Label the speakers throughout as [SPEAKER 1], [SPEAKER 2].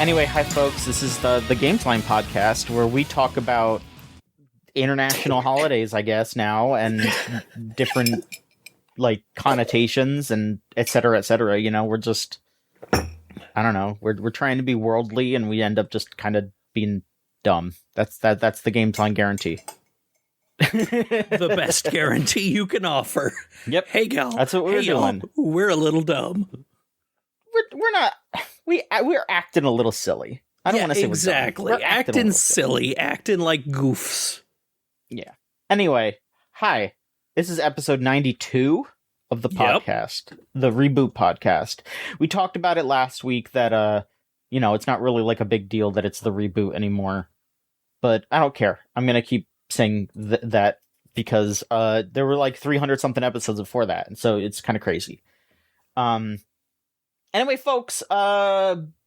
[SPEAKER 1] Anyway, hi folks, this is the Gamesline Podcast, where we talk about international holidays, I guess, now, and different, like, connotations, and et cetera, you know, we're just, I don't know, we're trying to be worldly, and we end up just kind of being dumb. That's the Gamesline guarantee.
[SPEAKER 2] The best guarantee you can offer.
[SPEAKER 1] Yep.
[SPEAKER 2] Hey, gal.
[SPEAKER 1] That's what we're doing.
[SPEAKER 2] We're a little dumb.
[SPEAKER 1] We're not, we're acting a little silly. I don't want to say
[SPEAKER 2] exactly.
[SPEAKER 1] We're
[SPEAKER 2] acting silly, acting like goofs.
[SPEAKER 1] Yeah. Anyway, hi. This is episode 92 of the podcast, the Reboot Podcast. We talked about it last week that, you know, it's not really like a big deal that it's the reboot anymore. But I don't care. I'm going to keep saying that because there were like 300-something episodes before that. And so it's kind of crazy. Anyway, folks,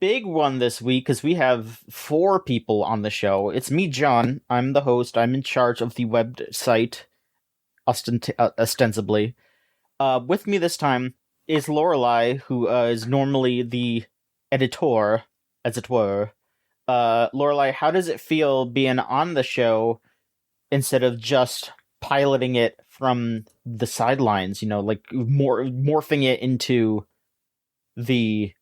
[SPEAKER 1] big one this week because we have 4 people on the show. It's me, John. I'm the host. I'm in charge of the website, ostensibly. With me this time is Lorelai, who is normally the editor, as it were. Lorelai, how does it feel being on the show instead of just piloting it from the sidelines? You know, like morphing it into the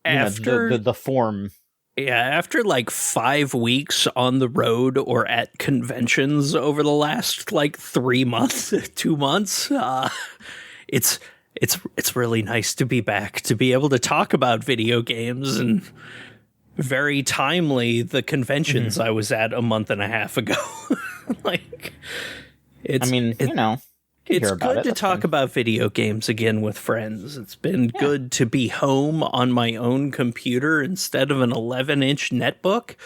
[SPEAKER 1] the form.
[SPEAKER 2] Yeah, after like 5 weeks on the road or at conventions over the last like 3 months, 2 months, it's really nice to be back, to be able to talk about video games, and very timely the conventions I was at a month and a half ago. Like, it's, it's good to talk about video games again with friends. It's been good to be home on my own computer instead of an 11-inch netbook.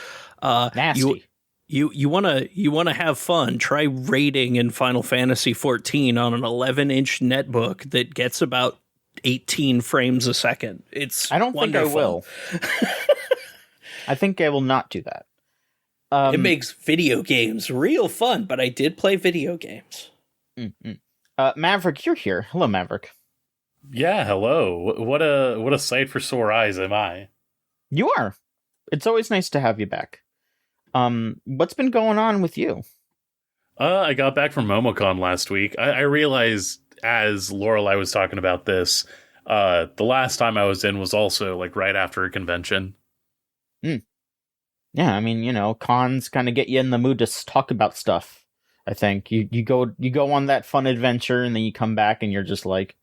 [SPEAKER 1] Nasty.
[SPEAKER 2] You wanna have fun? Try raiding in Final Fantasy XIV on an 11-inch netbook that gets about 18 frames a second.
[SPEAKER 1] I don't think I will. I think I will not do that.
[SPEAKER 2] It makes video games real fun, but I did play video games.
[SPEAKER 1] Maverick, you're here. Hello, Maverick.
[SPEAKER 3] Yeah, hello. What a sight for sore eyes am I.
[SPEAKER 1] You are. It's always nice to have you back. What's been going on with you?
[SPEAKER 3] I got back from MomoCon last week. I realized as Lorelai was talking about this, the last time I was in was also like right after a convention.
[SPEAKER 1] Yeah, I mean, you know, cons kind of get you in the mood to talk about stuff. I think you go on that fun adventure, and then you come back and you're just like,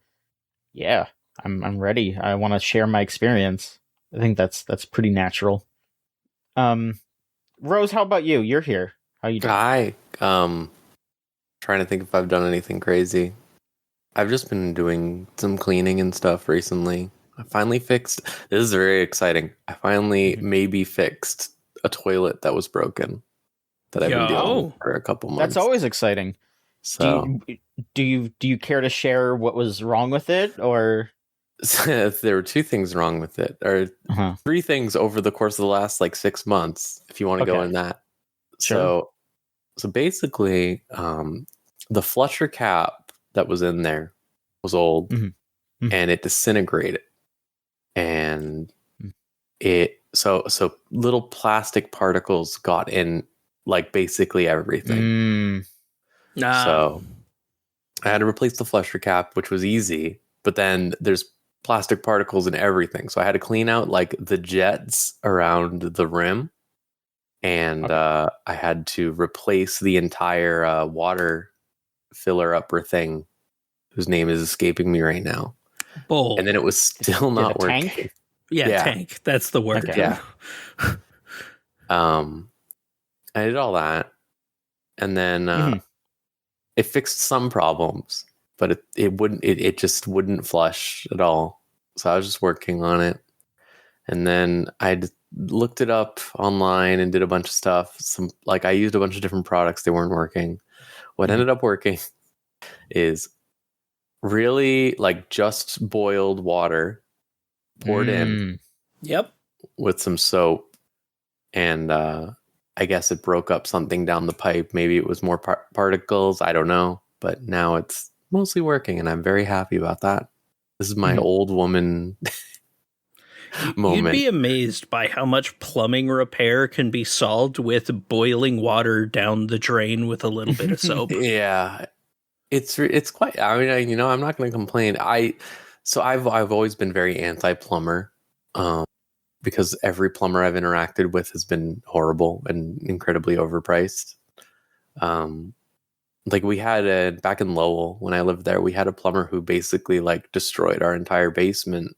[SPEAKER 1] yeah, I'm ready. I want to share my experience. I think that's pretty natural. Rose, how about you? You're here. How you doing?
[SPEAKER 4] Hi. Trying to think if I've done anything crazy. I've just been doing some cleaning and stuff recently. I finally fixed. This is very exciting. I finally maybe fixed a toilet that was broken. That I've been dealing with for a couple months.
[SPEAKER 1] That's always exciting.
[SPEAKER 4] So,
[SPEAKER 1] do you care to share what was wrong with it, or?
[SPEAKER 4] There were 2 things wrong with it, or 3 things over the course of the last like 6 months, if you want to go in that.
[SPEAKER 1] Sure.
[SPEAKER 4] So basically, the flusher cap that was in there was old, and it disintegrated, and so little plastic particles got in like basically everything. So I had to replace the flusher cap, which was easy, but then there's plastic particles in everything. So I had to clean out like the jets around the rim, and I had to replace the entire water filler upper thing, whose name is escaping me right now.
[SPEAKER 2] Bowl.
[SPEAKER 4] And then it was still not working.
[SPEAKER 1] Tank?
[SPEAKER 2] Yeah, tank. That's the word.
[SPEAKER 1] Okay.
[SPEAKER 4] Yeah. I did all that, and then it fixed some problems, but it just wouldn't flush at all. So I was just working on it, and then I looked it up online and did a bunch of stuff. I used a bunch of different products. They weren't working. What ended up working is really like just boiled water poured in.
[SPEAKER 2] Yep.
[SPEAKER 4] With some soap, and I guess it broke up something down the pipe. Maybe it was more particles. I don't know. But now it's mostly working, and I'm very happy about that. This is my old woman moment.
[SPEAKER 2] You'd be amazed by how much plumbing repair can be solved with boiling water down the drain with a little bit of soap.
[SPEAKER 4] Yeah, it's quite. I mean, I'm not going to complain. I've always been very anti-plumber, because every plumber I've interacted with has been horrible and incredibly overpriced. Like we had back in Lowell when I lived there, we had a plumber who basically like destroyed our entire basement.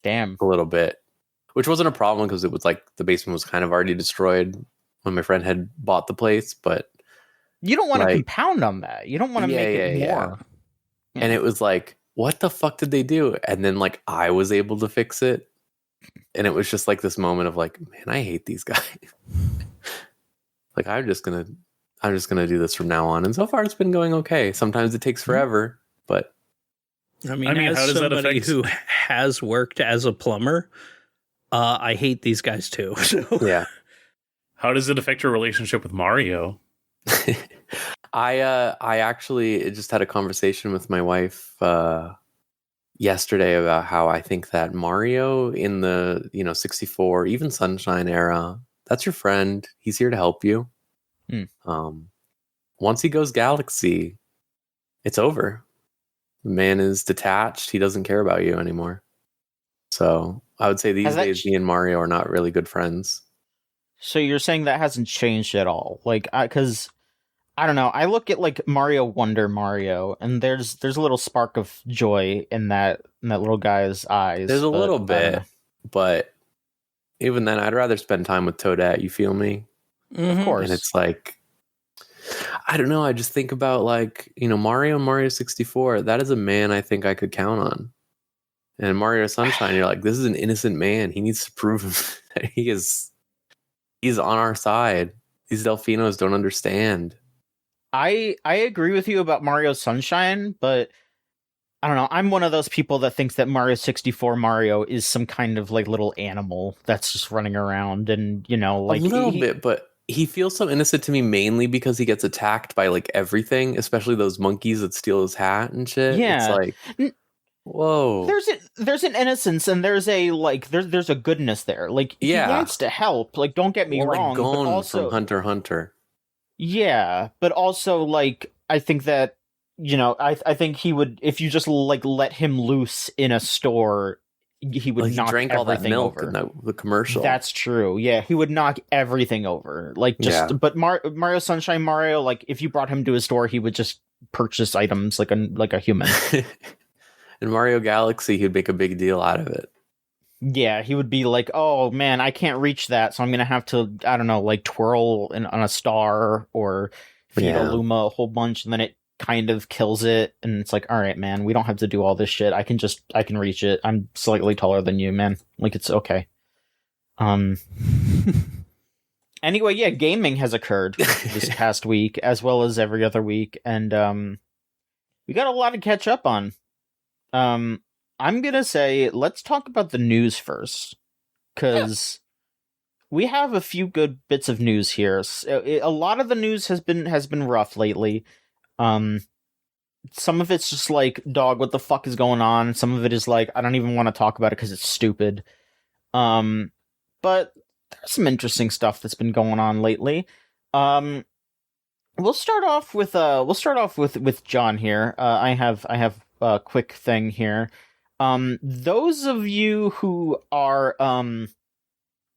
[SPEAKER 1] Damn.
[SPEAKER 4] A little bit, which wasn't a problem because it was like the basement was kind of already destroyed when my friend had bought the place. But
[SPEAKER 1] you don't want to compound on that. You don't want to make it more.
[SPEAKER 4] Yeah. And it was like, what the fuck did they do? And then like I was able to fix it, and it was just like this moment of like, man, I hate these guys. Like I'm just gonna do this from now on. And so far, it's been going okay. Sometimes it takes forever, but.
[SPEAKER 2] I mean, as how does somebody that affect... who has worked as a plumber, I hate these guys too. So.
[SPEAKER 4] Yeah.
[SPEAKER 3] How does it affect your relationship with Mario?
[SPEAKER 4] I actually just had a conversation with my wife yesterday about how I think that Mario in the 64, even Sunshine era, that's your friend. He's here to help you. Once he goes Galaxy, it's over. The man is detached. He doesn't care about you anymore. So I would say these days, me and Mario are not really good friends.
[SPEAKER 1] So you're saying that hasn't changed at all? Like, because I don't know. I look at like Mario Wonder Mario, and there's a little spark of joy in that little guy's eyes.
[SPEAKER 4] There's a little bit, but even then, I'd rather spend time with Toadette. You feel me?
[SPEAKER 1] Mm-hmm. Of course.
[SPEAKER 4] And it's like, I don't know. I just think about like, Mario and Mario 64. That is a man I think I could count on. And Mario Sunshine, you're like, this is an innocent man. He needs to prove that he's on our side. These Delfinos don't understand.
[SPEAKER 1] I agree with you about Mario Sunshine, but I don't know. I'm one of those people that thinks that Mario 64 Mario is some kind of like little animal that's just running around, and like
[SPEAKER 4] a little bit, but he feels so innocent to me mainly because he gets attacked by like everything, especially those monkeys that steal his hat and shit.
[SPEAKER 1] Yeah.
[SPEAKER 4] It's like, whoa.
[SPEAKER 1] There's an innocence, and there's a like there's a goodness there. Like he wants to help. Like don't get me wrong,
[SPEAKER 4] like Gon
[SPEAKER 1] but also
[SPEAKER 4] from Hunter x Hunter.
[SPEAKER 1] Yeah, but also like I think that I think he would, if you just like let him loose in a store, he would knock
[SPEAKER 4] drank
[SPEAKER 1] everything
[SPEAKER 4] all that milk
[SPEAKER 1] over.
[SPEAKER 4] in the commercial.
[SPEAKER 1] That's true. Yeah, he would knock everything over. Like just, but Mario Sunshine Mario, like if you brought him to a store, he would just purchase items like a human.
[SPEAKER 4] In Mario Galaxy, he'd make a big deal out of it.
[SPEAKER 1] Yeah, he would be like, "Oh man, I can't reach that, so I'm gonna have to, I don't know, like twirl on a star or feed a Luma a whole bunch, and then it kind of kills it, and it's like, all right, man, we don't have to do all this shit. I can reach it. I'm slightly taller than you, man. Like it's okay." Anyway, yeah, gaming has occurred this past week as well as every other week, and we got a lot to catch up on. I'm gonna say let's talk about the news first, because we have a few good bits of news here. A lot of the news has been rough lately. Some of it's just like, dog, what the fuck is going on? Some of it is like, I don't even want to talk about it because it's stupid. But there's some interesting stuff that's been going on lately. We'll start off with John here. I have a quick thing here. Those of you who are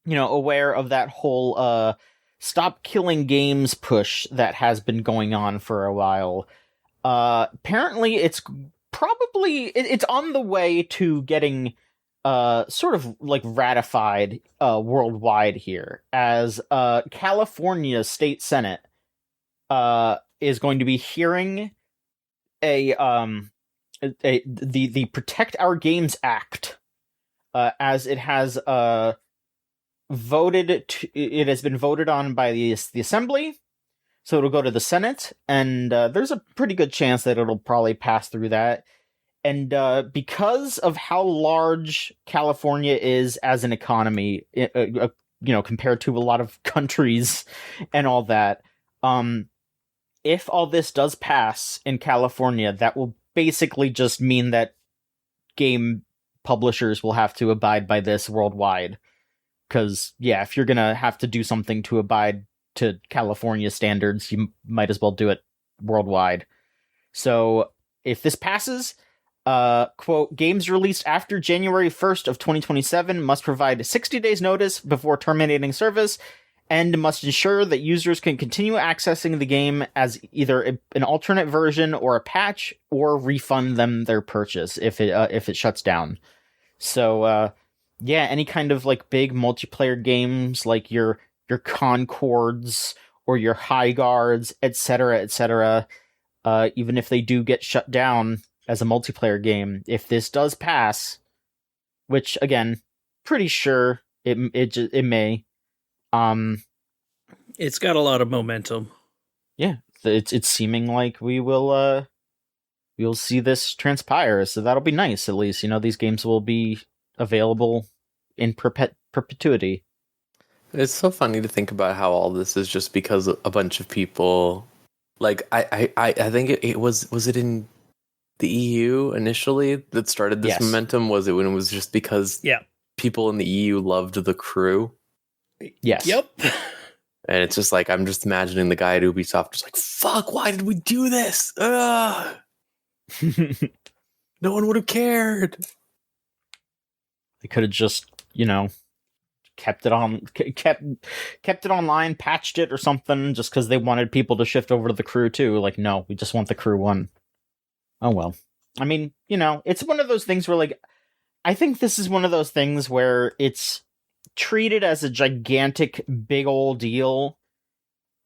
[SPEAKER 1] aware of that whole stop killing games push that has been going on for a while, apparently it's on the way to getting sort of like ratified worldwide here, as California State Senate is going to be hearing the Protect Our Games Act, as it has it has been voted on by the Assembly, so it'll go to the Senate, and there's a pretty good chance that it'll probably pass through that. And because of how large California is as an economy, compared to a lot of countries and all that, if all this does pass in California, that will basically just mean that game publishers will have to abide by this worldwide. Because, yeah, if you're going to have to do something to abide to California standards, you might as well do it worldwide. So if this passes, quote, games released after January 1st of 2027 must provide 60 days notice before terminating service and must ensure that users can continue accessing the game as either an alternate version or a patch, or refund them their purchase if it shuts down. So, yeah, any kind of like big multiplayer games like your Concords or your High Guards, etc., even if they do get shut down as a multiplayer game, if this does pass, which again, pretty sure it may,
[SPEAKER 2] it's got a lot of momentum.
[SPEAKER 1] Yeah, it's seeming like we'll see this transpire, so that'll be nice. At least, you know, these games will be available in perpetuity.
[SPEAKER 4] It's so funny to think about how all this is just because a bunch of people, like I think it was it in the EU initially that started this momentum? Was it when it was just because people in the EU loved The Crew?
[SPEAKER 1] Yes.
[SPEAKER 2] Yep.
[SPEAKER 4] And it's just like, I'm just imagining the guy at Ubisoft just like, fuck, why did we do this? Ugh. No one would have cared.
[SPEAKER 1] They could have just, you know, kept it online, patched it or something, just because they wanted people to shift over to The Crew too. Like, no, we just want The Crew 1. Oh well. I mean, you know, it's one of those things where, like, I think this is one of those things where it's treated as a gigantic, big old deal,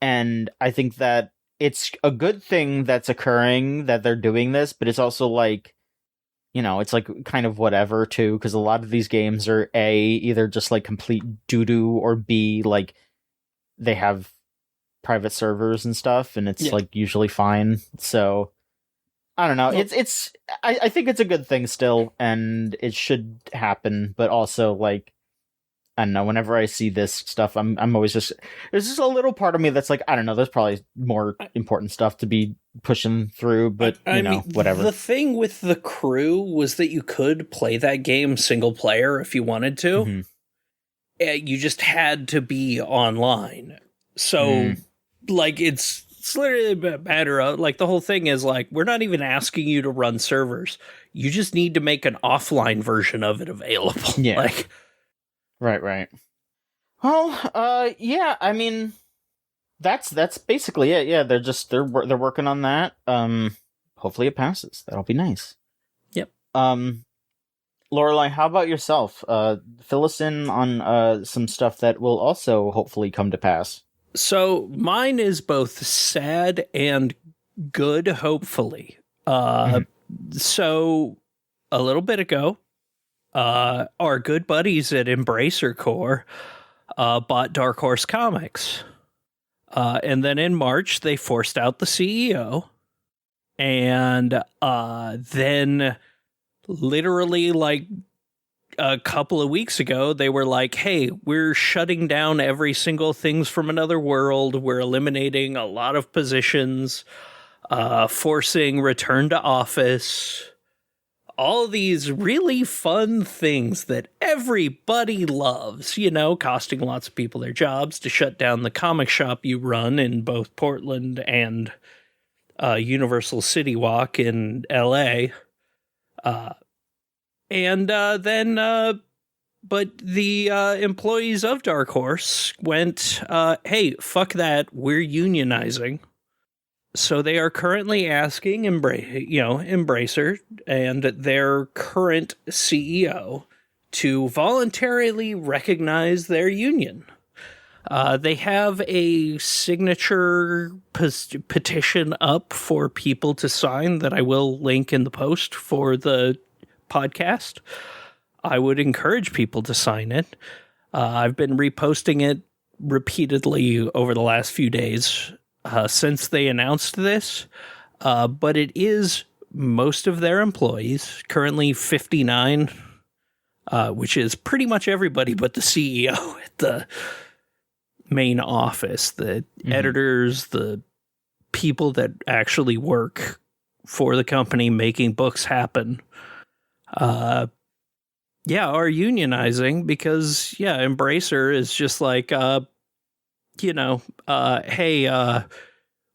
[SPEAKER 1] and I think that it's a good thing that's occurring, that they're doing this, but it's also like, you know, it's like kind of whatever too, because a lot of these games are either just like complete doo-doo, or B, like they have private servers and stuff, and it's like usually fine. So I don't know. Well, I think it's a good thing still, and it should happen, but also like, I don't know, whenever I see this stuff, I'm always just, there's just a little part of me that's like, I don't know, there's probably more important stuff to be pushing through, but you know, whatever.
[SPEAKER 2] The thing with The Crew was that you could play that game single player if you wanted to.
[SPEAKER 1] Mm-hmm.
[SPEAKER 2] You just had to be online. So like, it's literally a matter of, like, the whole thing is like, we're not even asking you to run servers. You just need to make an offline version of it available.
[SPEAKER 1] Yeah.
[SPEAKER 2] Like,
[SPEAKER 1] Right. Well, yeah, I mean, that's basically it. Yeah, they're working on that. Hopefully it passes. That'll be nice.
[SPEAKER 2] Yep.
[SPEAKER 1] Lorelai, how about yourself? Fill us in on some stuff that will also hopefully come to pass.
[SPEAKER 2] So mine is both sad and good, hopefully. So a little bit ago, our good buddies at Embracer Corps bought Dark Horse Comics. And then in March, they forced out the CEO. And then literally like a couple of weeks ago, they were like, hey, we're shutting down every single Things from Another World. We're eliminating a lot of positions, forcing return to office. All these really fun things that everybody loves, you know, costing lots of people their jobs, to shut down the comic shop you run in both Portland and Universal City Walk in LA. But the employees of Dark Horse went, hey, fuck that, we're unionizing. So they are currently asking Embracer and their current CEO to voluntarily recognize their union. They have a signature petition up for people to sign that I will link in the post for the podcast. I would encourage people to sign it. I've been reposting it repeatedly over the last few days since they announced this, but it is most of their employees, currently 59, which is pretty much everybody but the CEO at the main office, the editors, the people that actually work for the company making books happen. are unionizing because Embracer is just like, hey,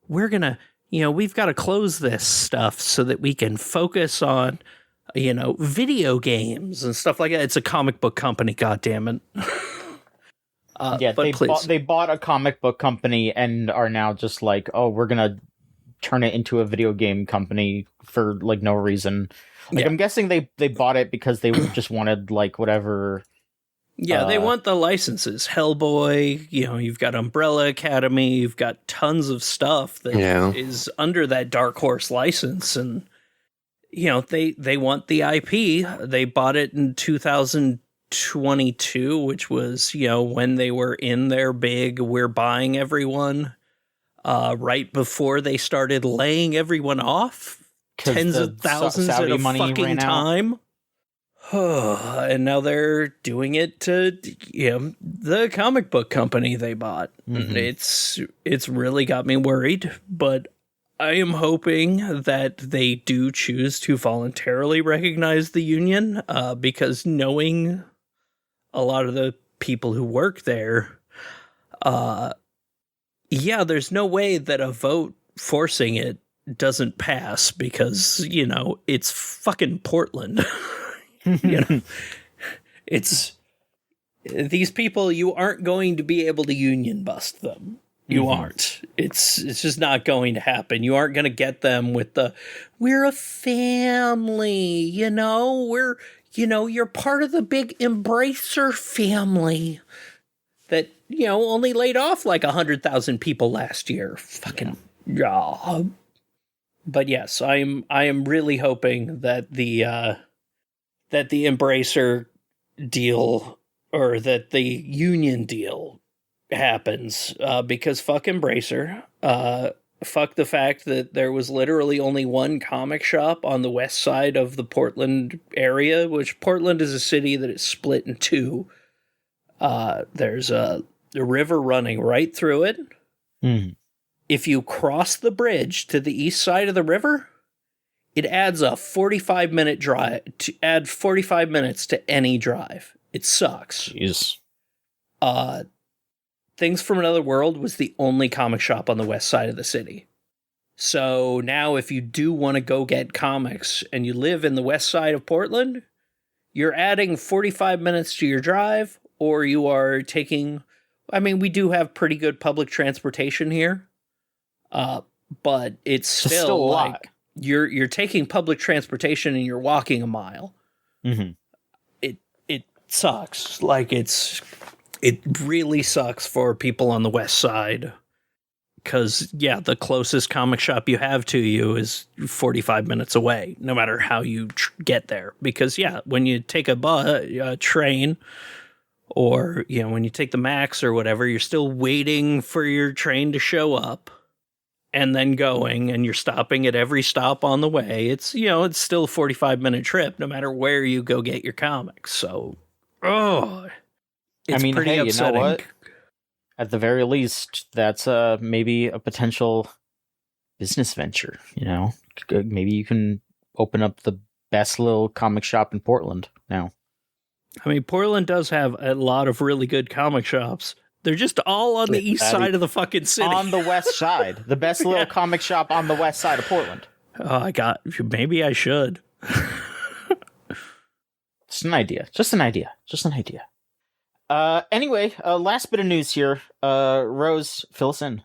[SPEAKER 2] we're gonna, we've got to close this stuff so that we can focus on, video games and stuff like that. It's a comic book company, goddammit.
[SPEAKER 1] They bought a comic book company and are now just like, oh, we're gonna turn it into a video game company for like no reason. Like, I'm guessing they bought it because they just wanted like whatever.
[SPEAKER 2] Yeah, they want the licenses. Hellboy, you've got Umbrella Academy, you've got tons of stuff that is under that Dark Horse license, and they want the IP. They bought it in 2022, which was when they were in their big "we're buying everyone," right before they started laying everyone off, tens of thousands at a fucking time. And now they're doing it to the comic book company they bought. Mm-hmm. It's really got me worried, but I am hoping that they do choose to voluntarily recognize the union, because knowing a lot of the people who work there, there's no way that a vote forcing it doesn't pass because, it's fucking Portland. It's these people. You aren't going to be able to union bust them. You aren't. It's just not going to happen. You aren't going to get them with the "we're a family." We're you're part of the big Embracer family that only laid off like 100,000 people last year. Fucking But yes, I am really hoping that the Embracer deal, or that the union deal happens, because fuck Embracer. Fuck the fact that there was literally only one comic shop on the west side of the Portland area, which Portland is a city that is split in two. There's a river running right through it. Mm-hmm. If you cross the bridge to the east side of the river, it adds a 45-minute drive to add 45 minutes to any drive. It sucks.
[SPEAKER 1] Jeez.
[SPEAKER 2] Things from Another World was the only comic shop on the west side of the city. So now if you do want to go get comics and you live in the west side of Portland, you're adding 45 minutes to your drive, or you are taking... we do have pretty good public transportation here, but it's still
[SPEAKER 1] a
[SPEAKER 2] like...
[SPEAKER 1] lot.
[SPEAKER 2] You're taking public transportation and you're walking a mile.
[SPEAKER 1] Mm-hmm.
[SPEAKER 2] It sucks. Like it really sucks for people on the west side, because the closest comic shop you have to you is 45 minutes away, no matter how you get there. Because when you take a train, or when you take the Max or whatever, you're still waiting for your train to show up. And then going, and you're stopping at every stop on the way. It's it's still a 45-minute trip, no matter where you go get your comics. So, it's pretty upsetting.
[SPEAKER 1] You know what? At the very least, that's maybe a potential business venture. Maybe you can open up the best little comic shop in Portland now.
[SPEAKER 2] Portland does have a lot of really good comic shops. They're just all on the east side of the fucking city.
[SPEAKER 1] On the west side. The best little comic shop on the west side of Portland.
[SPEAKER 2] Oh, maybe I should.
[SPEAKER 1] Just an idea. Anyway, last bit of news here. Rose, fill us in.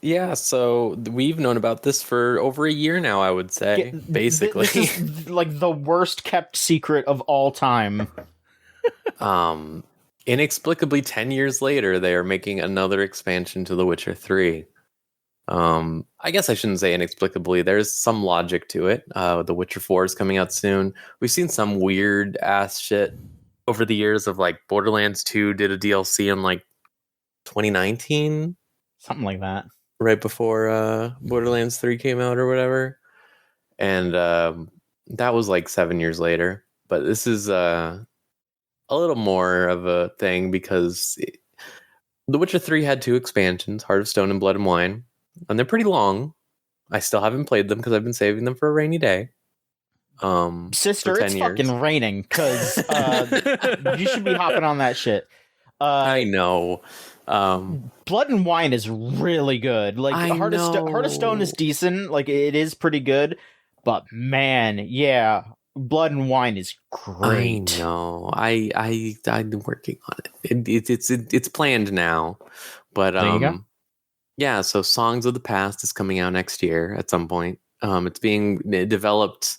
[SPEAKER 4] Yeah, so we've known about this for over a year now, I would say, basically.
[SPEAKER 1] This is like the worst kept secret of all time.
[SPEAKER 4] Inexplicably, 10 years later, they are making another expansion to The Witcher 3. I guess I shouldn't say inexplicably. There's some logic to it. The Witcher 4 is coming out soon. We've seen some weird ass shit over the years of like Borderlands 2 did a DLC in like 2019.
[SPEAKER 1] Something like that.
[SPEAKER 4] Right before Borderlands 3 came out or whatever. And that was like 7 years later. But this is... a little more of a thing because The Witcher 3 had 2 expansions, Heart of Stone and Blood and Wine, and they're pretty long. I still haven't played them because I've been saving them for a rainy day.
[SPEAKER 1] Sister,
[SPEAKER 4] for 10
[SPEAKER 1] it's
[SPEAKER 4] years.
[SPEAKER 1] fucking raining because you should be hopping on that shit.
[SPEAKER 4] I know.
[SPEAKER 1] Blood and Wine is really good. Like Heart of Stone is decent. Like it is pretty good, but man, yeah, Blood and Wine is great.
[SPEAKER 4] I know. I'm working on it. It's planned now, but
[SPEAKER 1] There you go.
[SPEAKER 4] yeah. So Songs of the Past is coming out next year at some point. It's being developed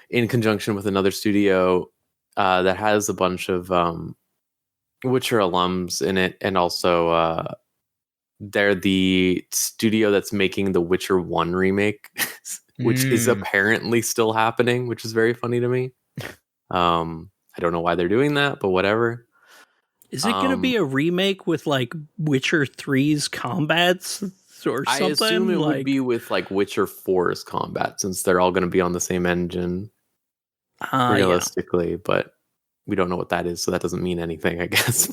[SPEAKER 4] in conjunction with another studio that has a bunch of Witcher alums in it, and also they're the studio that's making the Witcher 1 remake, which is apparently still happening, which is very funny to me. I don't know why they're doing that, but whatever.
[SPEAKER 2] Is it going to be a remake with like Witcher 3's combats or something?
[SPEAKER 4] I assume it would be with like Witcher 4's combat, since they're all going to be on the same engine, realistically. But we don't know what that is, so that doesn't mean anything, I guess.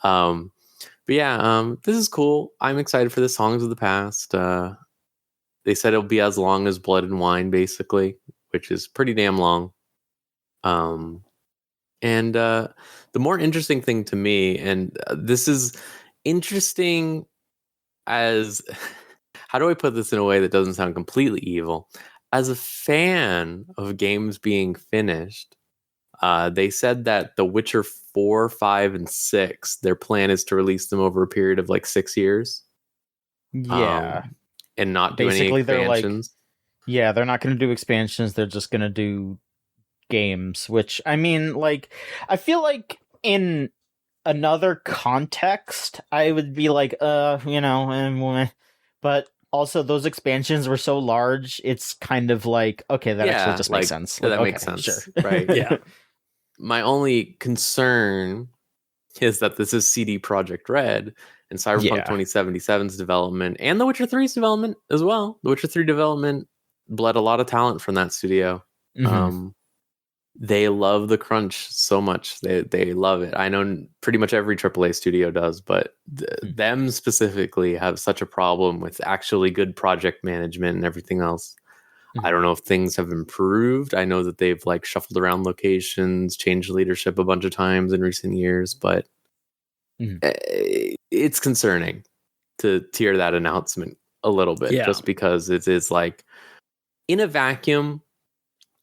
[SPEAKER 4] But yeah, this is cool. I'm excited for the Songs of the Past. They said it'll be as long as Blood and Wine, basically, which is pretty damn long. And the more interesting thing to me, and this is interesting as how do I put this in a way that doesn't sound completely evil? As a fan of games being finished, they said that The Witcher 4, 5, and 6, their plan is to release them over a period of like 6 years.
[SPEAKER 1] Yeah.
[SPEAKER 4] And not do
[SPEAKER 1] Basically,
[SPEAKER 4] any expansions.
[SPEAKER 1] They're not going to do expansions. They're just going to do games, which, I mean, like, I feel like in another context, I would be like, but also those expansions were so large, it's kind of like, okay, that actually just makes sense. Like,
[SPEAKER 4] that makes sense,
[SPEAKER 1] sure.
[SPEAKER 4] Right?
[SPEAKER 2] Yeah.
[SPEAKER 4] My only concern is that this is CD Projekt Red and Cyberpunk 2077's development and The Witcher 3's development as well. The Witcher 3 development bled a lot of talent from that studio. They love the crunch so much. They love it. I know pretty much every AAA studio does, but them specifically have such a problem with actually good project management and everything else. I don't know if things have improved. I know that they've like shuffled around locations, changed leadership a bunch of times in recent years, but it's concerning to hear that announcement a little bit, just because it is like in a vacuum.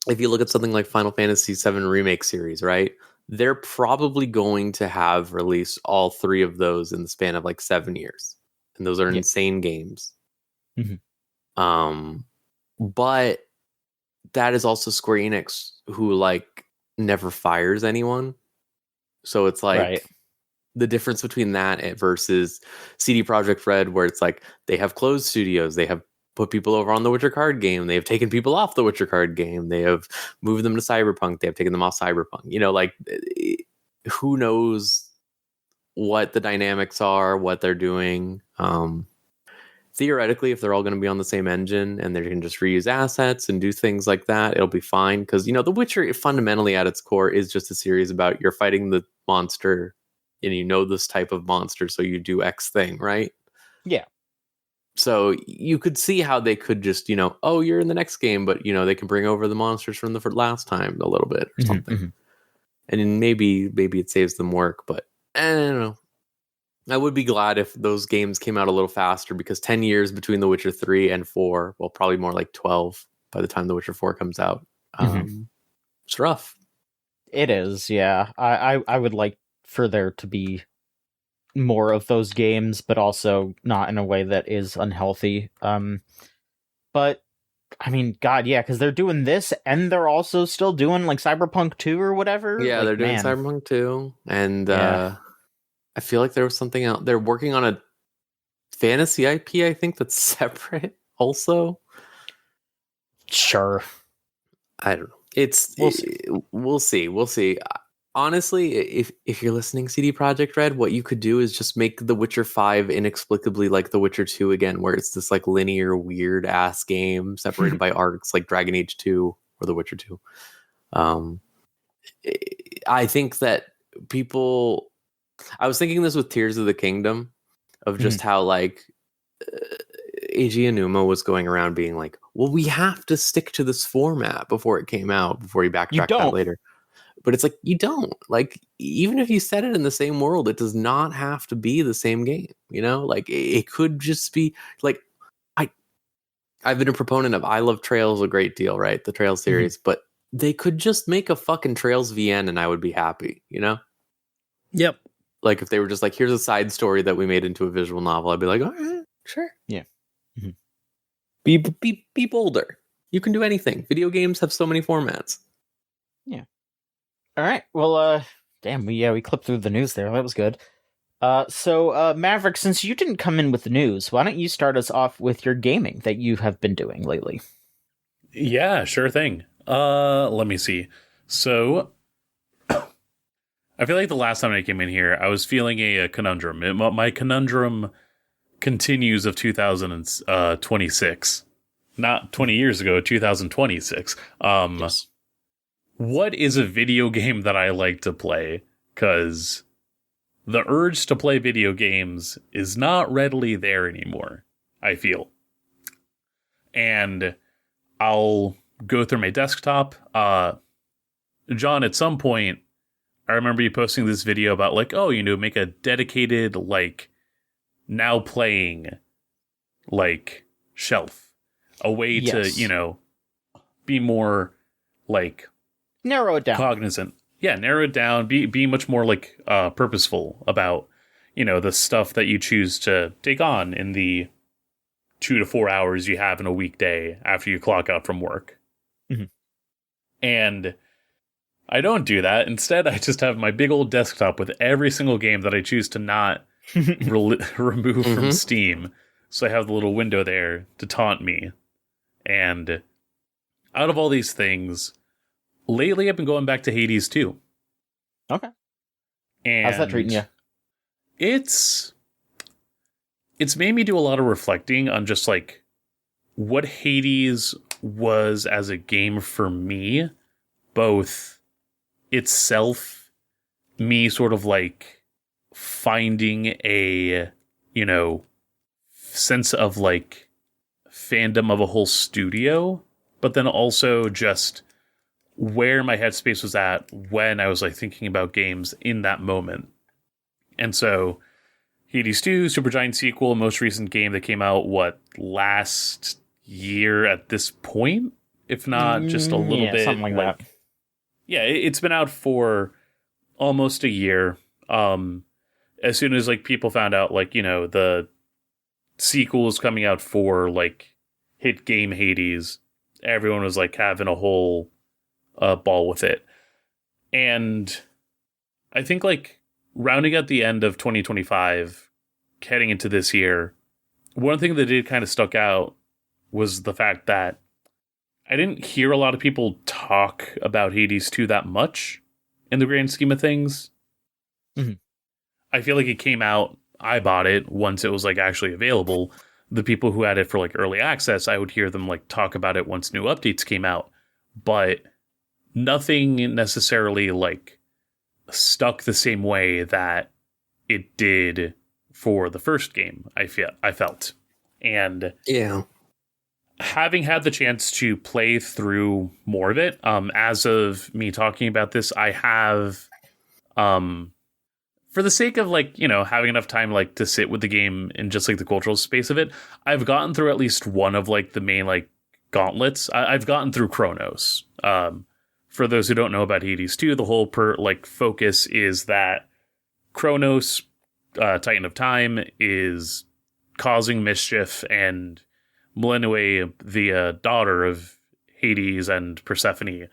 [SPEAKER 4] If you look at something like Final Fantasy VII Remake series, right? They're probably going to have released all 3 of those in the span of like 7 years. And those are insane games. But that is also Square Enix, who like never fires anyone. So it's like the difference between that versus CD Projekt Red, where it's like they have closed studios, they have put people over on the Witcher card game, they have taken people off the Witcher card game, they have moved them to Cyberpunk, they have taken them off Cyberpunk. You know, like who knows what the dynamics are, what they're doing. Theoretically, if they're all going to be on the same engine and they can just reuse assets and do things like that, it'll be fine. Because, you know, The Witcher fundamentally at its core is just a series about you're fighting the monster and you know this type of monster, so you do X thing, right?
[SPEAKER 1] Yeah.
[SPEAKER 4] So you could see how they could just, you know, oh, you're in the next game, but, you know, they can bring over the monsters from the last time a little bit or something. And maybe it saves them work, but I don't know. I would be glad if those games came out a little faster, because 10 years between The Witcher 3 and 4, well, probably more like 12 by the time The Witcher 4 comes out. It's rough.
[SPEAKER 1] It is, yeah. I would like for there to be more of those games, but also not in a way that is unhealthy. But I mean, God, yeah, because they're doing this and they're also still doing like Cyberpunk 2 or whatever.
[SPEAKER 4] Yeah,
[SPEAKER 1] like,
[SPEAKER 4] they're doing Cyberpunk 2, and I feel like there was something else. They're working on a fantasy IP, I think, that's separate also.
[SPEAKER 1] Sure.
[SPEAKER 4] I don't know. We'll see. We'll see. Honestly, if you're listening, CD Projekt Red, what you could do is just make The Witcher 5 inexplicably like The Witcher 2 again, where it's this like linear, weird ass game separated by arcs like Dragon Age 2 or The Witcher 2. I think that people... I was thinking this with Tears of the Kingdom, of just how like Eiji Aonuma was going around being like, well, we have to stick to this format before it came out, before he backtracked that later. But it's like, you don't. Like, even if you set it in the same world, it does not have to be the same game, you know? Like, it could just be, like, I've been a proponent of, I love Trails a great deal, right? The Trails series, but they could just make a fucking Trails VN and I would be happy, you know?
[SPEAKER 2] Yep.
[SPEAKER 4] Like, if they were just like, here's a side story that we made into a visual novel, I'd be like, all right, sure.
[SPEAKER 1] Yeah.
[SPEAKER 4] Be bolder. You can do anything. Video games have so many formats.
[SPEAKER 1] Yeah. All right. Well, damn, we clipped through the news there. That was good. So Maverick, since you didn't come in with the news, why don't you start us off with your gaming that you have been doing lately?
[SPEAKER 3] Yeah, sure thing. Let me see. So, I feel like the last time I came in here, I was feeling a conundrum. My conundrum continues of 2026. Not 20 years ago, 2026.
[SPEAKER 1] Yes.
[SPEAKER 3] What is a video game that I like to play? Because the urge to play video games is not readily there anymore, I feel. And I'll go through my desktop. John, at some point, I remember you posting this video about, like, oh, make a dedicated, like, now playing, like, shelf. A way to, be more, like,
[SPEAKER 1] narrow it down.
[SPEAKER 3] Cognizant. Yeah, narrow it down. Be much more, like, purposeful about, the stuff that you choose to take on in the 2 to 4 hours you have in a weekday after you clock out from work.
[SPEAKER 1] Mm-hmm.
[SPEAKER 3] And I don't do that. Instead, I just have my big old desktop with every single game that I choose to not remove from Steam. So I have the little window there to taunt me. And out of all these things, lately I've been going back to Hades 2.
[SPEAKER 1] Okay.
[SPEAKER 3] And
[SPEAKER 1] how's that treating you?
[SPEAKER 3] It's made me do a lot of reflecting on just, like, what Hades was as a game for me. Both itself, me sort of, like, finding a, sense of, like, fandom of a whole studio, but then also just where my headspace was at when I was, like, thinking about games in that moment. And so Hades 2, Supergiant sequel, most recent game that came out, last year at this point? If not just a little bit.
[SPEAKER 1] Something like that.
[SPEAKER 3] Yeah, it's been out for almost a year. As soon as, like, people found out, like, the sequel is coming out for, like, hit game Hades, everyone was, like, having a whole ball with it. And I think, like, rounding at the end of 2025, heading into this year, one thing that did kind of stuck out was the fact that I didn't hear a lot of people talk about Hades 2 that much in the grand scheme of things.
[SPEAKER 1] Mm-hmm.
[SPEAKER 3] I feel like it came out, I bought it once it was, like, actually available. The people who had it for, like, early access, I would hear them, like, talk about it once new updates came out. But nothing necessarily, like, stuck the same way that it did for the first game, I felt. And
[SPEAKER 4] yeah,
[SPEAKER 3] having had the chance to play through more of it, as of me talking about this, I have, for the sake of, like, having enough time, like, to sit with the game in just, like, the cultural space of it, I've gotten through at least one of, like, the main, like, gauntlets. I've gotten through Chronos. For those who don't know about Hades 2, the whole focus is that Chronos, Titan of Time, is causing mischief, and Melinue, the daughter of Hades and Persephone,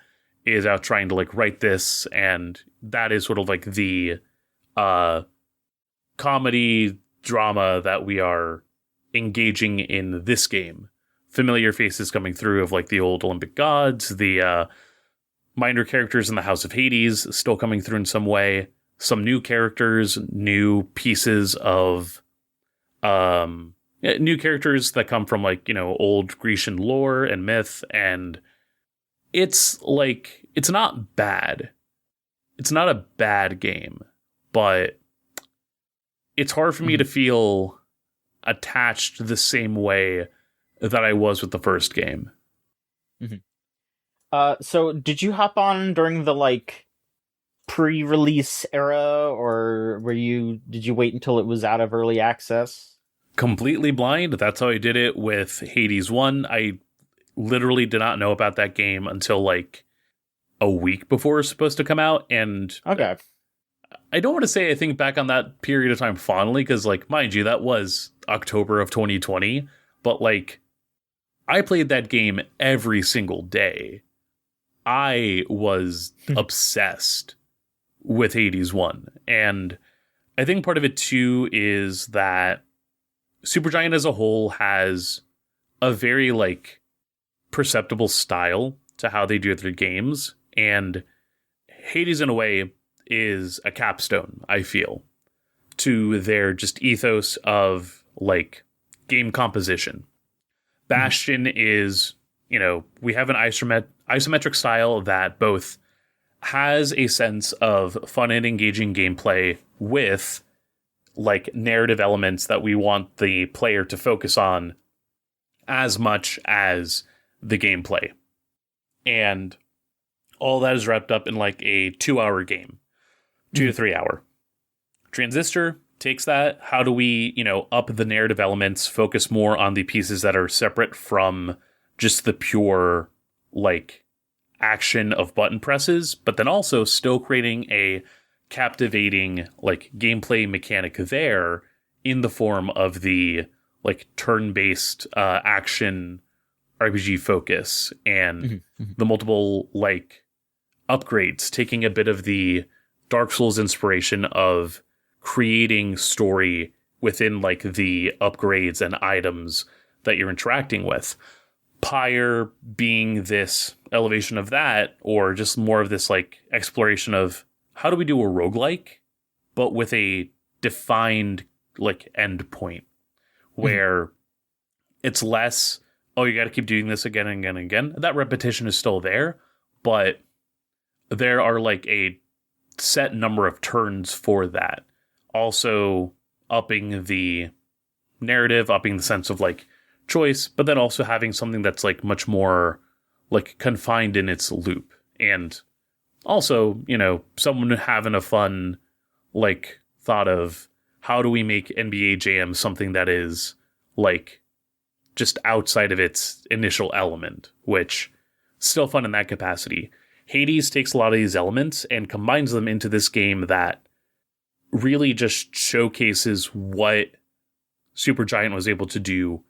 [SPEAKER 3] is out trying to, like, right this, and that is sort of, like, the comedy drama that we are engaging in this game. Familiar faces coming through of, like, the old Olympic gods, the minor characters in the House of Hades still coming through in some way, some new characters, new pieces of new characters that come from, like, old Grecian lore and myth, and it's, like, it's not bad. It's not a bad game, but it's hard for me to feel attached the same way that I was with the first game.
[SPEAKER 1] So did you hop on during the like pre-release era, or did you wait until it was out of early access?
[SPEAKER 3] Completely blind. That's how I did it with Hades 1. I literally did not know about that game until like a week before it was supposed to come out. And
[SPEAKER 1] okay,
[SPEAKER 3] I don't want to say I think back on that period of time fondly, because like, mind you, that was October of 2020. But like, I played that game every single day. I was obsessed with Hades 1. And I think part of it too is that Supergiant as a whole has a very like perceptible style to how they do their games. And Hades in a way is a capstone, I feel, to their just ethos of like game composition. Bastion is, you know, we have an isometric style that both has a sense of fun and engaging gameplay with like narrative elements that we want the player to focus on as much as the gameplay. And all that is wrapped up in like a 2-hour game, 2 to 3 hour. Transistor takes that. How do we, you know, up the narrative elements, focus more on the pieces that are separate from just the pure like action of button presses, but then also still creating a captivating like gameplay mechanic there in the form of the like turn-based action RPG focus and the multiple like upgrades, taking a bit of the Dark Souls inspiration of creating story within like the upgrades and items that you're interacting with. Pyre being this elevation of that, or just more of this like exploration of how do we do a roguelike, but with a defined like end point where it's less, oh, you got to keep doing this again and again and again. That repetition is still there, but there are like a set number of turns for that. Also upping the narrative, upping the sense of like choice, but then also having something that's like much more like confined in its loop. And also, you know, someone having a fun like thought of how do we make NBA Jam something that is like just outside of its initial element, which still fun in that capacity. Hades takes a lot of these elements and combines them into this game that really just showcases what Supergiant was able to do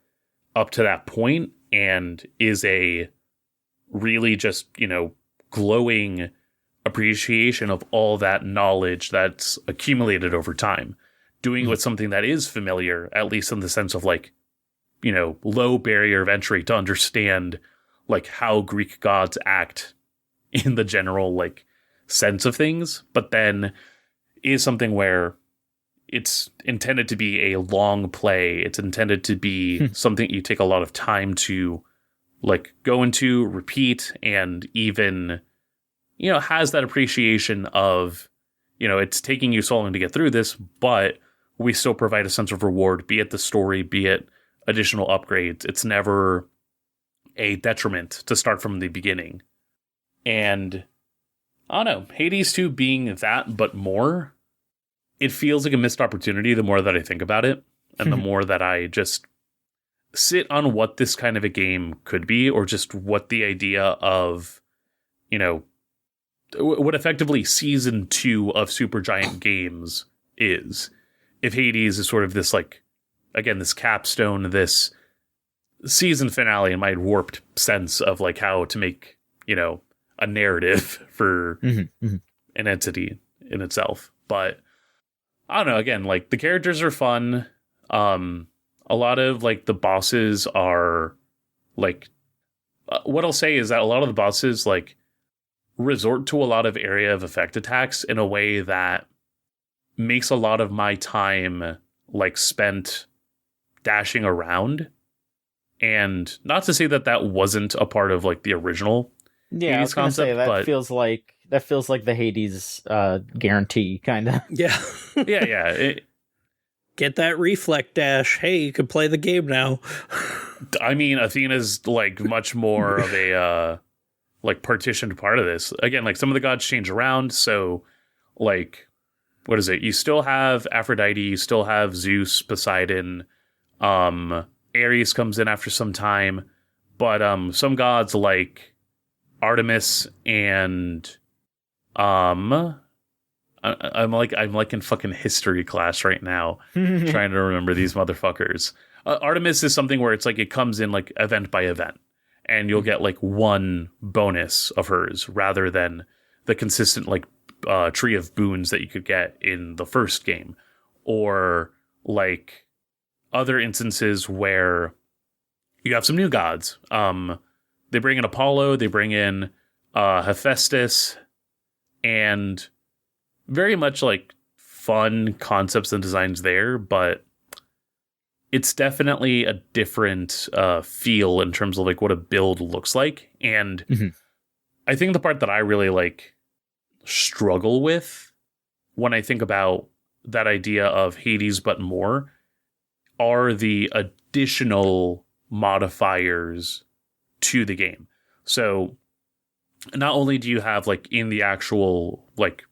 [SPEAKER 3] up to that point, and is a really just, you know, glowing appreciation of all that knowledge that's accumulated over time. Doing with something that is familiar, at least in the sense of like, you know, low barrier of entry to understand like how Greek gods act in the general like sense of things, but then is something where it's intended to be a long play. It's intended to be something you take a lot of time to like go into, repeat, and even, you know, has that appreciation of, you know, it's taking you so long to get through this, but we still provide a sense of reward, be it the story, be it additional upgrades. It's never a detriment to start from the beginning. And I don't know, Hades 2 being that, but more, it feels like a missed opportunity the more that I think about it, and the more that I just sit on what this kind of a game could be, or just what the idea of, you know, what effectively season 2 of Supergiant games is. If Hades is sort of this, like, again, this capstone, this season finale in my warped sense of like how to make, you know, a narrative for an entity in itself. But I don't know, again, like the characters are fun. A lot of like the bosses are like, what I'll say is that a lot of the bosses like resort to a lot of area of effect attacks in a way that makes a lot of my time like spent dashing around. And not to say that that wasn't a part of like the original
[SPEAKER 1] Yeah,
[SPEAKER 3] Hades
[SPEAKER 1] I was gonna
[SPEAKER 3] concept,
[SPEAKER 1] say that
[SPEAKER 3] but
[SPEAKER 1] feels like the Hades guarantee, kind of.
[SPEAKER 2] Yeah.
[SPEAKER 3] yeah.
[SPEAKER 2] get that reflect dash. Hey, you can play the game now.
[SPEAKER 3] I mean, Athena's like much more of a like partitioned part of this. Again, like some of the gods change around, so like what is it? You still have Aphrodite, you still have Zeus, Poseidon, Ares comes in after some time, but some gods like Artemis and I'm like in fucking history class right now, trying to remember these motherfuckers. Artemis is something where it's like it comes in like event by event, and you'll get like one bonus of hers rather than the consistent like tree of boons that you could get in the first game, or like other instances where you have some new gods. They bring in Apollo, they bring in Hephaestus, and very much like fun concepts and designs there, but it's definitely a different feel in terms of like what a build looks like. And I think the part that I really like struggle with when I think about that idea of Hades but more are the additional modifiers to the game. So not only do you have like in the actual like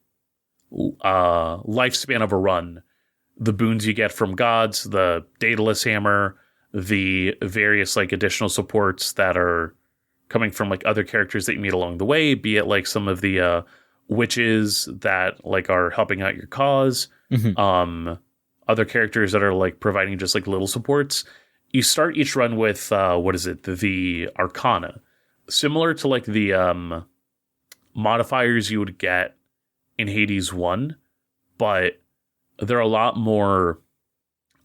[SPEAKER 3] lifespan of a run, the boons you get from gods, the Daedalus hammer, the various like additional supports that are coming from like other characters that you meet along the way, be it like some of the witches that like are helping out your cause, other characters that are like providing just like little supports. You start each run with the Arcana, similar to like the modifiers you would get in Hades 1, but they're a lot more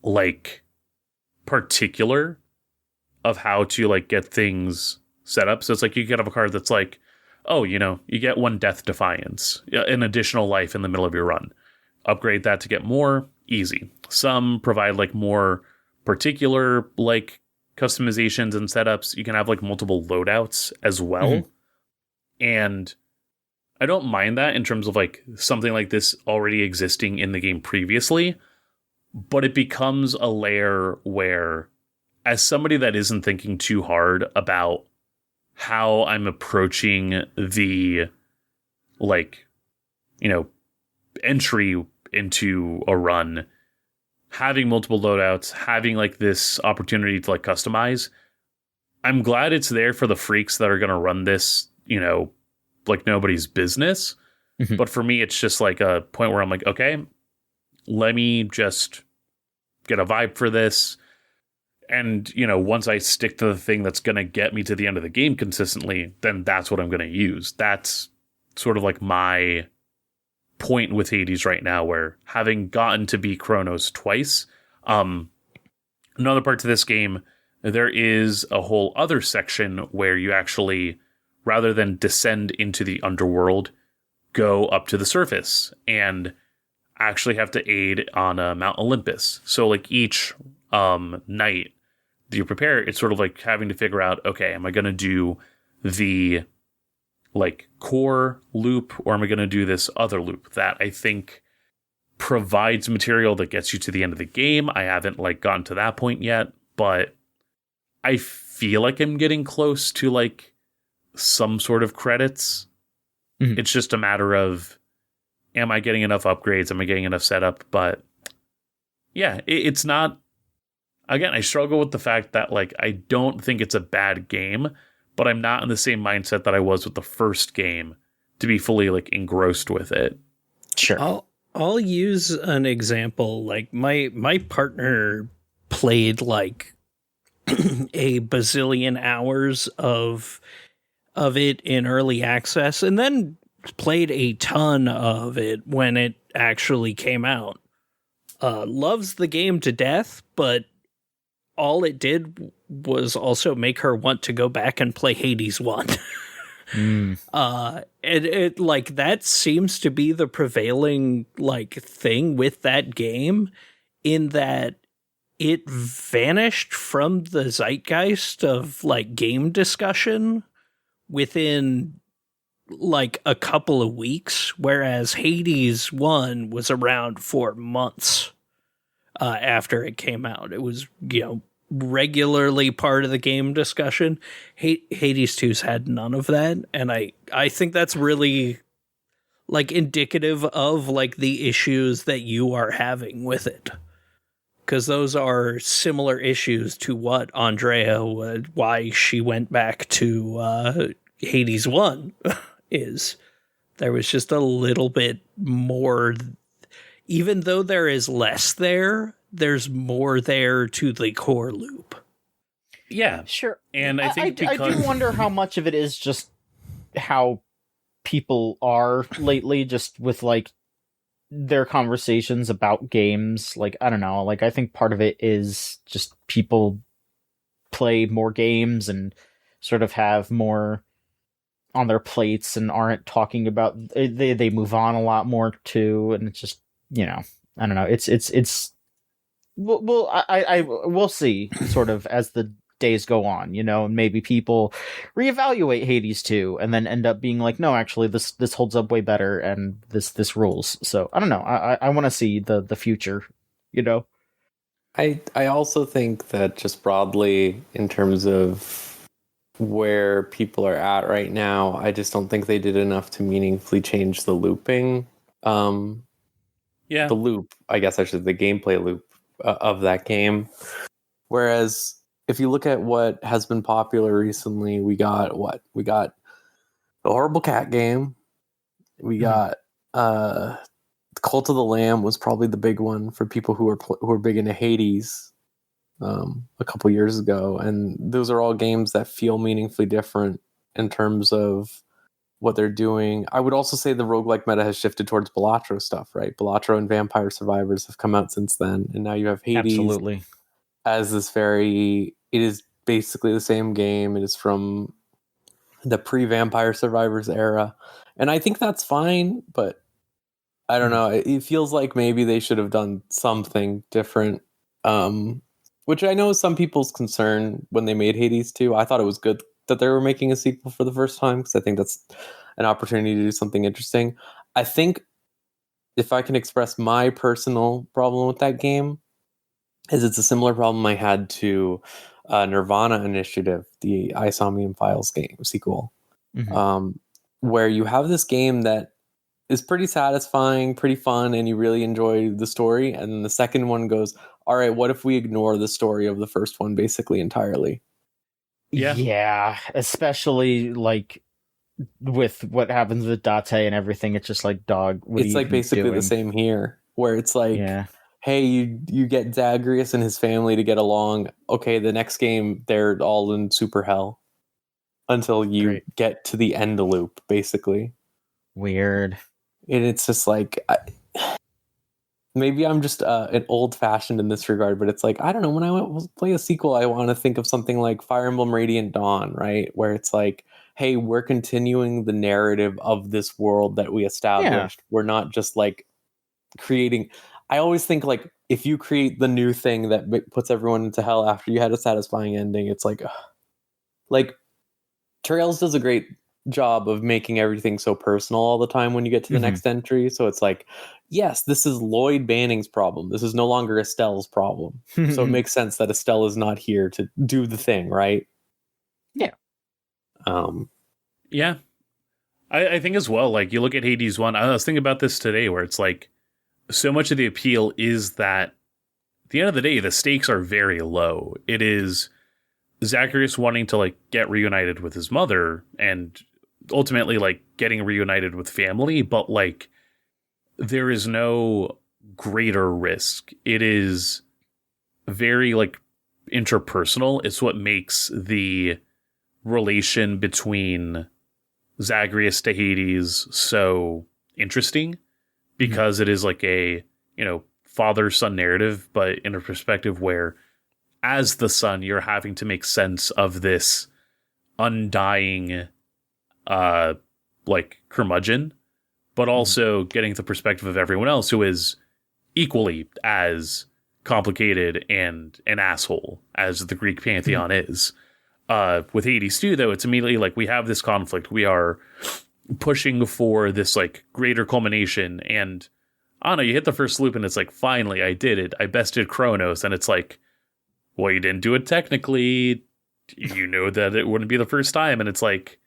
[SPEAKER 3] like particular of how to like get things set up. So it's like you could have a card that's like, oh, you know, you get one Death Defiance, an additional life in the middle of your run. Upgrade that to get more, easy. Some provide like more particular like customizations and setups. You can have like multiple loadouts as well. And I don't mind that in terms of like something like this already existing in the game previously, but it becomes a layer where, as somebody that isn't thinking too hard about how I'm approaching the like, you know, entry into a run, having multiple loadouts, having like this opportunity to like customize, I'm glad it's there for the freaks that are going to run this, you know, like nobody's business. But for me, it's just like a point where I'm like, okay, let me just get a vibe for this. And, you know, once I stick to the thing that's going to get me to the end of the game consistently, then that's what I'm going to use. That's sort of like my point with Hades right now, where having gotten to be Chronos twice, another part to this game, there is a whole other section where you actually, rather than descend into the underworld, go up to the surface and actually have to aid on Mount Olympus. So like each night that you prepare, it's sort of like having to figure out, okay, am I going to do the like core loop, or am I going to do this other loop that I think provides material that gets you to the end of the game? I haven't like gotten to that point yet, but I feel like I'm getting close to like some sort of credits. It's just a matter of, am I getting enough upgrades? Am I getting enough setup? But yeah, it's not, again, I struggle with the fact that like, I don't think it's a bad game, but I'm not in the same mindset that I was with the first game to be fully like engrossed with it.
[SPEAKER 1] Sure.
[SPEAKER 2] I'll use an example. Like my partner played like a bazillion hours of it in early access, and then played a ton of it when it actually came out. Loves the game to death, but all it did was also make her want to go back and play Hades 1. It like that seems to be the prevailing like thing with that game, in that it vanished from the zeitgeist of like game discussion within like a couple of weeks, whereas Hades 1 was around for months. after it came out. It was, regularly part of the game discussion. Hades 2's had none of that, and I think that's really like indicative of like the issues that you are having with it, because those are similar issues to what Andrea why she went back to Hades 1 is. There was just a little bit more, even though there is less there's more there to the core loop.
[SPEAKER 3] Yeah,
[SPEAKER 1] sure.
[SPEAKER 3] And I think
[SPEAKER 1] I do wonder how much of it is just how people are lately, just with like their conversations about games. Like, I don't know, like I think part of it is just people play more games and sort of have more on their plates and aren't talking about, they move on a lot more too, and it's just, I don't know, it's we'll see sort of as the days go on, maybe people reevaluate Hades 2 and then end up being like, no, actually this holds up way better and this rules. So I don't know, I want to see the future.
[SPEAKER 4] I also think that just broadly in terms of where people are at right now, I just don't think they did enough to meaningfully change the looping. The loop, I guess I should, the gameplay loop of that game. Whereas if you look at what has been popular recently, we got the Horrible Cat game. We got Cult of the Lamb was probably the big one for people who are big into Hades a couple years ago, and those are all games that feel meaningfully different in terms of what they're doing. I would also say the roguelike meta has shifted towards Balatro stuff, right? Balatro and Vampire Survivors have come out since then, and now you have Hades.
[SPEAKER 1] Absolutely.
[SPEAKER 4] As this it is basically the same game. It is from the pre-Vampire Survivors era, and I think that's fine, but I don't know. It feels like maybe they should have done something different, which I know is some people's concern when they made Hades 2. I thought it was good that they were making a sequel for the first time, because I think that's an opportunity to do something interesting. I think if I can express my personal problem with that game, is it's a similar problem I had to Nirvana Initiative, the Isomnium Files game sequel, where you have this game that is pretty satisfying, pretty fun, and you really enjoy the story. And then the second one goes, all right, what if we ignore the story of the first one basically entirely?
[SPEAKER 1] Yeah, especially like with what happens with Date and everything. It's just like, dog, what
[SPEAKER 4] it's
[SPEAKER 1] are
[SPEAKER 4] like
[SPEAKER 1] you
[SPEAKER 4] basically
[SPEAKER 1] doing?
[SPEAKER 4] The same here, where it's like, hey, you get Zagreus and his family to get along. Okay, the next game, they're all in super hell until you get to the end loop, basically.
[SPEAKER 1] Weird.
[SPEAKER 4] And it's just like, maybe I'm just an old-fashioned in this regard, but it's like, I don't know, when I play a sequel, I want to think of something like Fire Emblem Radiant Dawn, right? Where it's like, hey, we're continuing the narrative of this world that we established. We're not just like creating... I always think like, if you create the new thing that puts everyone into hell after you had a satisfying ending, it's like, Trails does a great job of making everything so personal all the time when you get to the next entry. So it's like, yes, this is Lloyd Banning's problem. This is no longer Estelle's problem. So it makes sense that Estelle is not here to do the thing, right?
[SPEAKER 1] Yeah.
[SPEAKER 3] Yeah. I think as well, like you look at Hades 1, I was thinking about this today, where it's like, so much of the appeal is that at the end of the day, the stakes are very low. It is Zacharias wanting to like get reunited with his mother and ultimately like getting reunited with family, but like there is no greater risk. It is very like interpersonal. It's what makes the relation between Zagreus to Hades so interesting, because it is like a, father-son narrative, but in a perspective where as the son, you're having to make sense of this undying curmudgeon, but also getting the perspective of everyone else who is equally as complicated and an asshole as the Greek pantheon is. With Hades 2, though, it's immediately like we have this conflict. We are pushing for this like greater culmination, and I don't know, you hit the first loop and it's like, finally, I did it. I bested Kronos. And it's like, well, you didn't do it technically. You know that it wouldn't be the first time. And it's like,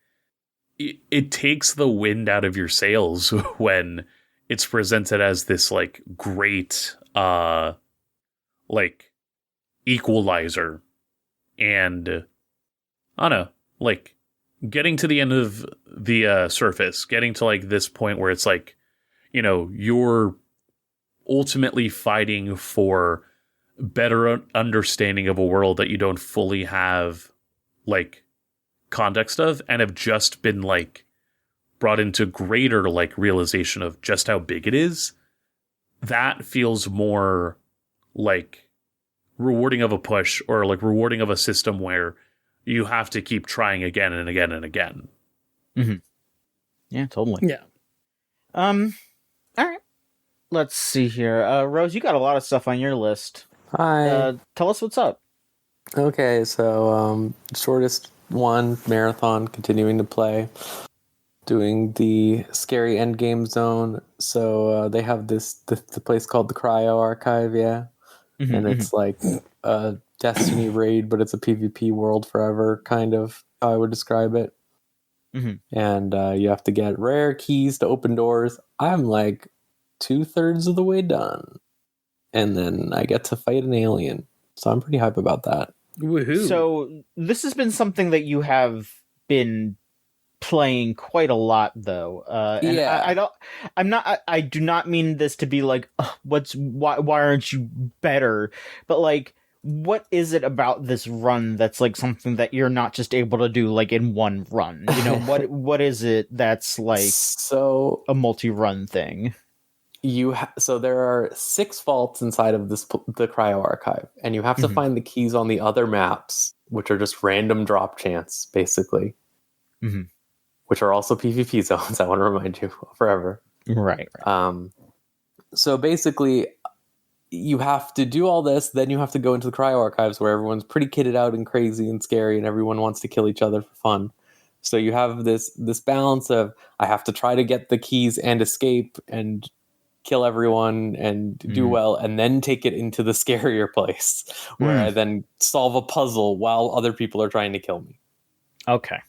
[SPEAKER 3] it takes the wind out of your sails when it's presented as this like great, like equalizer. And I don't know, like getting to the end of the surface, getting to like this point where it's like, you know, you're ultimately fighting for better understanding of a world that you don't fully have like context of, and have just been like brought into greater like realization of just how big it is. That feels more like rewarding of a push, or like rewarding of a system where you have to keep trying again and again and again.
[SPEAKER 1] Mm-hmm. Yeah, totally.
[SPEAKER 2] Yeah.
[SPEAKER 1] All right. Let's see here. Rose, you got a lot of stuff on your list.
[SPEAKER 4] Hi.
[SPEAKER 1] Tell us what's up.
[SPEAKER 4] Okay, so shortest one, marathon, continuing to play. Doing the scary endgame zone. So they have the place called the Cryo Archive, yeah.
[SPEAKER 1] Mm-hmm,
[SPEAKER 4] And it's like a Destiny raid, but it's a PvP world forever, kind of how I would describe it.
[SPEAKER 1] Mm-hmm.
[SPEAKER 4] And you have to get rare keys to open doors. I'm like 2/3 of the way done. And then I get to fight an alien. So I'm pretty hype about that.
[SPEAKER 2] Woohoo.
[SPEAKER 1] So this has been something that you have been playing quite a lot, though. And
[SPEAKER 4] Yeah.
[SPEAKER 1] I do not mean this to be like, why aren't you better? But like, what is it about this run that's like something that you're not just able to do like in one run? You know, what is it that's like
[SPEAKER 4] so
[SPEAKER 1] a multi-run thing?
[SPEAKER 4] So there are 6 vaults inside of the Cryo Archive, and you have to find the keys on the other maps, which are just random drop chance, basically.
[SPEAKER 1] Mm-hmm.
[SPEAKER 4] Which are also PvP zones, I want to remind you, forever.
[SPEAKER 1] Right.
[SPEAKER 4] So basically, you have to do all this, then you have to go into the Cryo Archives where everyone's pretty kitted out and crazy and scary, and everyone wants to kill each other for fun. So you have this balance of, I have to try to get the keys and escape and kill everyone and do well, and then take it into the scarier place where I then solve a puzzle while other people are trying to kill me.
[SPEAKER 1] Okay.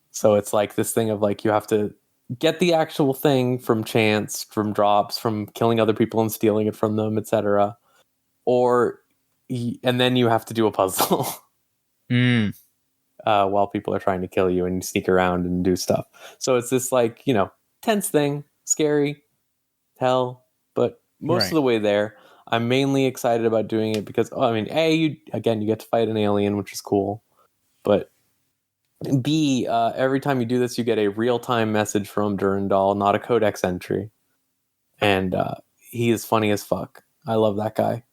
[SPEAKER 4] So it's like this thing of like, you have to get the actual thing from chance, from drops, from killing other people and stealing it from them, etc. And then you have to do a puzzle while people are trying to kill you, and you sneak around and do stuff. So it's this like, you know, tense thing, scary, hell, but most of the way there. I'm mainly excited about doing it because, you get to fight an alien, which is cool, but B, every time you do this, you get a real-time message from Durandal, not a codex entry, and he is funny as fuck. I love that guy.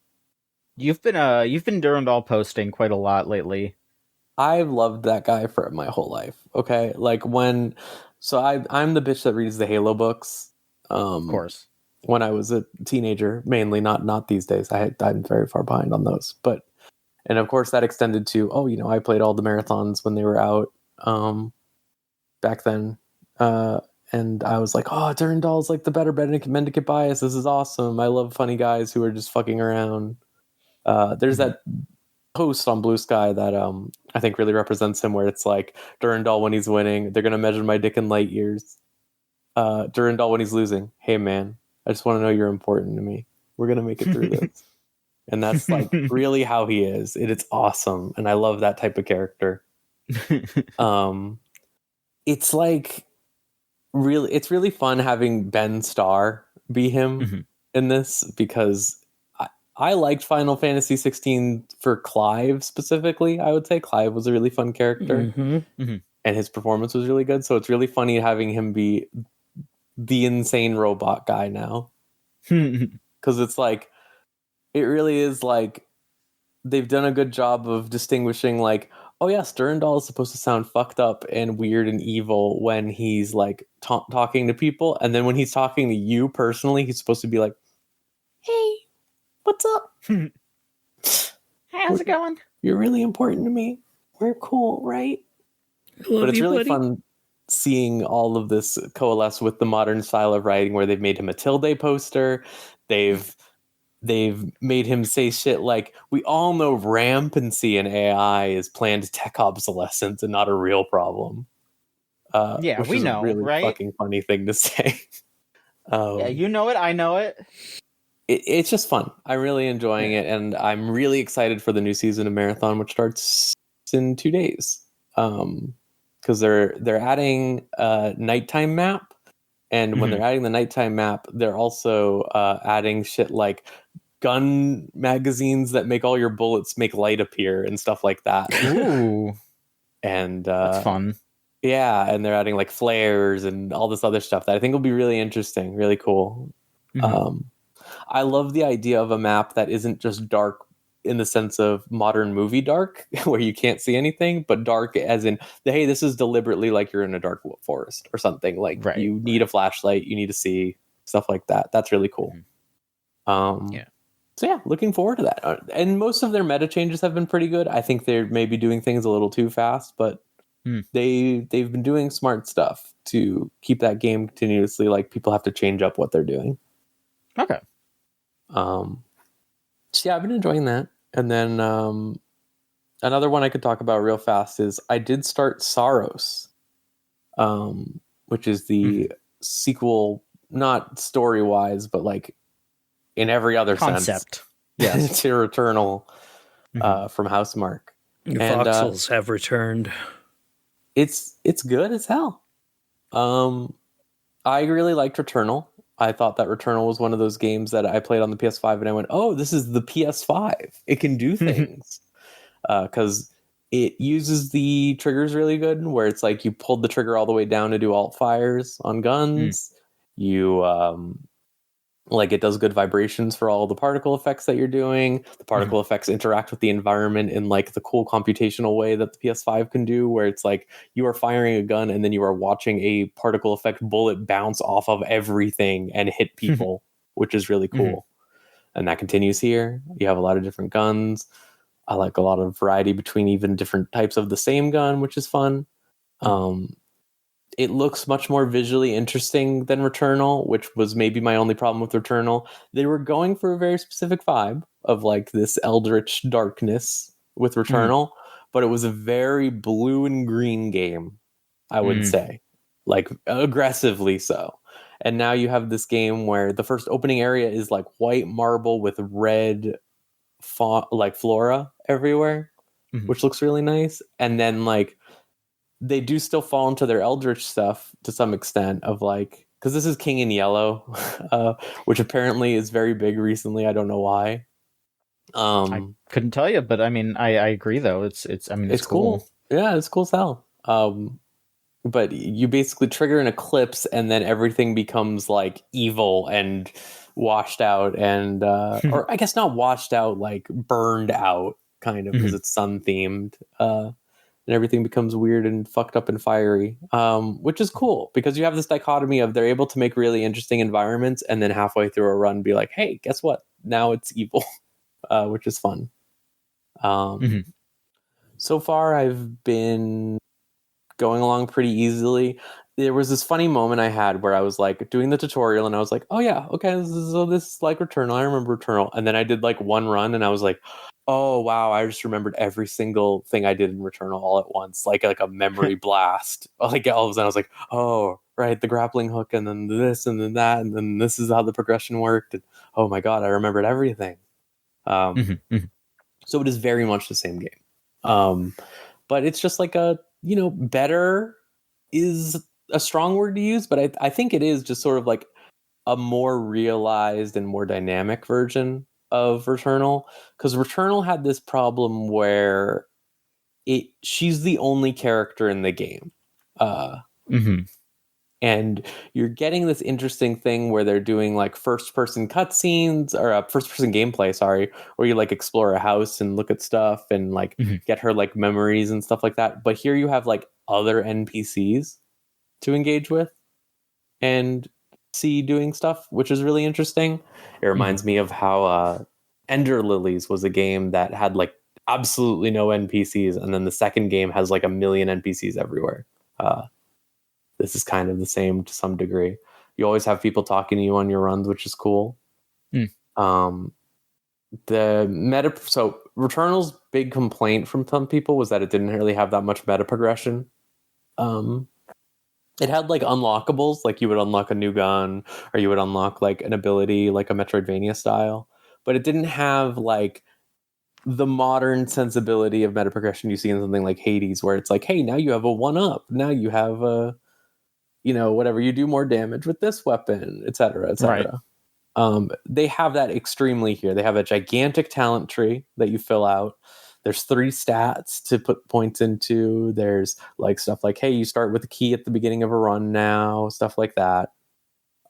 [SPEAKER 1] You've been Durandal posting quite a lot lately.
[SPEAKER 4] I've loved that guy for my whole life. Okay, like I'm the bitch that reads the Halo books.
[SPEAKER 1] Of course.
[SPEAKER 4] When I was a teenager, mainly, not these days. I'm very far behind on those, and of course that extended to, I played all the marathons when they were out back then. And I was like, Durandal's like the better Mendicant bias. This is awesome. I love funny guys who are just fucking around. There's that post on Blue Sky that I think really represents him, where it's like, Durandal when he's winning, they're gonna measure my dick in light years. Durandal when he's losing, hey man, I just want to know you're important to me. We're gonna make it through this. And that's like really how he is. It's awesome, and I love that type of character. It's like it's really fun having Ben Starr be him in this, because I liked Final Fantasy 16 for Clive specifically. I would say Clive was a really fun character, and his performance was really good. So it's really funny having him be the insane robot guy now, because it's like, it really is like, they've done a good job of distinguishing, like, oh yes, Durandal is supposed to sound fucked up and weird and evil when he's like talking to people, and then when he's talking to you personally, he's supposed to be like, hey, what's up?
[SPEAKER 1] How's it going?
[SPEAKER 4] You're really important to me. We're cool, right?
[SPEAKER 2] Love
[SPEAKER 4] But it's
[SPEAKER 2] you,
[SPEAKER 4] really
[SPEAKER 2] buddy.
[SPEAKER 4] fun. seeing all of this coalesce with the modern style of writing, where they've made him a Tilde poster. They've made him say shit like, we all know rampancy in AI is planned tech obsolescence and not a real problem.
[SPEAKER 1] Yeah,
[SPEAKER 4] which
[SPEAKER 1] we
[SPEAKER 4] is
[SPEAKER 1] know,
[SPEAKER 4] a really
[SPEAKER 1] right?
[SPEAKER 4] fucking funny thing to say.
[SPEAKER 1] Yeah, you know it, I know it.
[SPEAKER 4] It's just fun. I'm really enjoying it, and I'm really excited for the new season of Marathon, which starts in 2 days. Because they're adding a nighttime map, and when they're adding the nighttime map, they're also adding shit like gun magazines that make all your bullets make light appear and stuff like that.
[SPEAKER 1] Ooh,
[SPEAKER 4] and
[SPEAKER 1] that's fun.
[SPEAKER 4] Yeah, and they're adding like flares and all this other stuff that I think will be really interesting, really cool. I love the idea of a map that isn't just dark in the sense of modern movie dark, where you can't see anything, but dark as in, hey, this is deliberately like you're in a dark forest or something. Like you need a flashlight, you need to see stuff like that. That's really cool. So yeah, looking forward to that. And most of their meta changes have been pretty good. I think they're maybe doing things a little too fast, but they've been doing smart stuff to keep that game continuously. Like, people have to change up what they're doing.
[SPEAKER 1] Okay.
[SPEAKER 4] So yeah, I've been enjoying that. And then another one I could talk about real fast is I did start Saros, which is the sequel, not story wise, but like in every other
[SPEAKER 1] concept.
[SPEAKER 4] Yes, to Returnal from Housemarque.
[SPEAKER 2] The voxels have returned.
[SPEAKER 4] It's good as hell. I really liked Returnal. I thought that Returnal was one of those games that I played on the PS5 and I went, oh, this is the PS5. It can do things. Because it uses the triggers really good, where it's like you pulled the trigger all the way down to do alt fires on guns. You like, it does good vibrations for all the particle effects that you're doing. The particle effects interact with the environment in like the cool computational way that the PS5 can do, where it's like you are firing a gun and then you are watching a particle effect bullet bounce off of everything and hit people, which is really cool. And that continues here. You have a lot of different guns. I like a lot of variety between even different types of the same gun, which is fun. It looks much more visually interesting than Returnal, which was maybe my only problem with Returnal. They were going for a very specific vibe of like this eldritch darkness with Returnal, but it was a very blue and green game, I would say, like aggressively so. And now you have this game where the first opening area is like white marble with red like flora everywhere, which looks really nice. And then like they do still fall into their eldritch stuff to some extent, of like, because this is King in Yellow, which apparently is very big recently. I don't know why.
[SPEAKER 1] I couldn't tell you, but I mean, I agree though. It's cool.
[SPEAKER 4] Yeah, it's cool as hell. But you basically trigger an eclipse and then everything becomes like evil and washed out, and or I guess not washed out, like burned out kind of, because it's sun themed. And everything becomes weird and fucked up and fiery, which is cool, because you have this dichotomy of they're able to make really interesting environments and then halfway through a run be like, hey, guess what? Now it's evil, which is fun. So far, I've been going along pretty easily. There was this funny moment I had where I was like doing the tutorial and I was like, oh yeah, okay, this is like Returnal. I remember Returnal. And then I did like one run and I was like, oh wow, I just remembered every single thing I did in Returnal all at once, like a memory blast. Like all of a sudden I was like, oh right, the grappling hook, and then this and then that, and then this is how the progression worked. And oh my god, I remembered everything. So it is very much the same game. But it's just like better is a strong word to use, but I think it is just sort of like a more realized and more dynamic version of Returnal, because Returnal had this problem where she's the only character in the game. And you're getting this interesting thing where they're doing like first-person cutscenes, or first-person gameplay, sorry, where you like explore a house and look at stuff and like get her like memories and stuff like that. But here you have like other NPCs to engage with and see doing stuff, which is really interesting. It reminds me of how Ender Lilies was a game that had like absolutely no NPCs, and then the second game has like 1 million NPCs everywhere. this is kind of the same to some degree. You always have people talking to you on your runs, which is cool. The meta, so Returnal's big complaint from some people was that it didn't really have that much meta progression. It had like unlockables, like you would unlock a new gun or you would unlock like an ability like a Metroidvania style, but it didn't have like the modern sensibility of meta progression you see in something like Hades, where it's like, hey, now you have a 1-up, now you have a, you know, whatever, you do more damage with this weapon, etc., etc. Right. They have that extremely here. They have a gigantic talent tree that you fill out. There's 3 stats to put points into. There's like stuff like, hey, you start with a key at the beginning of a run now, stuff like that.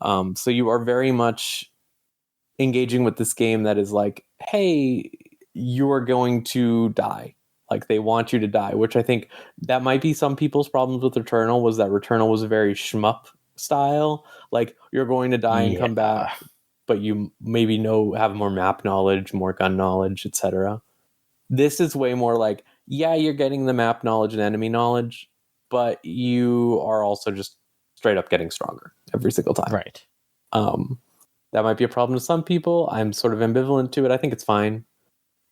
[SPEAKER 4] So you are very much engaging with this game that is like, hey, you're going to die. Like they want you to die, which I think that might be some people's problems with Returnal, was that Returnal was a very shmup style. Like you're going to die and come back, but you maybe have more map knowledge, more gun knowledge, etc. This is way more like, yeah, you're getting the map knowledge and enemy knowledge, but you are also just straight up getting stronger every single time.
[SPEAKER 1] Right.
[SPEAKER 4] That might be a problem to some people. I'm sort of ambivalent to it. I think it's fine.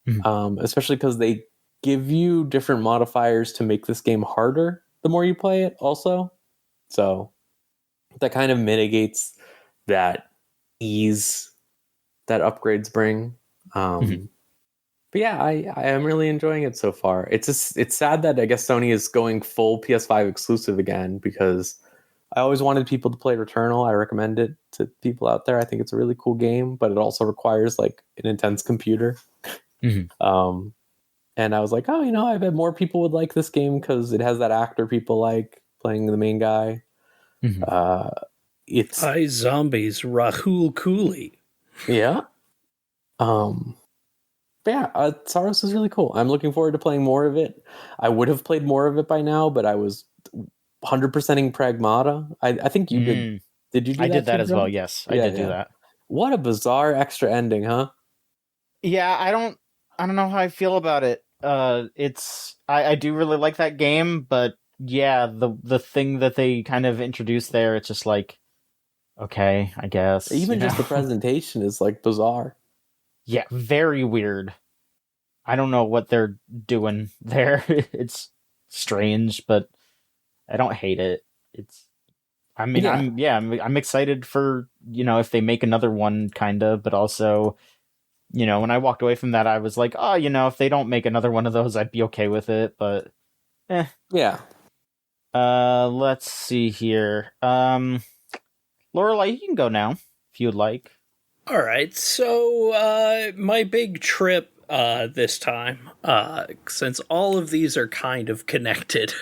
[SPEAKER 4] Especially because they give you different modifiers to make this game harder the more you play it also. So that kind of mitigates that ease that upgrades bring. But yeah, I am really enjoying it so far. It's sad that I guess Sony is going full PS5 exclusive again, because I always wanted people to play Returnal. I recommend it to people out there. I think it's a really cool game, but it also requires like an intense computer. And I was like, oh, I bet more people would like this game because it has that actor people like playing the main guy. It's
[SPEAKER 2] Hi Zombies, Rahul Cooley.
[SPEAKER 4] Yeah. But yeah, Saros is really cool. I'm looking forward to playing more of it. I would have played more of it by now, but I was 100%ing Pragmata. I think you did. Did you do that?
[SPEAKER 1] I did that
[SPEAKER 4] too,
[SPEAKER 1] as
[SPEAKER 4] John?
[SPEAKER 1] well, yes. I did do that.
[SPEAKER 4] What a bizarre extra ending, huh?
[SPEAKER 1] Yeah, I don't know how I feel about it. I do really like that game, but yeah, the thing that they kind of introduced there, it's just like, okay, I guess.
[SPEAKER 4] Even just the presentation is like bizarre.
[SPEAKER 1] Yeah, very weird. I don't know what they're doing there. It's strange, but I don't hate it. I'm excited for, if they make another one, kind of, but also, when I walked away from that, I was like, oh, if they don't make another one of those, I'd be okay with it, but
[SPEAKER 4] Yeah.
[SPEAKER 1] Let's see here. Lorelai, you can go now if you'd like.
[SPEAKER 2] All right, so my big trip this time, since all of these are kind of connected,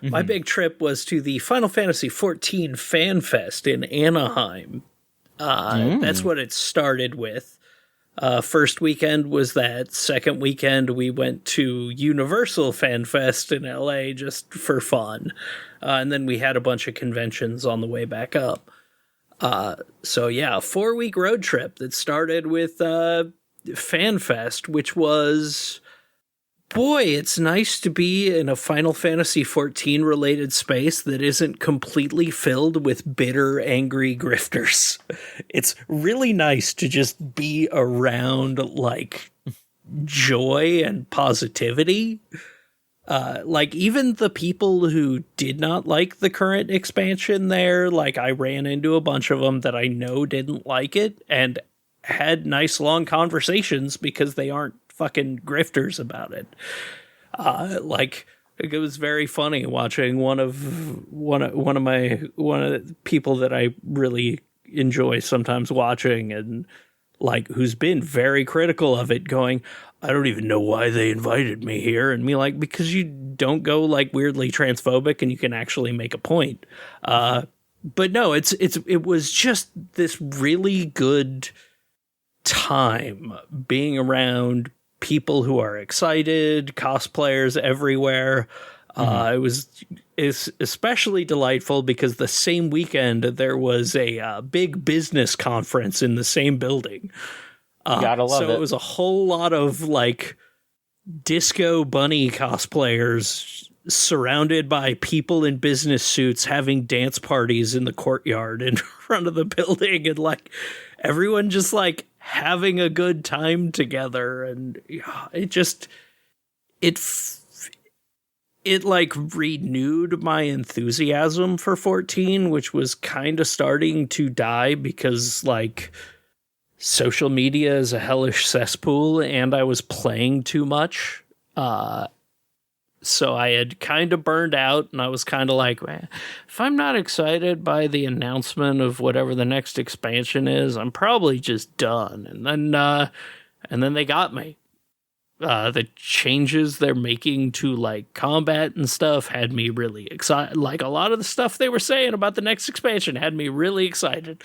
[SPEAKER 2] my big trip was to the Final Fantasy XIV Fan Fest in Anaheim. That's what it started with. First weekend was that. Second weekend, we went to Universal Fan Fest in LA just for fun. And then we had a bunch of conventions on the way back up. So yeah, a 4-week road trip that started with FanFest, which was, boy, it's nice to be in a Final Fantasy XIV related space that isn't completely filled with bitter, angry grifters. It's really nice to just be around like joy and positivity. Like even the people who did not like the current expansion there, like I ran into a bunch of them that I know didn't like it and had nice long conversations because they aren't fucking grifters about it. Like it was very funny watching one of the people that I really enjoy sometimes watching, and like who's been very critical of it, going, I don't even know why they invited me here. And me like, because you don't go like weirdly transphobic and you can actually make a point. But no, it was just this really good time being around people who are excited, cosplayers everywhere. It's especially delightful because the same weekend there was a big business conference in the same building.
[SPEAKER 1] Gotta love it.
[SPEAKER 2] So it was a whole lot of like Disco Bunny cosplayers surrounded by people in business suits having dance parties in the courtyard in front of the building, and like everyone just like having a good time together. And it like renewed my enthusiasm for 14, which was kind of starting to die because like social media is a hellish cesspool and I was playing too much. So I had kind of burned out, and I was kind of like, man, if I'm not excited by the announcement of whatever the next expansion is, I'm probably just done. And then they got me. The changes they're making to like combat and stuff had me really excited. Like a lot of the stuff they were saying about the next expansion had me really excited.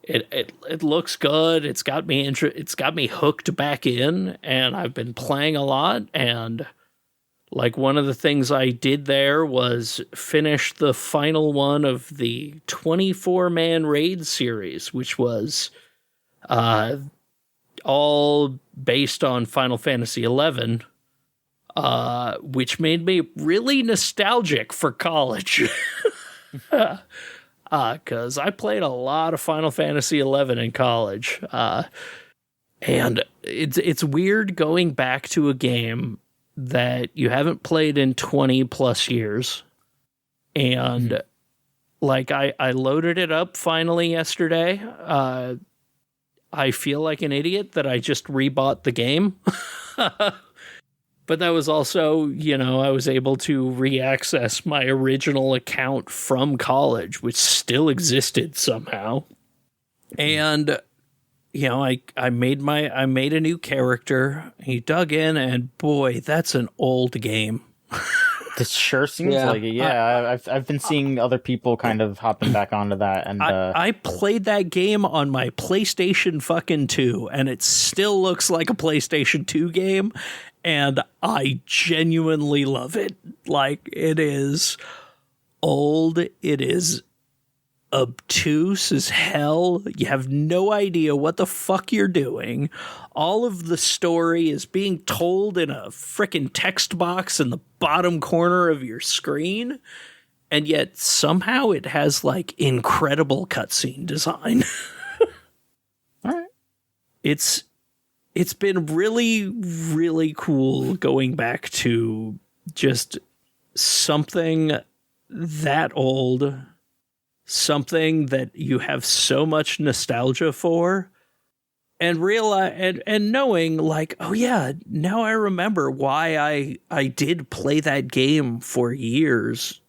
[SPEAKER 2] It looks good. It's got me hooked back in, and I've been playing a lot. And like one of the things I did there was finish the final one of the 24-man raid series, which was all based on Final Fantasy XI, which made me really nostalgic for college. Because I played a lot of Final Fantasy XI in college. And it's weird going back to a game that you haven't played in 20 plus years. And like I loaded it up finally yesterday. I feel like an idiot that I just rebought the game. But that was also, I was able to re-access my original account from college, which still existed somehow. And, I made a new character. He dug in, and boy, that's an old game.
[SPEAKER 1] This sure seems like it. Yeah, I've been seeing other people kind of hopping back onto that, and
[SPEAKER 2] I played that game on my PlayStation fucking 2, and it still looks like a PlayStation 2 game, and I genuinely love it. Like, it is old. It is obtuse as hell. You have no idea what the fuck you're doing. All of the story is being told in a frickin' text box in the bottom corner of your screen, and yet somehow it has like incredible cutscene design.
[SPEAKER 1] All right.
[SPEAKER 2] It's been really, really cool going back to just something that old, something that you have so much nostalgia for, and realize and knowing like, oh yeah, now I remember why I did play that game for years,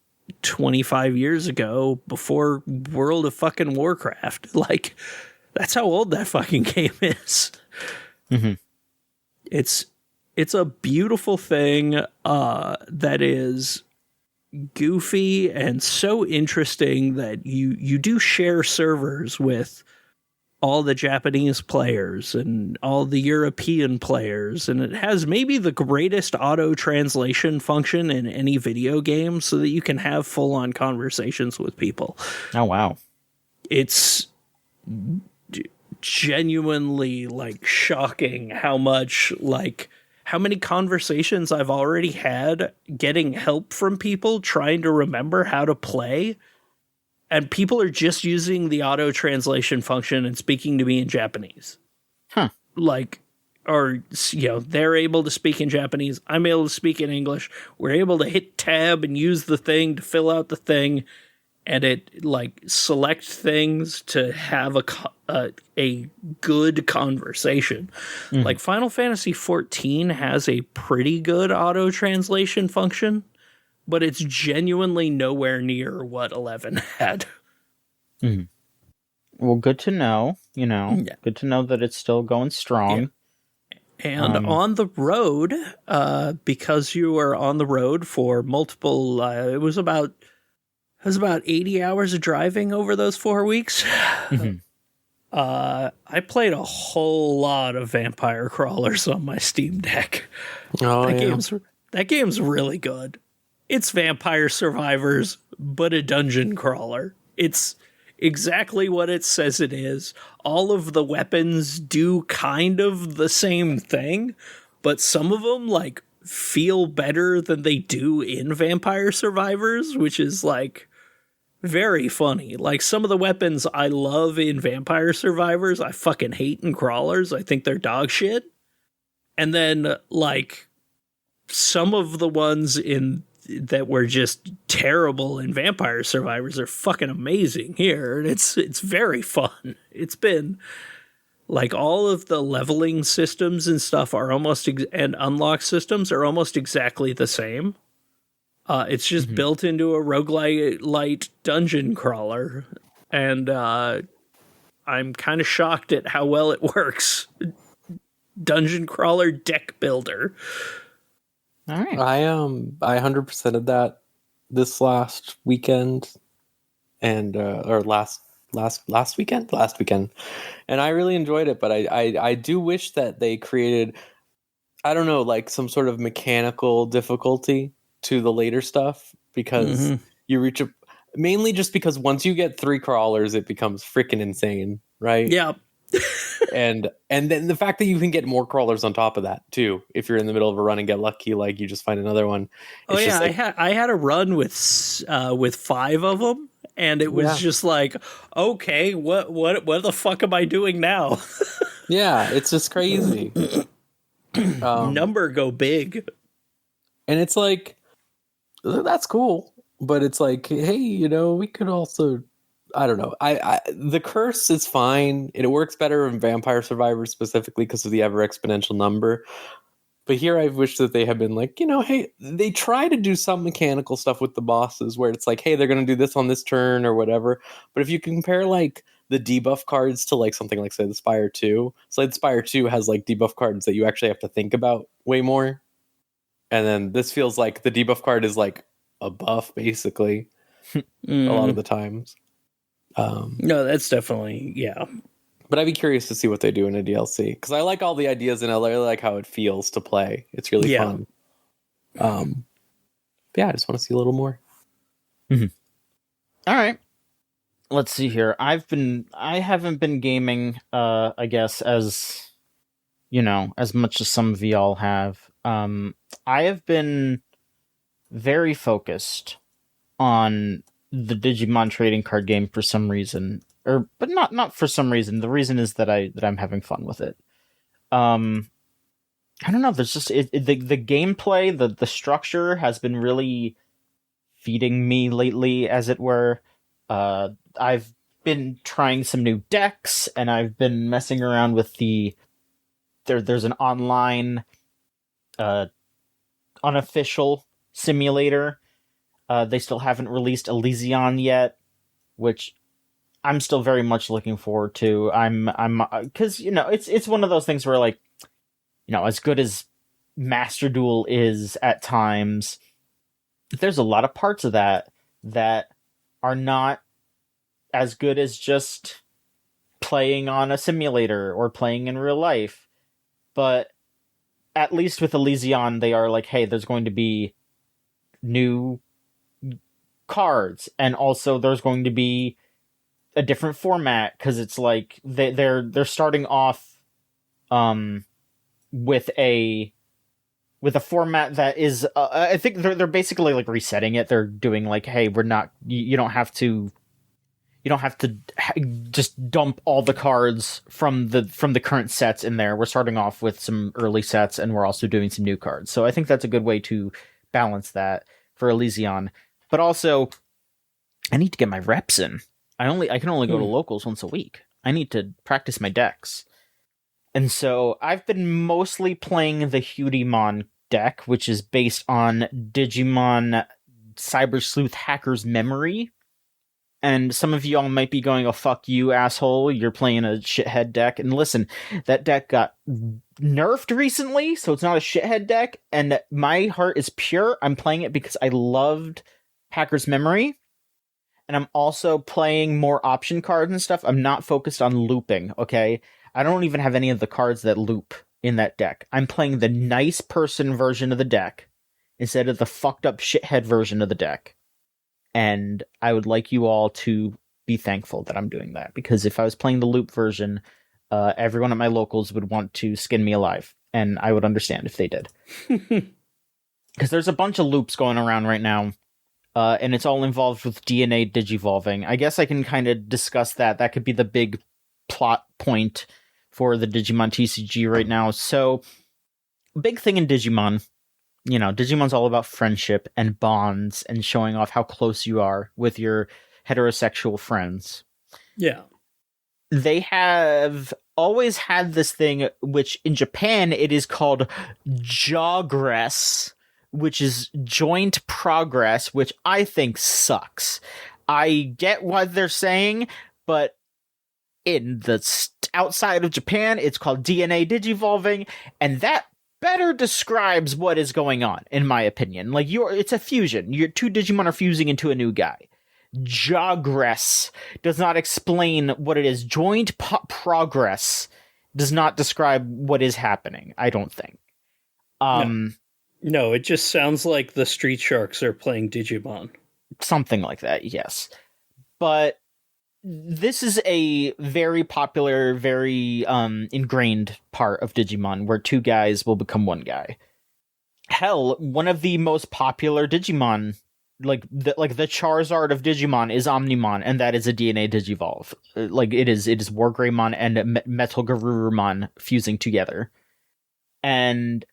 [SPEAKER 2] 25 years ago, before World of fucking Warcraft. Like, that's how old that fucking game is.
[SPEAKER 1] Mm-hmm.
[SPEAKER 2] It's a beautiful thing that is goofy and so interesting that you do share servers with all the Japanese players and all the European players, and it has maybe the greatest auto translation function in any video game so that you can have full-on conversations with people.
[SPEAKER 1] Oh wow.
[SPEAKER 2] It's genuinely like shocking how many conversations I've already had getting help from people trying to remember how to play, and people are just using the auto translation function and speaking to me in Japanese.
[SPEAKER 1] Huh.
[SPEAKER 2] Like, or, they're able to speak in Japanese. I'm able to speak in English. We're able to hit tab and use the thing to fill out the thing, and it like select things to have a good conversation. Mm-hmm. Like Final Fantasy XIV has a pretty good auto translation function, but it's genuinely nowhere near what 11 had.
[SPEAKER 1] Mm-hmm. Well, good to know. Good to know that it's still going strong.
[SPEAKER 2] Yeah. And on the road, because you are on the road for multiple, it was about 80 hours of driving over those 4 weeks. Mm-hmm. I played a whole lot of Vampire Crawlers on my Steam Deck. That game's really good. It's Vampire Survivors, but a dungeon crawler. It's exactly what it says it is. All of the weapons do kind of the same thing, but some of them like feel better than they do in Vampire Survivors, which is like very funny. Like, some of the weapons I love in Vampire Survivors, I fucking hate in Crawlers. I think they're dog shit. And then, like, some of the ones in that were just terrible in Vampire Survivors are fucking amazing here. And it's very fun. It's been, like, all of the leveling systems and stuff are almost, and unlock systems are almost exactly the same. It's just built into a roguelite dungeon crawler, and I'm kind of shocked at how well it works. Dungeon crawler deck builder.
[SPEAKER 1] All right.
[SPEAKER 4] I 100%ed that this last weekend, and or last weekend, and I really enjoyed it. But I do wish that they created, I don't know, like some sort of mechanical difficulty to the later stuff, because you reach mainly just because once you get 3 crawlers, it becomes freaking insane, right?
[SPEAKER 2] Yeah.
[SPEAKER 4] and then the fact that you can get more crawlers on top of that too, if you're in the middle of a run and get lucky, like you just find another one.
[SPEAKER 2] Oh yeah, like, I had a run with 5 of them, and it was just like, okay, what the fuck am I doing now?
[SPEAKER 4] Yeah, it's just crazy.
[SPEAKER 2] Number go big,
[SPEAKER 4] and it's like, that's cool, but it's like, hey, you know, we could also, I don't know. I the curse is fine. It works better in Vampire Survivors specifically because of the ever exponential number. But here I wish that they had been like, you know, hey, they try to do some mechanical stuff with the bosses where it's like, hey, they're going to do this on this turn or whatever. But if you compare like the debuff cards to like something like, say, the Spire 2. So like, Spire 2 has like debuff cards that you actually have to think about way more. And then this feels like the debuff card is like a buff, basically, a lot of the times.
[SPEAKER 2] No, that's definitely, yeah.
[SPEAKER 4] But I'd be curious to see what they do in a DLC, because I like all the ideas and I really like how it feels to play. It's really fun. Yeah, I just want to see a little more.
[SPEAKER 1] All right. Let's see here. I haven't been gaming, I guess, as, you know, as much as some of y'all have. I have been very focused on the Digimon trading card game for some reason, but not for some reason. The reason is that I'm having fun with it. I don't know. There's just the gameplay, the structure has been really feeding me lately, as it were. I've been trying some new decks, and I've been messing around with there's an online unofficial simulator. They still haven't released Elysion yet, which I'm still very much looking forward to. I'm because, you know, it's one of those things where, like, you know, as good as Master Duel is at times, there's a lot of parts of that are not as good as just playing on a simulator or playing in real life. But at least with Elysion, they are like, hey, there's going to be new cards, and also there's going to be a different format, because it's like they're starting off with a format that is I think they're basically like resetting it. They're doing like, hey, we're not, you don't have to just dump all the cards from the current sets in there. We're starting off with some early sets, and we're also doing some new cards. So I think that's a good way to balance that for Elysion. But also, I need to get my reps in. I can only go to locals once a week. I need to practice my decks. And so I've been mostly playing the Hudimon deck, which is based on Digimon Cyber Sleuth Hacker's Memory. And some of y'all might be going, oh, fuck you, asshole, you're playing a shithead deck. And listen, that deck got nerfed recently, so it's not a shithead deck, and my heart is pure. I'm playing it because I loved Hacker's Memory, and I'm also playing more option cards and stuff. I'm not focused on looping, okay? I don't even have any of the cards that loop in that deck. I'm playing the nice person version of the deck instead of the fucked up shithead version of the deck. And I would like you all to be thankful that I'm doing that, because if I was playing the loop version, everyone at my locals would want to skin me alive, and I would understand if they did. because there's a bunch of loops going around right now, and it's all involved with DNA digivolving. I guess I can kind of discuss that. That could be the big plot point for the Digimon TCG right now. So, big thing in Digimon, Digimon's all about friendship and bonds and showing off how close you are with your heterosexual friends.
[SPEAKER 2] Yeah.
[SPEAKER 1] They have always had this thing, which in Japan it is called jogress, which is joint progress, which I think sucks. I get what they're saying, but in the outside of Japan, it's called DNA digivolving, and that better describes what is going on, in my opinion. Like, it's a fusion. Your two Digimon are fusing into a new guy. Jogress does not explain what it is. Joint progress does not describe what is happening, I don't think.
[SPEAKER 2] No, it just sounds like the Street Sharks are playing Digimon.
[SPEAKER 1] Something like that, yes. But this is a very popular, very ingrained part of Digimon, where two guys will become one guy. Hell, one of the most popular Digimon, like the Charizard of Digimon, is Omnimon, and that is a DNA Digivolve. It is Wargreymon and Metal Garurumon fusing together. And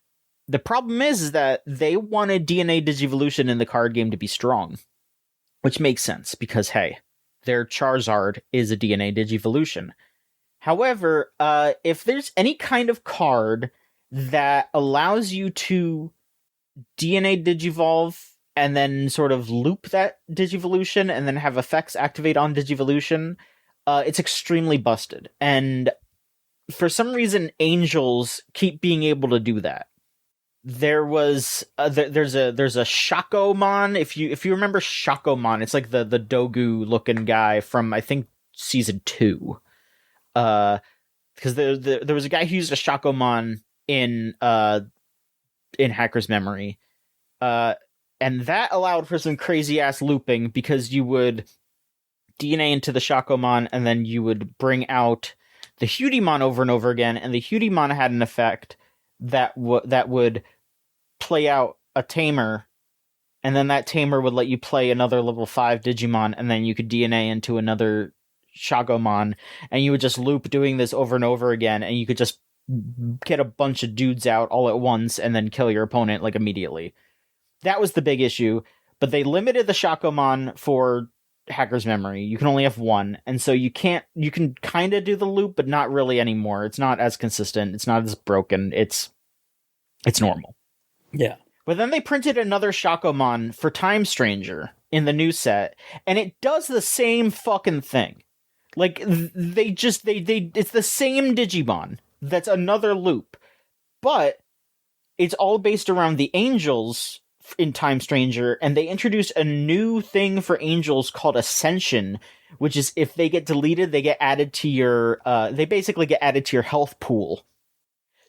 [SPEAKER 1] the problem is that they wanted DNA Digivolution in the card game to be strong, which makes sense, because, hey, their Charizard is a DNA Digivolution. However, if there's any kind of card that allows you to DNA Digivolve and then sort of loop that Digivolution and then have effects activate on Digivolution, it's extremely busted. And for some reason, Angels keep being able to do that. There was there's a Shakomon. If you remember Shakomon, it's like the Dogu looking guy from, I think, season 2. Because there was a guy who used a Shakomon in Hacker's Memory, and that allowed for some crazy ass looping, because you would DNA into the Shakomon and then you would bring out the Hudimon over and over again, and the Hudimon had an effect that would play out a Tamer, and then that Tamer would let you play another level 5 Digimon, and then you could DNA into another Shagomon, and you would just loop doing this over and over again, and you could just get a bunch of dudes out all at once and then kill your opponent, like, immediately. That was the big issue, but they limited the Shakomon for Hacker's Memory. You can only have one, and so you can kind of do the loop, but not really anymore. It's not as consistent, it's not as broken, it's normal.
[SPEAKER 2] Yeah.
[SPEAKER 1] But then they printed another Shakomon for Time Stranger in the new set, and it does the same fucking thing. Like, it's the same Digimon. That's another loop. But it's all based around the Angels in Time Stranger, and they introduced a new thing for Angels called Ascension, which is, if they get deleted, they get added to your, they basically get added to your health pool.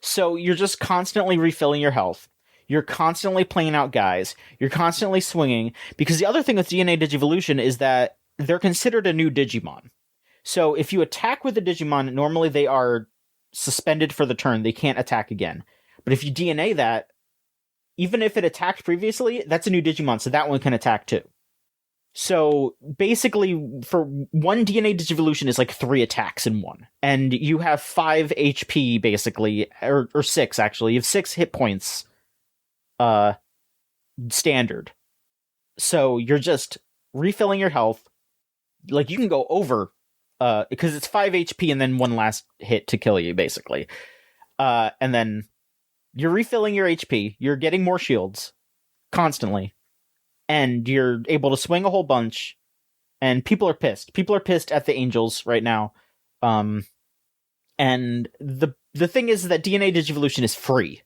[SPEAKER 1] So you're just constantly refilling your health. You're constantly playing out guys. You're constantly swinging. Because the other thing with DNA Digivolution is that they're considered a new Digimon. So if you attack with a Digimon, normally they are suspended for the turn. They can't attack again. But if you DNA that, even if it attacked previously, that's a new Digimon, so that one can attack too. So basically, for one DNA Digivolution is like 3 attacks in one. And you have 5 HP, basically, or 6, actually. You have 6 hit points. Standard. So you're just refilling your health. Like, you can go over, because it's 5 HP and then one last hit to kill you, basically. And then you're refilling your HP, you're getting more shields constantly, and you're able to swing a whole bunch, and people are pissed. People are pissed at the Angels right now. And the thing is that DNA Digivolution is free.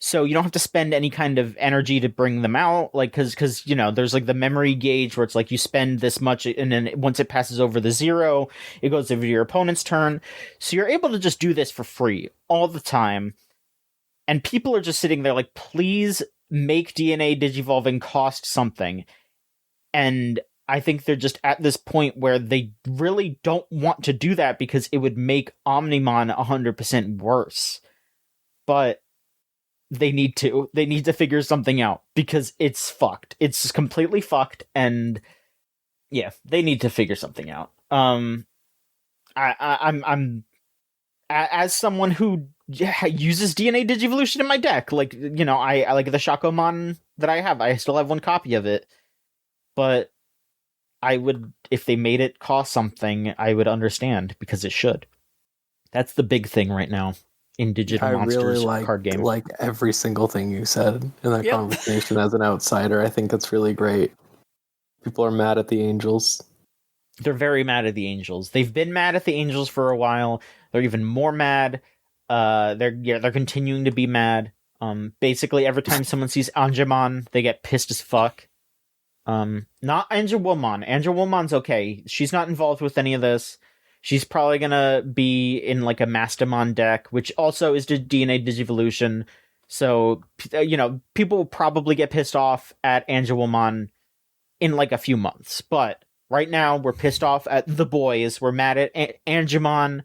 [SPEAKER 1] So you don't have to spend any kind of energy to bring them out, like, because there's like the memory gauge where it's like you spend this much, and then once it passes over the 0, it goes over to your opponent's turn. So you're able to just do this for free all the time, and people are just sitting there like, please make DNA Digivolving cost something. And I think they're just at this point where they really don't want to do that, because it would make Omnimon 100% worse. But they need to figure something out because it's fucked. It's completely fucked, and yeah, they need to figure something out. I'm as someone who uses DNA Digivolution in my deck, like, you know, I like the Shakomon that I have. I still have one copy of it, but I would, if they made it cost something, I would understand, because it should. That's the big thing right now in Digital Monsters card game.
[SPEAKER 4] I like every single thing you said in that conversation as an outsider. I think it's really great. People are mad at the Angels.
[SPEAKER 1] They're very mad at the Angels. They've been mad at the Angels for a while. They're even more mad. They're continuing to be mad. Basically every time someone sees Angemon, they get pissed as fuck. Not Angelwomon. Angelwomon's okay. She's not involved with any of this. She's probably gonna be in like a Mastamon deck, which also is DNA Digivolution. So, you know, people will probably get pissed off at Angelwomon in like a few months. But right now, we're pissed off at the boys. We're mad at Angemon,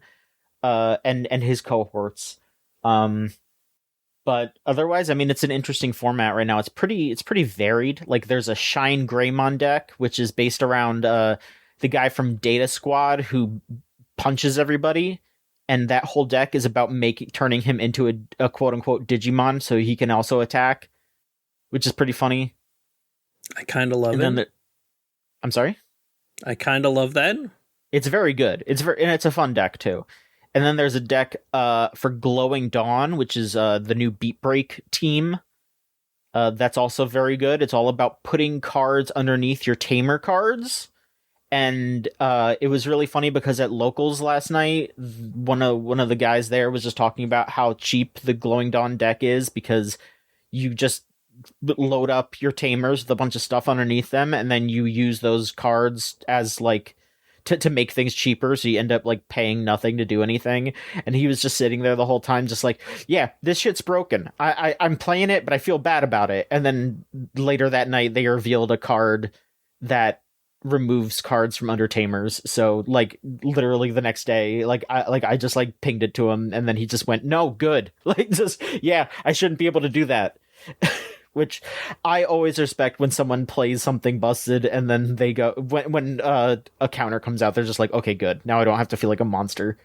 [SPEAKER 1] and his cohorts. But otherwise, I mean, it's an interesting format right now. It's pretty varied. Like, there's a Shine Greymon deck, which is based around the guy from Data Squad who punches everybody, and that whole deck is about turning him into a quote unquote Digimon, so he can also attack, which is pretty funny.
[SPEAKER 2] I kind of love it.
[SPEAKER 1] I'm sorry?
[SPEAKER 2] I kind of love that.
[SPEAKER 1] It's very good. And it's a fun deck too. And then there's a deck for Glowing Dawn, which is the new Beat Break team. That's also very good. It's all about putting cards underneath your Tamer cards. And it was really funny because at Locals last night, one of the guys there was just talking about how cheap the Glowing Dawn deck is, because you just load up your Tamers with a bunch of stuff underneath them, and then you use those cards as like to make things cheaper, so you end up like paying nothing to do anything. And he was just sitting there the whole time just like, yeah, this shit's broken. I'm playing it, but I feel bad about it. And then later that night they revealed a card that removes cards from under Tamers. So like literally the next day, I just like pinged it to him, and then he just went, no, good. Like, just, yeah, I shouldn't be able to do that. Which I always respect when someone plays something busted and then they go, when a counter comes out, they're just like, okay, good. Now I don't have to feel like a monster.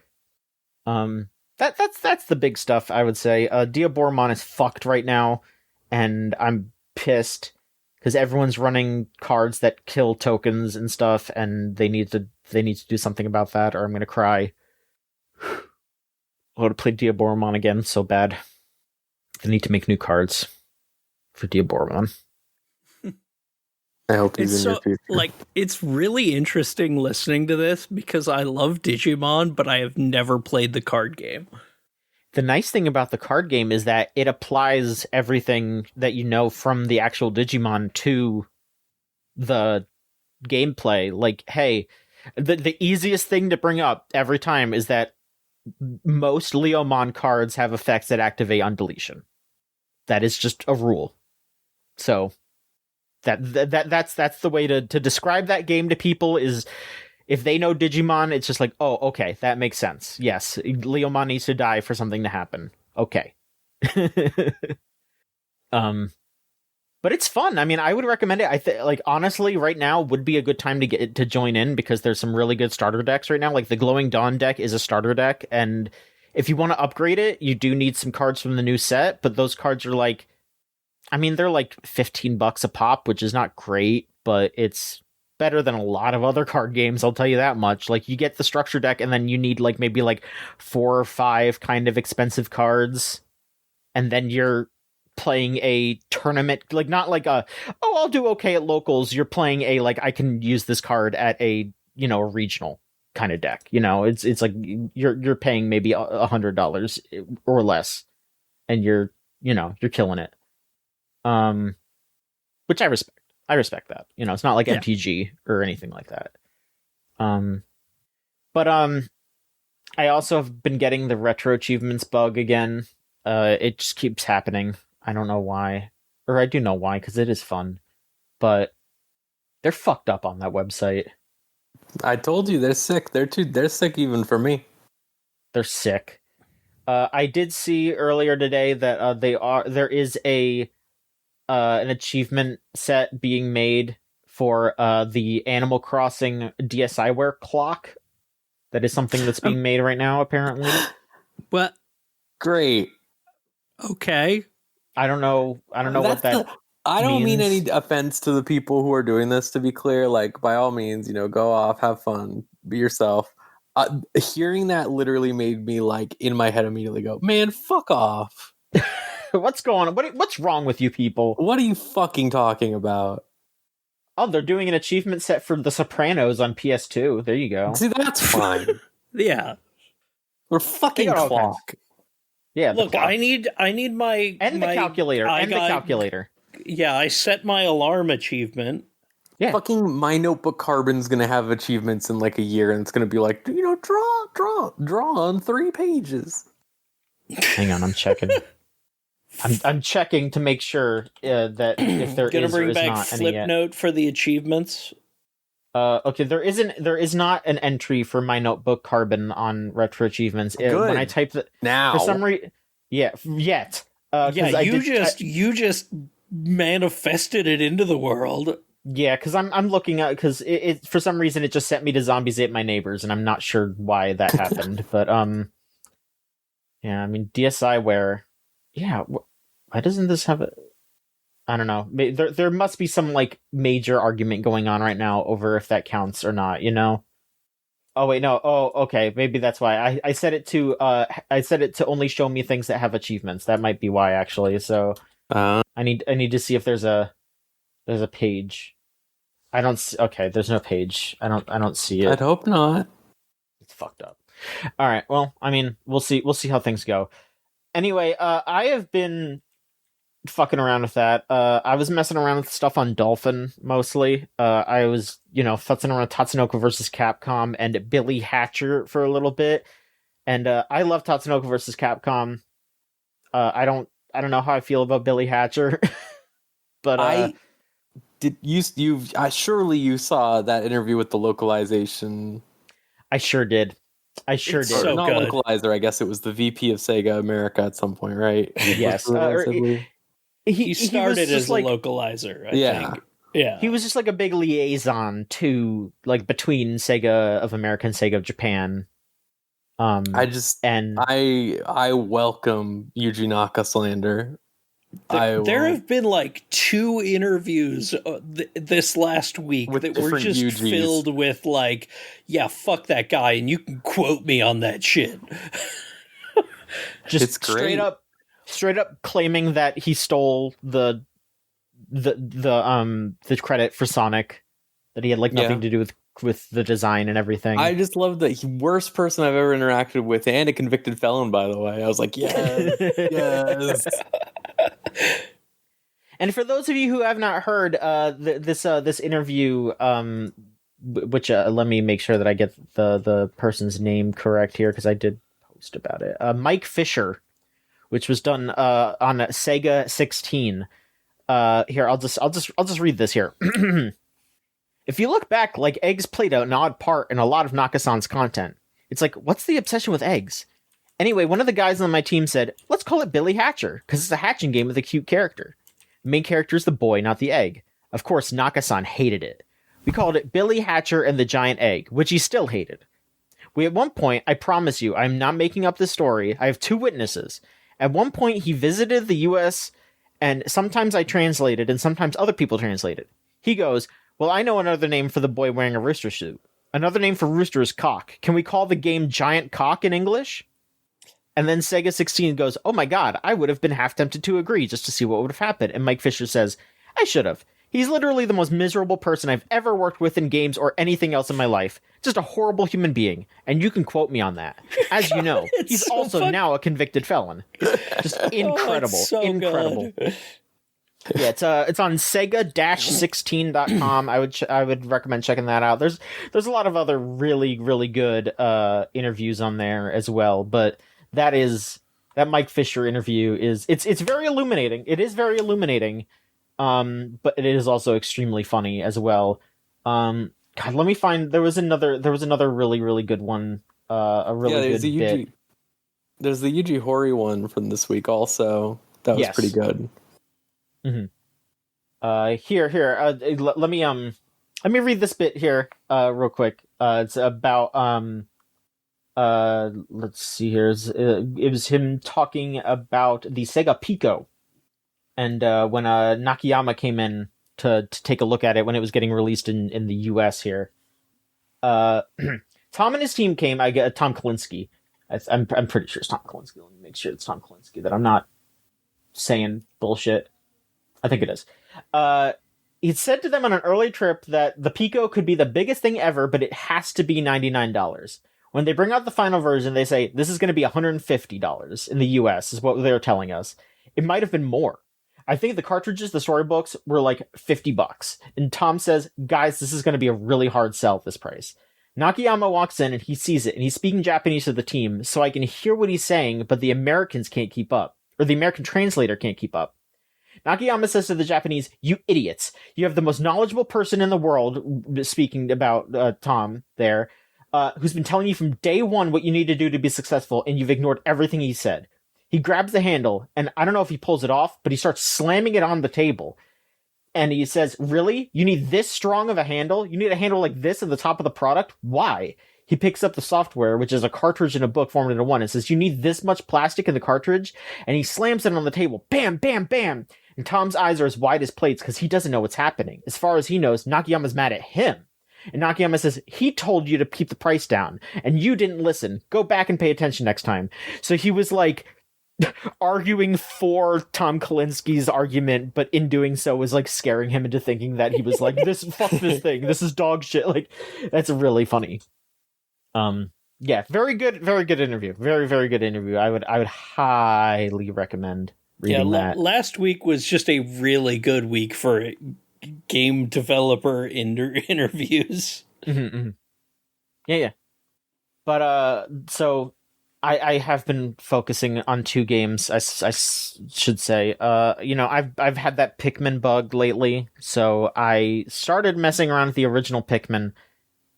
[SPEAKER 1] That's the big stuff, I would say. Diaboromon is fucked right now, and I'm pissed because everyone's running cards that kill tokens and stuff, and they need to do something about that, or I'm gonna cry. I want to play Diaboromon again so bad. They need to make new cards for Diaboromon.
[SPEAKER 4] I hope he's in your future.
[SPEAKER 2] Like, it's really interesting listening to this because I love Digimon, but I have never played the card game.
[SPEAKER 1] The nice thing about the card game is that it applies everything that you know from the actual Digimon to the gameplay. Like, hey, the easiest thing to bring up every time is that most Leomon cards have effects that activate on deletion. That is just a rule. So that's the way to describe that game to people, is if they know Digimon, it's just like, oh, okay, that makes sense. Yes, Leomon needs to die for something to happen. Okay. But it's fun. I mean, I would recommend it. Like, honestly, right now would be a good time to join in, because there's some really good starter decks right now. Like the Glowing Dawn deck is a starter deck, and if you want to upgrade it, you do need some cards from the new set, but those cards are like, I mean, they're like $15 a pop, which is not great, but it's better than a lot of other card games, I'll tell you that much. Like, you get the structure deck, and then you need like maybe like 4 or 5 kind of expensive cards, and then you're playing a tournament, like not like I'll do okay at Locals. You're playing a, like, I can use this card at a, you know, a regional kind of deck. You know, it's like you're paying maybe $100 or less, and you're killing it. Which I respect. I respect that. You know, it's not like MTG or anything like that. But I also have been getting the retro achievements bug again. It just keeps happening. I don't know why. Or I do know why, because it is fun. But they're fucked up on that website.
[SPEAKER 4] I told you, they're sick. They're sick even for me.
[SPEAKER 1] They're sick. I did see earlier today that there is an achievement set being made for the Animal Crossing DSiWare clock. That is something that's being made right now, apparently.
[SPEAKER 2] What?
[SPEAKER 4] Great.
[SPEAKER 2] Okay.
[SPEAKER 1] I don't know what that
[SPEAKER 4] I don't mean
[SPEAKER 1] means.
[SPEAKER 4] any offense to the people who are doing this, to be clear. Like, by all means, go off, have fun, be yourself. Hearing that literally made me, like, in my head immediately go, man, fuck off.
[SPEAKER 1] What's going on? What's wrong with you people?
[SPEAKER 4] What are you fucking talking about?
[SPEAKER 1] Oh, they're doing an achievement set for The Sopranos on PS2. There you go.
[SPEAKER 4] See, that's fine.
[SPEAKER 2] Yeah.
[SPEAKER 4] We're fucking clock.
[SPEAKER 1] Yeah,
[SPEAKER 2] look,
[SPEAKER 1] clock.
[SPEAKER 2] I need my
[SPEAKER 1] the calculator. The calculator.
[SPEAKER 2] Yeah, I set my alarm achievement.
[SPEAKER 1] Yeah.
[SPEAKER 4] Fucking My Notebook Carbon's gonna have achievements in like a year, and it's gonna be like, draw on 3 pages.
[SPEAKER 1] Hang on, I'm checking. I'm checking to make sure that if there
[SPEAKER 2] gonna
[SPEAKER 1] is
[SPEAKER 2] bring
[SPEAKER 1] or is
[SPEAKER 2] back
[SPEAKER 1] not any yet.
[SPEAKER 2] Flipnote for the achievements.
[SPEAKER 1] Okay, there is not an entry for My Notebook Carbon on Retro Achievements.
[SPEAKER 4] Good.
[SPEAKER 1] When I type that
[SPEAKER 4] Now,
[SPEAKER 1] for some reason, yet.
[SPEAKER 2] You just manifested it into the world.
[SPEAKER 1] Yeah, because I'm looking at because it for some reason it just sent me to Zombies Ate My Neighbors, and I'm not sure why that happened. But yeah, I mean DSiWare. Yeah, why doesn't this have it? I don't know. There must be some like major argument going on right now over if that counts or not. Oh wait, no. Oh, okay. Maybe that's why I set it to only show me things that have achievements. That might be why actually. So I need to see if there's a page. I don't see, okay, there's no page. I don't see it.
[SPEAKER 4] I'd hope not.
[SPEAKER 1] It's fucked up. All right. Well, I mean, we'll see how things go. Anyway, I have been fucking around with that. I was messing around with stuff on Dolphin mostly. I was, futzing around Tatsunoko versus Capcom and Billy Hatcher for a little bit. And I love Tatsunoko versus Capcom. I don't know how I feel about Billy Hatcher, but
[SPEAKER 4] surely you saw that interview with the localization.
[SPEAKER 1] I sure did. It's
[SPEAKER 2] did.
[SPEAKER 1] So
[SPEAKER 4] not
[SPEAKER 2] good.
[SPEAKER 4] Localizer, I guess it was the VP of Sega America at some point, right?
[SPEAKER 1] Yes.
[SPEAKER 2] He started as a
[SPEAKER 1] like,
[SPEAKER 2] localizer, I think. Yeah.
[SPEAKER 1] He was just like a big liaison to like between Sega of America and Sega of Japan.
[SPEAKER 4] I welcome Yuji Naka slander.
[SPEAKER 2] There have been like 2 interviews this last week
[SPEAKER 4] with
[SPEAKER 2] that were just
[SPEAKER 4] UGs.
[SPEAKER 2] filled with like, yeah, fuck that guy, and you can quote me on that shit.
[SPEAKER 1] Just
[SPEAKER 4] it's great.
[SPEAKER 1] straight up claiming that he stole the credit for Sonic, that he had like nothing to do with the design and everything.
[SPEAKER 4] I just love the worst person I've ever interacted with, and a convicted felon, by the way. I was like, yes, yes.
[SPEAKER 1] And for those of you who have not heard this interview, which let me make sure that I get the person's name correct here because I did post about it. Mike Fisher, which was done on Sega 16. Here, I'll just read this here. If you look back, like, eggs played an odd part in a lot of Nakasan's content. It's like, what's the obsession with eggs? Anyway, one of the guys on my team said, let's call it Billy Hatcher, because it's a hatching game with a cute character. The main character is the boy, not the egg. Of course, Nakasan hated it. We called it Billy Hatcher and the Giant Egg, which he still hated. At one point, I promise you, I'm not making up this story, I have 2 witnesses. At one point, he visited the US, and sometimes I translated, and sometimes other people translated. He goes, well, I know another name for the boy wearing a rooster suit. Another name for rooster is cock. Can we call the game Giant Cock in English? And then Sega 16 goes, oh my god, I would have been half tempted to agree just to see what would have happened. And Mike Fisher says, I should have. He's literally the most miserable person I've ever worked with in games or anything else in my life. Just a horrible human being. And you can quote me on that. As you know, he's
[SPEAKER 2] so
[SPEAKER 1] also now a convicted felon. Just incredible.
[SPEAKER 2] So
[SPEAKER 1] incredible.
[SPEAKER 2] Good.
[SPEAKER 1] Yeah, it's on Sega-16.com. I would recommend checking that out. There's a lot of other really, really good interviews on there as well, but that Mike Fisher interview it's very illuminating. It is very illuminating. But it is also extremely funny as well. God, let me find. There was another really, really good one. A really good bit.
[SPEAKER 4] There's the Yuji Horii one from this week also. That was pretty good.
[SPEAKER 1] Mm-hmm. Here. Let me read this bit here, real quick. It's about let's see here. It was him talking about the Sega Pico, and when Nakayama came in to take a look at it when it was getting released in the US here. Tom and his team came. I get Tom Kalinske. I'm pretty sure it's Tom Kalinske. Let me make sure it's Tom Kalinske, that I'm not saying bullshit. I think it is. He said to them on an early trip that the Pico could be the biggest thing ever, but it has to be $99. When they bring out the final version, they say this is going to be $150 in the US, is what they're telling us. It might have been more. I think the cartridges, the storybooks, were like $50. And Tom says, guys, this is going to be a really hard sell at this price. Nakayama walks in and he sees it, and he's speaking Japanese to the team, so I can hear what he's saying, but the Americans can't keep up. Or the American translator can't keep up. Nakayama says to the Japanese, you idiots. You have the most knowledgeable person in the world, speaking about Tom there, who's been telling you from day one what you need to do to be successful, and you've ignored everything he said. He grabs the handle, and I don't know if he pulls it off, but he starts slamming it on the table. And he says, really? You need this strong of a handle? You need a handle like this at the top of the product? Why? He picks up the software, which is a cartridge and a book formed into one, and says, you need this much plastic in the cartridge? And he slams it on the table. Bam, bam, bam! And Tom's eyes are as wide as plates because he doesn't know what's happening. As far as he knows, Nakayama's mad at him. And Nakayama says, he told you to keep the price down, and you didn't listen. Go back and pay attention next time. So he was like arguing for Tom Kalinske's argument, but in doing so was like scaring him into thinking that he was like, fuck this thing, this is dog shit. Like, that's really funny. Yeah, very good interview. Very, very good interview. I would highly recommend reading that.
[SPEAKER 2] Last week was just a really good week for game developer interviews.
[SPEAKER 1] Mm-hmm, mm-hmm. Yeah. But so I have been focusing on 2 games. I should say. I've had that Pikmin bug lately, so I started messing around with the original Pikmin,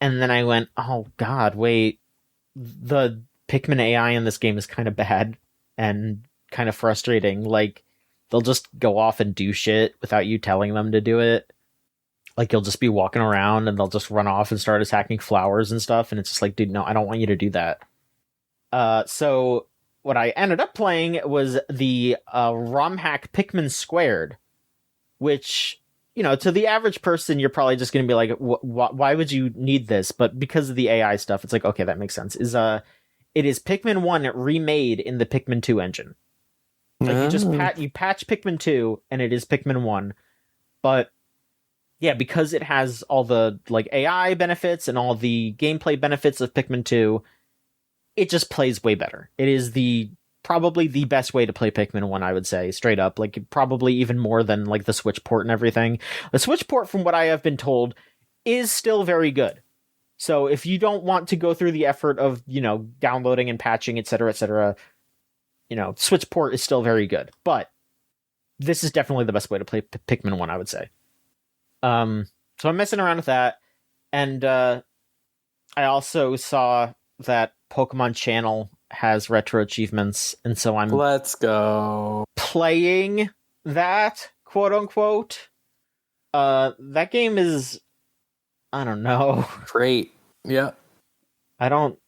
[SPEAKER 1] and then I went, oh god, wait, the Pikmin AI in this game is kind of bad and kind of frustrating. Like, they'll just go off and do shit without you telling them to do it. Like, you'll just be walking around and they'll just run off and start attacking flowers and stuff, and it's just like, dude, no, I don't want you to do that. So what I ended up playing was the ROM hack Pikmin Squared, which, to the average person, you're probably just going to be like, why would you need this? But because of the AI stuff, it's like, okay, that makes sense. It is Pikmin 1 remade in the Pikmin 2 engine. Like, you just patch Pikmin 2 and it is Pikmin 1. But yeah, because it has all the like AI benefits and all the gameplay benefits of Pikmin 2, it just plays way better. It is probably the best way to play Pikmin 1, I would say, straight up. Like, probably even more than like the Switch port and everything. The Switch port, from what I have been told, is still very good. So if you don't want to go through the effort of, downloading and patching, etc., Switch port is still very good. But this is definitely the best way to play Pikmin 1, I would say. So I'm messing around with that. And I also saw that Pokémon Channel has retro achievements, and so I'm
[SPEAKER 4] let's go
[SPEAKER 1] playing that, quote unquote. That game is, I don't know,
[SPEAKER 4] great. Yeah,
[SPEAKER 1] I don't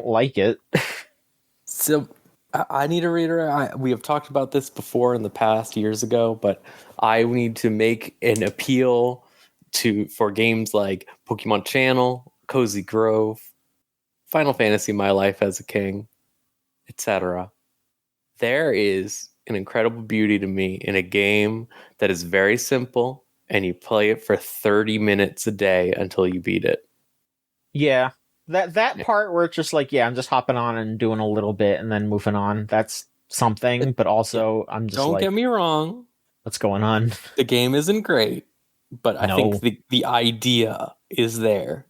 [SPEAKER 1] like it.
[SPEAKER 4] So I need to reiterate. We have talked about this before in the past, years ago, but I need to make an appeal for games like Pokémon Channel, Cozy Grove, Final Fantasy, My Life as a King, etc. There is an incredible beauty to me in a game that is very simple, and you play it for 30 minutes a day until you beat it.
[SPEAKER 1] Yeah. That part where it's just like, yeah, I'm just hopping on and doing a little bit and then moving on. That's something, but also I'm just
[SPEAKER 4] Don't get me wrong.
[SPEAKER 1] What's going on?
[SPEAKER 4] The game isn't great, but I think the idea is there.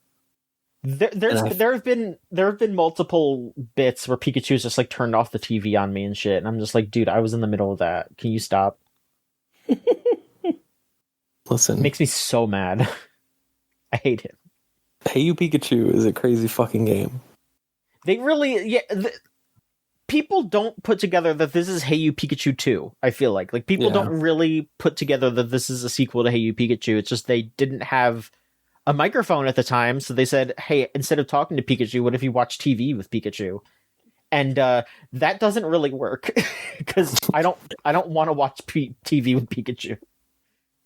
[SPEAKER 1] There have been multiple bits where Pikachu's just like turned off the TV on me and shit, and I'm just like, dude, I was in the middle of that. Can you stop?
[SPEAKER 4] Listen,
[SPEAKER 1] it makes me so mad. I hate him.
[SPEAKER 4] Hey You Pikachu is a crazy fucking game.
[SPEAKER 1] They really, yeah. people don't put together that this is Hey You Pikachu 2, I feel like. Like, people don't really put together that this is a sequel to Hey You Pikachu. It's just they didn't have a microphone at the time, so they said, hey, instead of talking to Pikachu, what if you watch TV with Pikachu? And that doesn't really work, because I don't want to watch TV with Pikachu.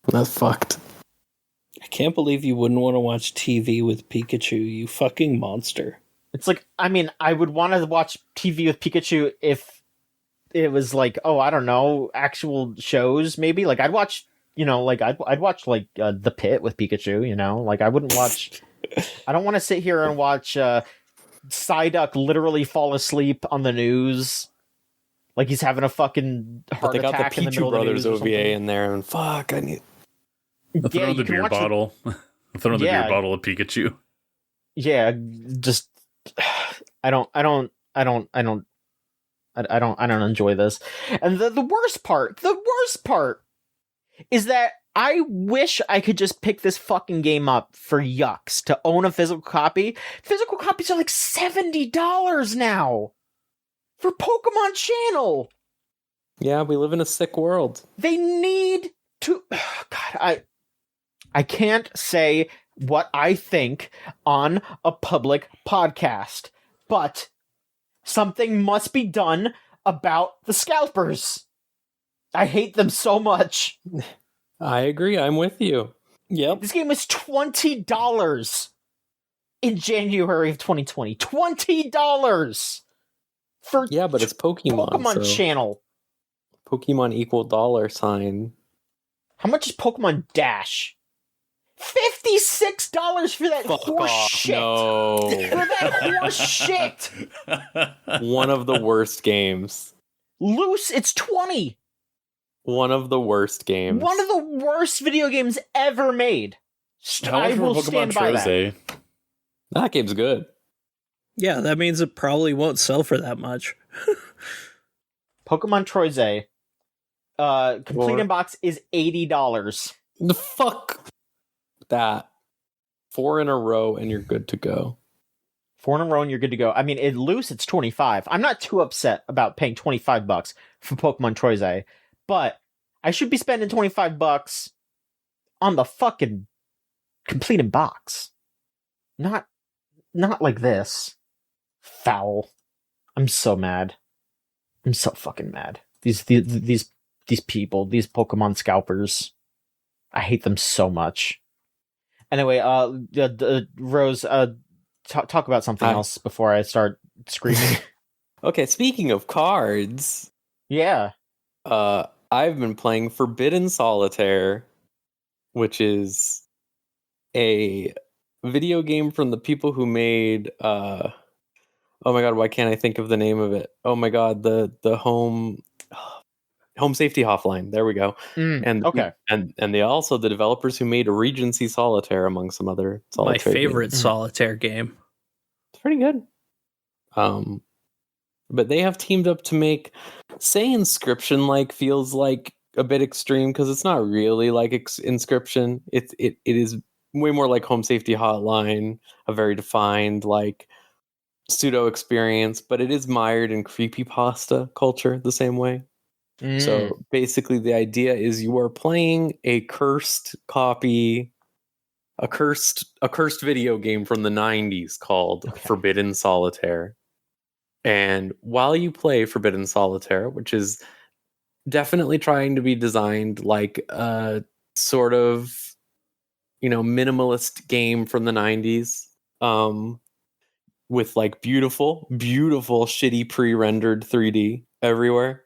[SPEAKER 4] That's fucked.
[SPEAKER 2] I can't believe you wouldn't want to watch TV with Pikachu, you fucking monster.
[SPEAKER 1] It's like, I mean, I would want to watch TV with Pikachu if it was like, oh, I don't know, actual shows, maybe. Like, I'd watch, like, I'd watch, like, The Pit with Pikachu, Like, I wouldn't watch... I don't want to sit here and watch Psyduck literally fall asleep on the news. Like, he's having a fucking heart attack in the middle of the news.
[SPEAKER 4] They got the Pichu Brothers OVA in there, and fuck, I need...
[SPEAKER 3] I'll throw in the beer bottle. I'll throw in the beer bottle of Pikachu.
[SPEAKER 1] Yeah, just... I don't enjoy this. And the worst part is that I wish I could just pick this fucking game up for yucks to own a physical copy. Physical copies are like $70 now for Pokemon Channel.
[SPEAKER 4] Yeah, we live in a sick world.
[SPEAKER 1] They need to... God, I can't say what I think on a public podcast, but something must be done about the scalpers. I hate them so much.
[SPEAKER 4] I agree. I'm with you.
[SPEAKER 2] Yep.
[SPEAKER 1] This game was $20 in January of 2020. $20 for
[SPEAKER 4] but it's
[SPEAKER 1] Pokemon Channel.
[SPEAKER 4] Pokemon equal $.
[SPEAKER 1] How much is Pokemon Dash? $56 for that horse shit.
[SPEAKER 4] No.
[SPEAKER 1] For that horse shit.
[SPEAKER 4] One of the worst games.
[SPEAKER 1] Loose, it's $20.
[SPEAKER 4] One of the worst games.
[SPEAKER 1] One of the worst video games ever made. I will stand by that.
[SPEAKER 4] That game's good.
[SPEAKER 2] Yeah, that means it probably won't sell for that much.
[SPEAKER 1] Pokemon Troise, complete in box is $80.
[SPEAKER 4] The fuck that. 4 in a row and you're good to go.
[SPEAKER 1] 4 in a row and you're good to go. I mean, in loose, it's $25. I'm not too upset about paying $25 for Pokemon Troise, but I should be spending $25 on the fucking complete in box. Not like this. Foul. I'm so mad. I'm so fucking mad. These people, these Pokemon scalpers. I hate them so much. Anyway, Rose, talk about something else before I start screaming.
[SPEAKER 4] Okay, speaking of cards.
[SPEAKER 1] Yeah.
[SPEAKER 4] I've been playing Forbidden Solitaire, which is a video game from the people who made oh my god, why can't I think of the name of it? Oh my god, the home safety hotline. There we go. And they also the developers who made Regency Solitaire, among some other solitaire.
[SPEAKER 2] My favorite
[SPEAKER 4] games.
[SPEAKER 2] solitaire game.
[SPEAKER 4] It's pretty good. But they have teamed up to make, say, Inscription like feels like a bit extreme because it's not really like Inscription. It is way more like Home Safety Hotline, a very defined like pseudo experience, but it is mired in creepypasta culture the same way. So basically the idea is you are playing a cursed copy, a cursed video game from the 90s called Forbidden Solitaire. And while you play Forbidden Solitaire, which is definitely trying to be designed like a sort of, minimalist game from the 90s, with like beautiful, shitty pre-rendered 3D everywhere.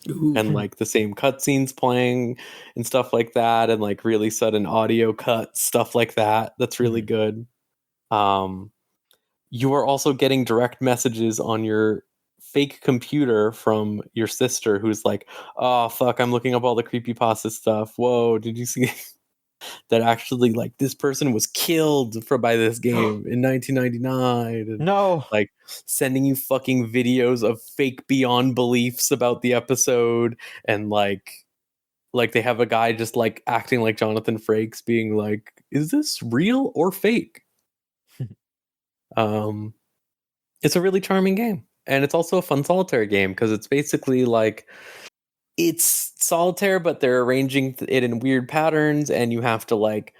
[SPEAKER 4] Ooh. And like the same cutscenes playing and stuff like that, and like really sudden audio cuts, stuff like that. That's really good. You are also getting direct messages on your fake computer from your sister who's like, oh fuck, I'm looking up all the creepypasta stuff. Whoa, did you see that actually like this person was killed by this game in 1999? And,
[SPEAKER 1] no.
[SPEAKER 4] Like sending you fucking videos of fake beyond beliefs about the episode, and like they have a guy just like acting like Jonathan Frakes being like, is this real or fake? It's a really charming game. And it's also a fun solitaire game because it's basically like it's solitaire, but they're arranging it in weird patterns, and you have to like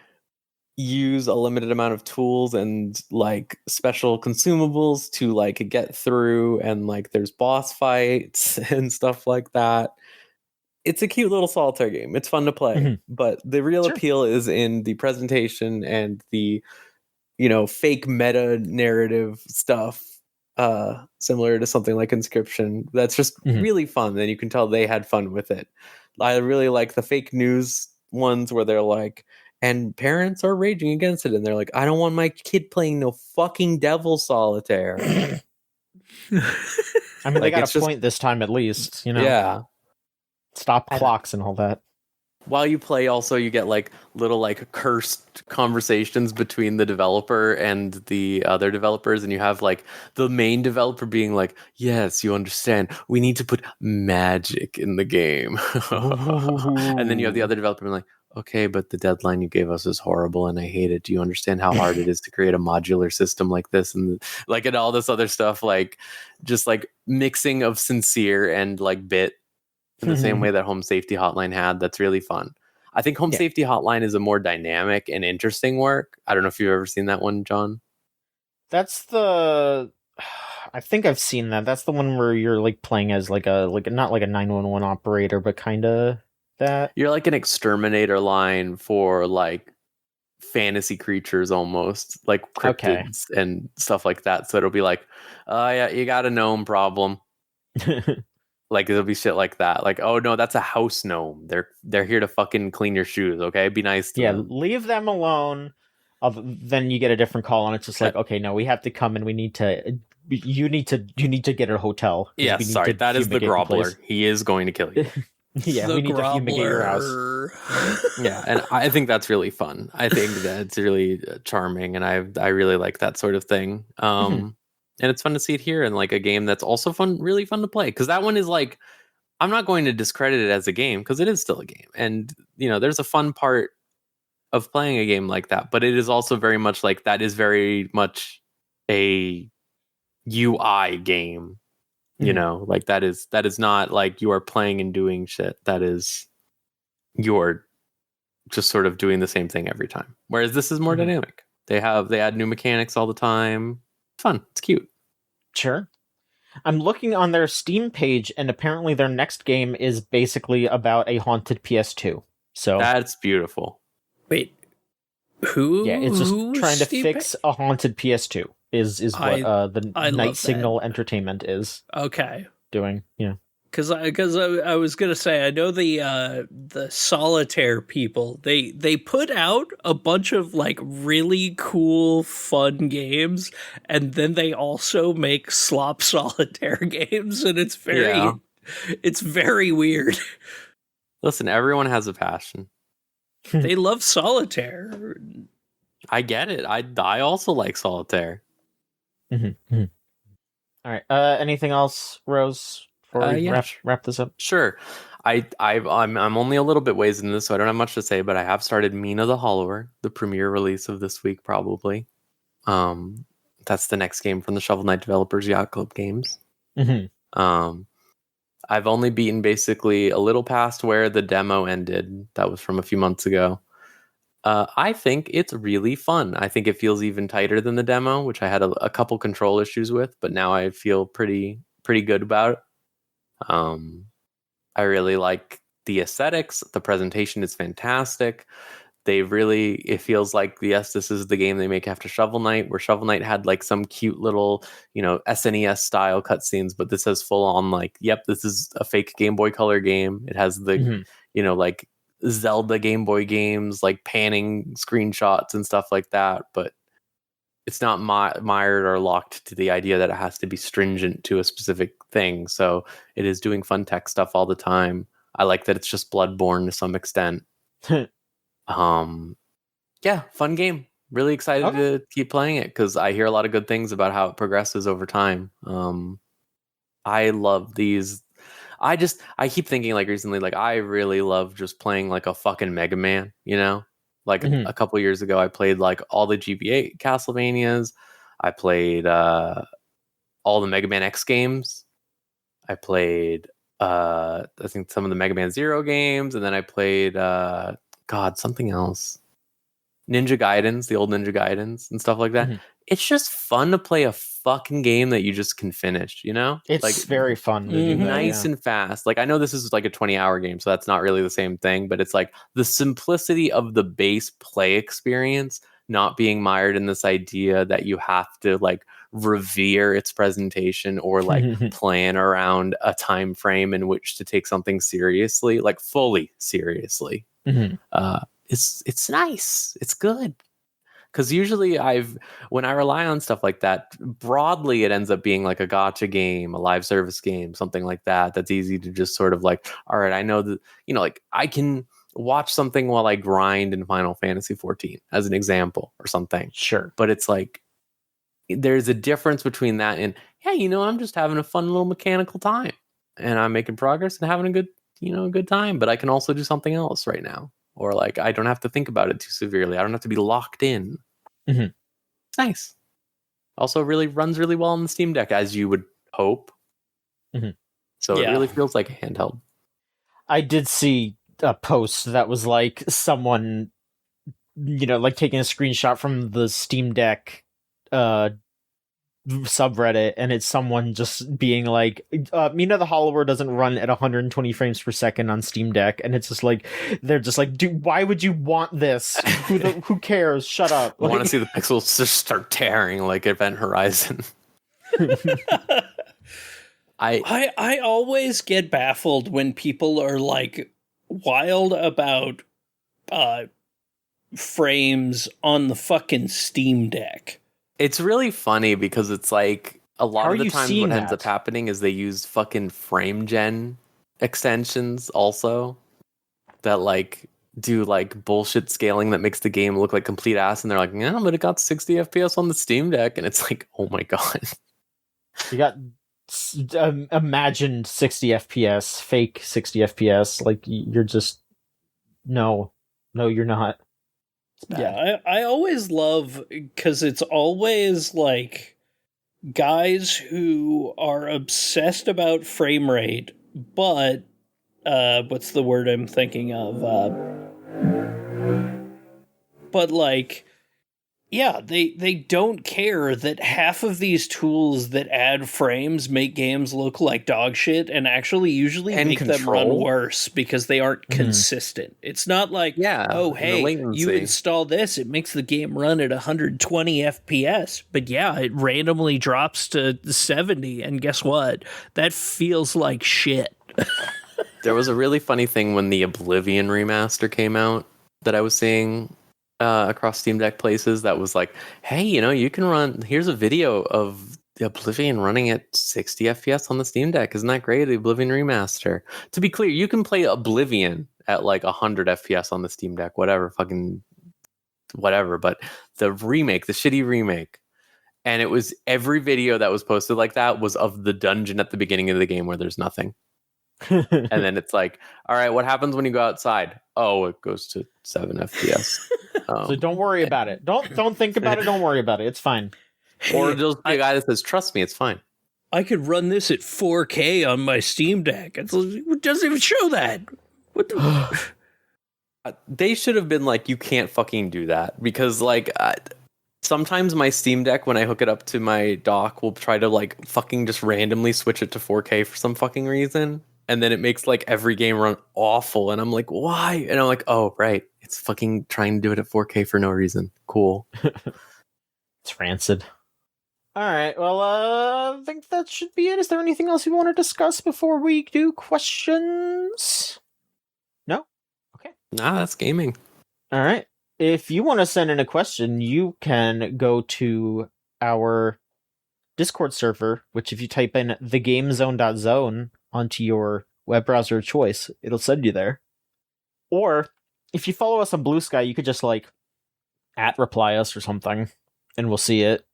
[SPEAKER 4] use a limited amount of tools and like special consumables to like get through, and like there's boss fights and stuff like that. It's a cute little solitaire game. It's fun to play, but the real appeal is in the presentation and the, you know, fake meta narrative stuff, similar to something like Inscription. That's just really fun. And you can tell they had fun with it. I really like the fake news ones where they're like, and parents are raging against it. And they're like, I don't want my kid playing no fucking Devil Solitaire.
[SPEAKER 1] I mean, they got a point this time at least, you know?
[SPEAKER 4] Yeah.
[SPEAKER 1] Stop clocks and all that.
[SPEAKER 4] While you play, also, you get like little like cursed conversations between the developer and the other developers. And you have like the main developer being like, yes, you understand. We need to put magic in the game. And then you have the other developer being like, okay, but the deadline you gave us is horrible and I hate it. Do you understand how hard it is to create a modular system like this? And like, and all this other stuff, like just like mixing of sincere and like bit in the same way that Home Safety Hotline had. That's really fun. I think Home Safety Hotline is a more dynamic and interesting work. I don't know if you've ever seen that one, John.
[SPEAKER 1] That's the... I think I've seen that. That's the one where you're like playing as like a not like a 911 operator, but kind of that.
[SPEAKER 4] You're like an exterminator line for like fantasy creatures, almost like cryptids and stuff like that. So it'll be like, oh yeah, you got a gnome problem. Like it'll be shit like that. Like, oh no, that's a house gnome. They're here to fucking clean your shoes. Okay, be nice to them.
[SPEAKER 1] Leave them alone. Then you get a different call, and it's just like, okay, no, we have to come and we need to. You need to get a hotel.
[SPEAKER 4] Yeah, sorry, that is the grobbler. He is going to kill you.
[SPEAKER 1] Yeah, we need to fumigate your house.
[SPEAKER 4] Yeah, and I think that's really fun. I think that's really charming, and I really like that sort of thing. And it's fun to see it here in like a game that's also fun, really fun to play. Because that one is like, I'm not going to discredit it as a game because it is still a game. And, you know, there's a fun part of playing a game like that. But it is also very much like, that is very much a UI game. You know, like that is not like you are playing and doing shit. That is, you're just sort of doing the same thing every time. Whereas this is more dynamic. They add new mechanics all the time. Fun. It's cute.
[SPEAKER 1] Sure. I'm looking on their Steam page, and apparently their next game is basically about a haunted PS2. So
[SPEAKER 4] that's beautiful.
[SPEAKER 2] Wait, who?
[SPEAKER 1] Yeah, it's just trying to fix a haunted PS2. Is what the Night Signal Entertainment is.
[SPEAKER 2] Okay.
[SPEAKER 1] Doing. Yeah.
[SPEAKER 2] Because I was gonna say, I know the Solitaire people, they put out a bunch of like really cool fun games, and then they also make slop solitaire games, and it's very weird.
[SPEAKER 4] Listen, everyone has a passion.
[SPEAKER 2] They love solitaire.
[SPEAKER 4] I get it. I also like solitaire.
[SPEAKER 1] All right. Anything else, Rose? Before we wrap this up?
[SPEAKER 4] Sure. I'm only a little bit ways into this, so I don't have much to say, but I have started Mina the Hollower, the premiere release of this week, probably. That's the next game from the Shovel Knight developers, Yacht Club Games. I've only beaten basically a little past where the demo ended. That was from a few months ago. I think it's really fun. I think it feels even tighter than the demo, which I had a couple control issues with, but now I feel pretty good about it. I really like the aesthetics. The presentation is fantastic. It feels like, yes, this is the game they make after Shovel Knight, where Shovel Knight had like some cute little, SNES style cutscenes, but this has full on like, yep, this is a fake Game Boy Color game. It has the, like Zelda Game Boy games, like panning screenshots and stuff like that, but it's not mired or locked to the idea that it has to be stringent to a specific thing. So it is doing fun tech stuff all the time. I like that it's just Bloodborne to some extent. Fun game. Really excited to keep playing it because I hear a lot of good things about how it progresses over time. I love these. I keep thinking like recently, like I really love just playing like a fucking Mega Man, Like a couple years ago, I played like all the GBA Castlevanias. I played all the Mega Man X games. I played I think some of the Mega Man Zero games, and then I played something else. Ninja Gaidens, the old Ninja Gaidens and stuff like that. Mm-hmm. It's just fun to play a fucking game that you just can finish, you know?
[SPEAKER 1] It's like, very fun to do that,
[SPEAKER 4] nice and fast. Like, I know this is like a 20-hour game, so that's not really the same thing, but it's like the simplicity of the base play experience not being mired in this idea that you have to like revere its presentation or like plan around a time frame in which to take something seriously, like fully seriously. Mm-hmm. It's nice. It's good. Because usually when I rely on stuff like that, broadly it ends up being like a gacha game, a live service game, something like that. That's easy to just sort of like, all right, I know that, you know, like I can watch something while I grind in Final Fantasy 14 as an example or something.
[SPEAKER 1] Sure.
[SPEAKER 4] But it's like, there's a difference between that and, hey, you know, I'm just having a fun little mechanical time and I'm making progress and having a good time, but I can also do something else right now. Or like, I don't have to think about it too severely. I don't have to be locked in.
[SPEAKER 1] Mm-hmm.
[SPEAKER 4] It's nice. Also really runs really well on the Steam Deck, as you would hope.
[SPEAKER 1] Mm-hmm.
[SPEAKER 4] So it really feels like a handheld.
[SPEAKER 1] I did see a post that was like someone, you know, like taking a screenshot from the Steam Deck subreddit, and it's someone just being like, Mina the Hollower doesn't run at 120 frames per second on Steam Deck, and it's just like, they're just like, dude, why would you want this? Who cares? Shut up.
[SPEAKER 4] I want to see the pixels just start tearing like Event Horizon.
[SPEAKER 2] I always get baffled when people are like wild about frames on the fucking Steam Deck.
[SPEAKER 4] It's really funny because it's like a lot of the times what ends
[SPEAKER 1] that?
[SPEAKER 4] up happening is they use fucking frame gen extensions also that like do like bullshit scaling that makes the game look like complete ass, and they're like, yeah, but it got 60 FPS on the Steam Deck, and it's like, oh my god.
[SPEAKER 1] You got imagined 60 FPS, fake 60 FPS, like you're just no, you're not.
[SPEAKER 2] Yeah, I always love, because it's always like guys who are obsessed about frame rate, but what's the word I'm thinking of? But like, yeah, they don't care that half of these tools that add frames make games look like dog shit and actually usually make them run worse because they aren't consistent. It's not like, oh, hey, you install this, it makes the game run at 120 FPS. But yeah, it randomly drops to 70, and guess what? That feels like shit.
[SPEAKER 4] There was a really funny thing when the Oblivion remaster came out that I was seeing across Steam Deck places that was like, hey, you know, you can run, here's a video of the Oblivion running at 60 FPS on the Steam Deck. Isn't that great? The Oblivion remaster. To be clear, you can play Oblivion at like 100 FPS on the Steam Deck, whatever, but the remake, the shitty remake, and it was every video that was posted like that was of the dungeon at the beginning of the game where there's nothing. And then it's like, all right, what happens when you go outside? Oh, it goes to 7 FPS.
[SPEAKER 1] So don't worry about it. Don't think about it. Don't worry about it. It's fine.
[SPEAKER 4] Or just be a guy that says, trust me, it's fine.
[SPEAKER 2] I could run this at 4K on my Steam Deck. It doesn't even show that. What the...
[SPEAKER 4] They should have been like, you can't fucking do that. Because like, sometimes my Steam Deck, when I hook it up to my dock, will try to like fucking just randomly switch it to 4K for some fucking reason. And then it makes like every game run awful. And I'm like, why? And I'm like, oh, right. It's fucking trying to do it at 4K for no reason. Cool.
[SPEAKER 1] It's rancid. All right. Well, I think that should be it. Is there anything else you want to discuss before we do questions? No? Okay.
[SPEAKER 4] Nah, that's gaming.
[SPEAKER 1] All right. If you want to send in a question, you can go to our Discord server, which if you type in thegamezone.zone onto your web browser of choice, it'll send you there. Or if you follow us on Blue Sky, you could just like @reply us or something, and we'll see it.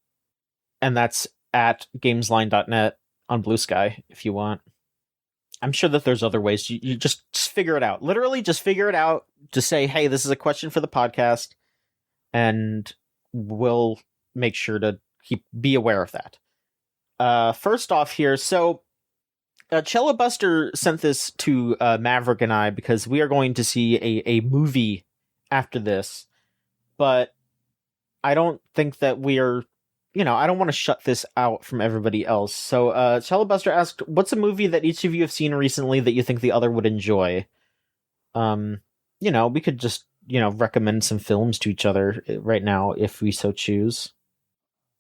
[SPEAKER 1] And that's at gamesline.net on Blue Sky if you want. I'm sure that there's other ways. You just figure it out. Literally, just figure it out. Just say, hey, this is a question for the podcast, and we'll make sure to be aware of that. First off here, so Cello Buster sent this to Maverick and I because we are going to see a movie after this, but I don't think that we are, I don't want to shut this out from everybody else. So Cello Buster asked, what's a movie that each of you have seen recently that you think the other would enjoy? We could just, recommend some films to each other right now if we so choose.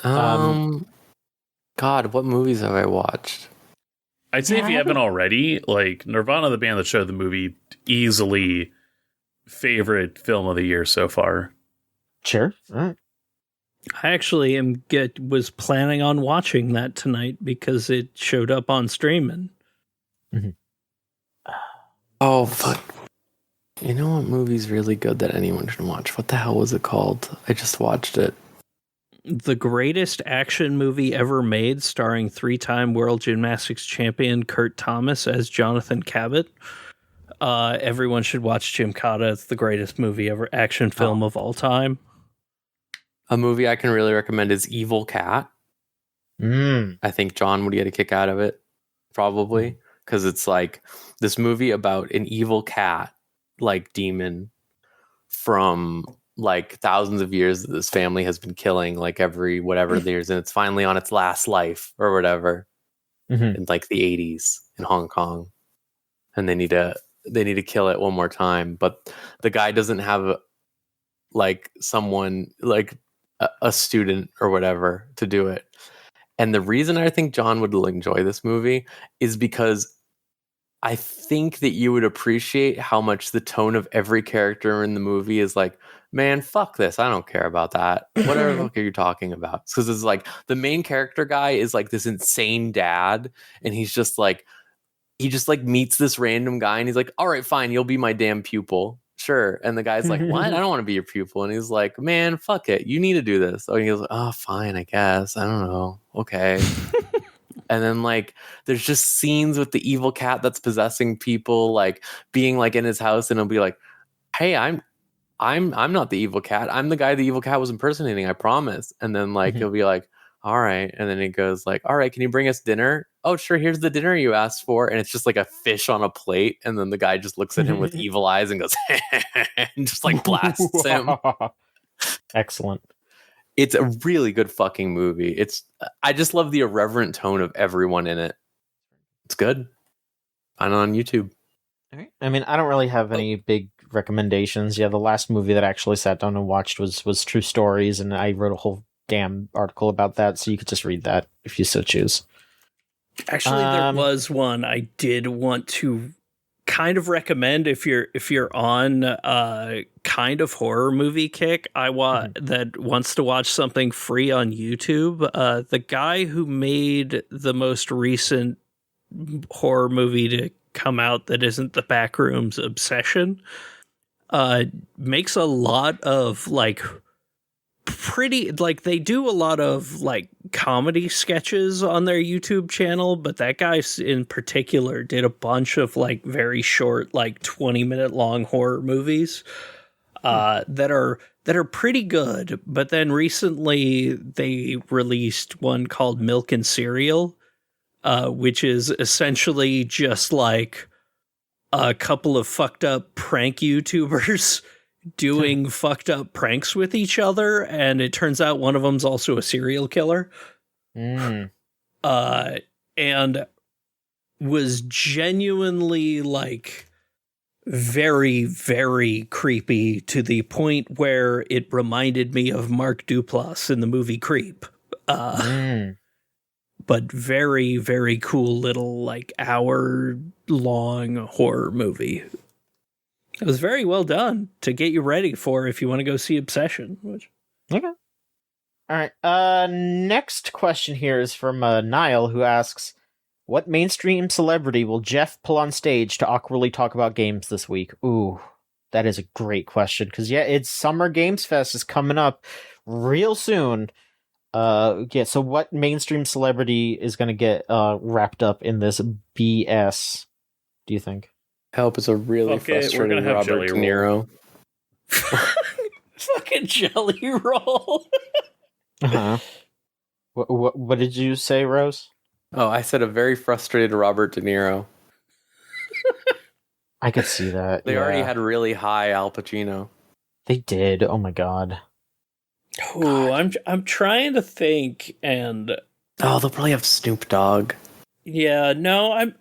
[SPEAKER 4] God, what movies have I watched?
[SPEAKER 3] I'd say if you haven't already, like Nirvana, the band that showed the movie, easily favorite film of the year so far.
[SPEAKER 1] Sure. All right.
[SPEAKER 2] I actually was planning on watching that tonight because it showed up on streaming.
[SPEAKER 1] Mm-hmm.
[SPEAKER 4] Oh, fuck. You know what movie's really good that anyone should watch? What the hell was it called? I just watched it.
[SPEAKER 2] The greatest action movie ever made, starring 3-time world gymnastics champion Kurt Thomas as Jonathan Cabot. Everyone should watch Gymkata. It's the greatest movie ever, action film of all time.
[SPEAKER 4] A movie I can really recommend is Evil Cat. I think John would get a kick out of it, probably, because it's like this movie about an evil cat, like demon, from like thousands of years that this family has been killing like every whatever years, and it's finally on its last life or whatever in like the 80s in Hong Kong, and they need to kill it one more time, but the guy doesn't have like someone like a student or whatever to do it. And the reason I think John would enjoy this movie is because I think that you would appreciate how much the tone of every character in the movie is like, man, fuck this. I don't care about that. Whatever the fuck are you talking about? Because it's like the main character guy is like this insane dad, and he just meets this random guy, and he's like, all right, fine, you'll be my damn pupil. Sure. And the guy's like, what? I don't want to be your pupil. And he's like, man, fuck it. You need to do this. And he goes, oh, fine, I guess. I don't know. Okay. And then like there's just scenes with the evil cat that's possessing people, like being like in his house, and he'll be like, hey, I'm not the evil cat. I'm the guy the evil cat was impersonating, I promise. And then like he'll be like, all right. And then he goes like, all right, can you bring us dinner? Oh, sure, here's the dinner you asked for. And it's just like a fish on a plate. And then the guy just looks at him with evil eyes and goes, and just like blasts him.
[SPEAKER 1] Excellent.
[SPEAKER 4] It's a really good fucking movie. I just love the irreverent tone of everyone in it. It's good. Find it on YouTube.
[SPEAKER 1] All right. I mean, I don't really have any big recommendations. Yeah, the last movie that I actually sat down and watched was True Stories, and I wrote a whole damn article about that, so you could just read that if you so choose.
[SPEAKER 2] Actually, there was one I did want to kind of recommend if you're on a kind of horror movie kick. That wants to watch something free on YouTube. The guy who made the most recent horror movie to come out that isn't The Backrooms, Obsession, makes a lot of like pretty, like they do a lot of like comedy sketches on their YouTube channel, but that guy in particular did a bunch of like very short, like 20-minute long horror movies that are pretty good. But then recently they released one called Milk and Cereal, which is essentially just like a couple of fucked up prank YouTubers doing fucked up pranks with each other, and it turns out one of them's also a serial killer. And was genuinely like very, very creepy to the point where it reminded me of Mark Duplass in the movie Creep. But very, very cool little like hour-long horror movie. It was very well done to get you ready for if you want to go see Obsession.
[SPEAKER 1] Okay. All right. Next question here is from Niall, who asks, what mainstream celebrity will Jeff pull on stage to awkwardly talk about games this week? Ooh, that is a great question. Because, yeah, it's Summer Games Fest is coming up real soon. So what mainstream celebrity is going to get wrapped up in this BS, do you think?
[SPEAKER 4] Help is a really frustrating Robert De Niro.
[SPEAKER 2] Fucking Jelly Roll.
[SPEAKER 1] What did you say, Rose?
[SPEAKER 4] Oh, I said a very frustrated Robert De Niro.
[SPEAKER 1] I could see that.
[SPEAKER 4] They already had really high Al Pacino.
[SPEAKER 1] They did. Oh my god.
[SPEAKER 2] Oh, I'm trying to think, and
[SPEAKER 4] they'll probably have Snoop Dogg.
[SPEAKER 2] Yeah, no, I'm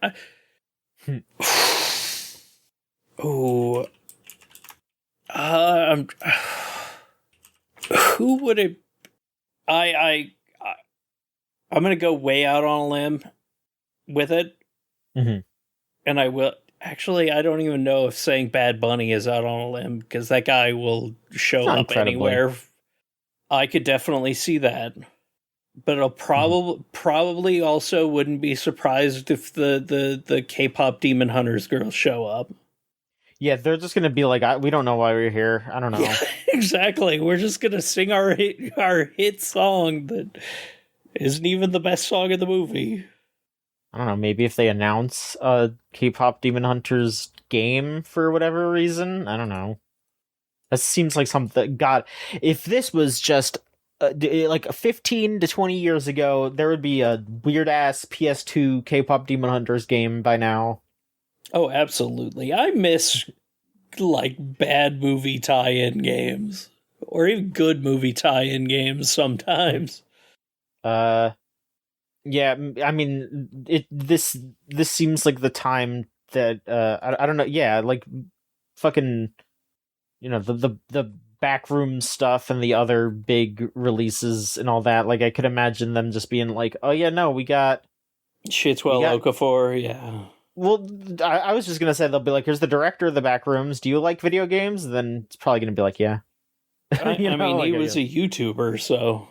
[SPEAKER 2] who would it? I'm gonna go way out on a limb with it, and I will. Actually, I don't even know if saying Bad Bunny is out on a limb, because that guy will show up anywhere. I could definitely see that. But it'll probably also wouldn't be surprised if the K-pop Demon Hunters girls show up.
[SPEAKER 1] Yeah, they're just gonna be like, we don't know why we're here. I don't know.
[SPEAKER 2] Yeah, exactly. We're just gonna sing our hit song that isn't even the best song in the movie.
[SPEAKER 1] I don't know. Maybe if they announce a K-pop Demon Hunters game for whatever reason, I don't know. That seems like something. God, if this was just like 15 to 20 years ago, there would be a weird ass PS2 K-pop Demon Hunters game by now.
[SPEAKER 2] Oh, absolutely. I miss like bad movie tie-in games, or even good movie tie-in games sometimes.
[SPEAKER 1] Yeah, I mean, this seems like the time that I don't know. Yeah, like fucking, the backroom stuff and the other big releases and all that. Like, I could imagine them just being like, "Oh yeah, no, we got
[SPEAKER 2] Shitwell Okafor." Yeah.
[SPEAKER 1] Well, I was just gonna say they'll be like, "Here's the director of the Backrooms. Do you like video games?" And then it's probably gonna be like, "Yeah."
[SPEAKER 2] He was a YouTuber, so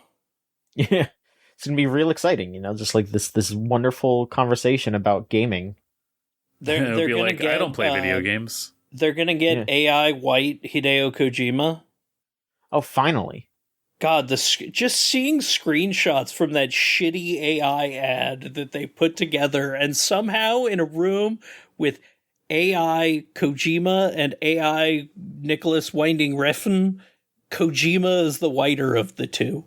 [SPEAKER 1] yeah. It's gonna be real exciting, just like this wonderful conversation about gaming.
[SPEAKER 3] They're be gonna like, I don't play video games.
[SPEAKER 2] They're gonna get AI white Hideo Kojima.
[SPEAKER 1] Oh, finally!
[SPEAKER 2] God, just seeing screenshots from that shitty AI ad that they put together, and somehow in a room with AI Kojima and AI Nicholas Winding Refn, Kojima is the whiter of the two.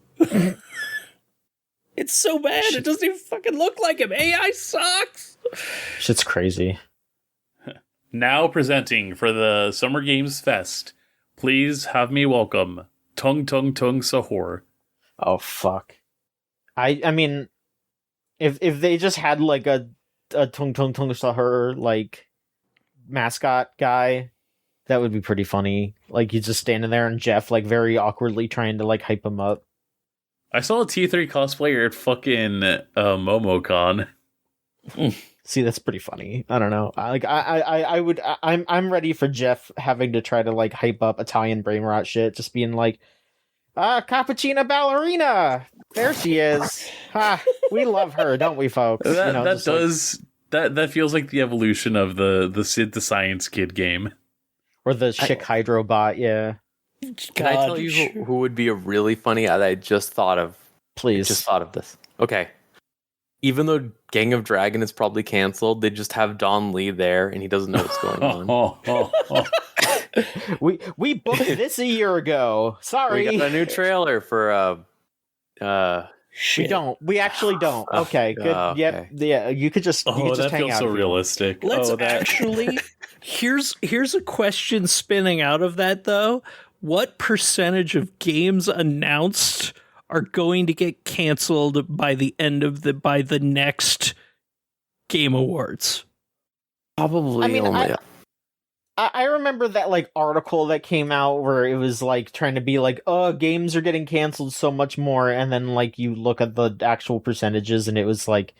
[SPEAKER 2] It's so bad, it doesn't even fucking look like him. AI sucks!
[SPEAKER 1] Shit's crazy.
[SPEAKER 3] Now presenting for the Summer Games Fest, please have me welcome Tung Tung Tung Sahur.
[SPEAKER 1] Oh, fuck. I mean, if they just had, like, a Tung Tung Tung Sahur, like, mascot guy, that would be pretty funny. Like, he's just standing there and Jeff, like, very awkwardly trying to, like, hype him up.
[SPEAKER 3] I saw a T3 cosplayer at fucking MomoCon.
[SPEAKER 1] See, that's pretty funny. I don't know. I'm ready for Jeff having to try to like hype up Italian brain rot shit, just being like, Cappuccina Ballerina, there she is. We love her, don't we, folks?
[SPEAKER 3] That feels like the evolution of the Sid the Science Kid game,
[SPEAKER 1] or the Chick Hydrobot. Yeah.
[SPEAKER 4] Can I tell you who would be a really funny ad I just thought of?
[SPEAKER 1] Please.
[SPEAKER 4] I just thought of this. Okay. Even though Gang of Dragon is probably canceled, they just have Don Lee there and he doesn't know what's going on.
[SPEAKER 1] We booked this a year ago. Sorry.
[SPEAKER 4] We got a new trailer for
[SPEAKER 1] We don't. We actually don't. Okay, good.
[SPEAKER 4] Okay.
[SPEAKER 1] Yep. Yeah, you could just hang out.
[SPEAKER 3] That feels so realistic.
[SPEAKER 2] Let's actually here's a question spinning out of that though. What percentage of games announced are going to get canceled by the end of by the next Game Awards?
[SPEAKER 4] Probably.
[SPEAKER 1] I mean, I remember that like article that came out where it was like trying to be like, oh, games are getting canceled so much more, and then like you look at the actual percentages and it was like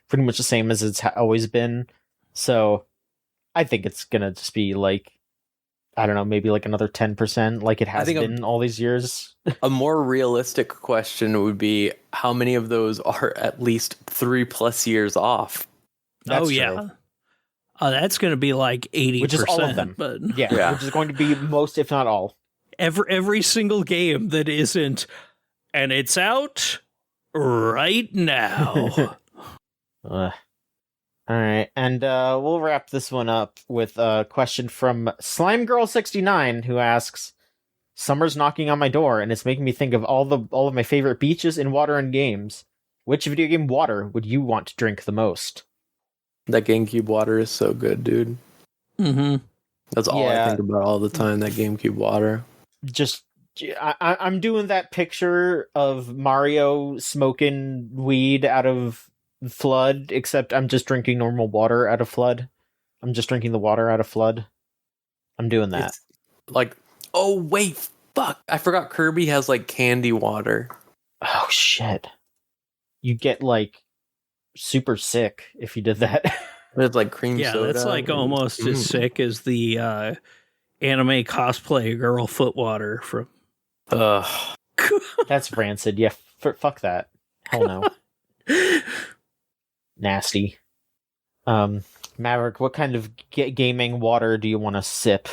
[SPEAKER 1] pretty much the same as it's always been. So I think it's gonna just be like, I don't know, maybe like another 10%, like it has been all these years.
[SPEAKER 4] A more realistic question would be, how many of those are at least 3+ years off?
[SPEAKER 1] That's
[SPEAKER 2] yeah.
[SPEAKER 1] true.
[SPEAKER 2] That's going to be like 80%.
[SPEAKER 1] Which is all of them.
[SPEAKER 2] But
[SPEAKER 1] yeah, which is going to be most, if not all.
[SPEAKER 2] Every single game that isn't, and it's out right now.
[SPEAKER 1] All right, and we'll wrap this one up with a question from SlimeGirl69, who asks, "Summer's knocking on my door, and it's making me think of all of my favorite beaches in water and games. which video game water would you want to drink the most?
[SPEAKER 4] That GameCube water is so good, dude.
[SPEAKER 2] Mm-hmm.
[SPEAKER 4] That's all I think about all the time, that GameCube water.
[SPEAKER 1] Just, I'm doing that picture of Mario smoking weed out of Flood, except I'm just drinking normal water out of Flood. I'm just drinking the water out of Flood. I'm doing that.
[SPEAKER 4] It's like, oh, wait, fuck. I forgot Kirby has, like, candy water.
[SPEAKER 1] Oh, shit. You get, like, super sick if you did that.
[SPEAKER 4] It's like cream soda.
[SPEAKER 2] Yeah, that's like almost as sick as the anime cosplay girl foot water from.
[SPEAKER 4] Ugh.
[SPEAKER 1] That's rancid. Yeah, fuck that. Hell no. Nasty. Maverick, what kind of gaming water do you want to sip?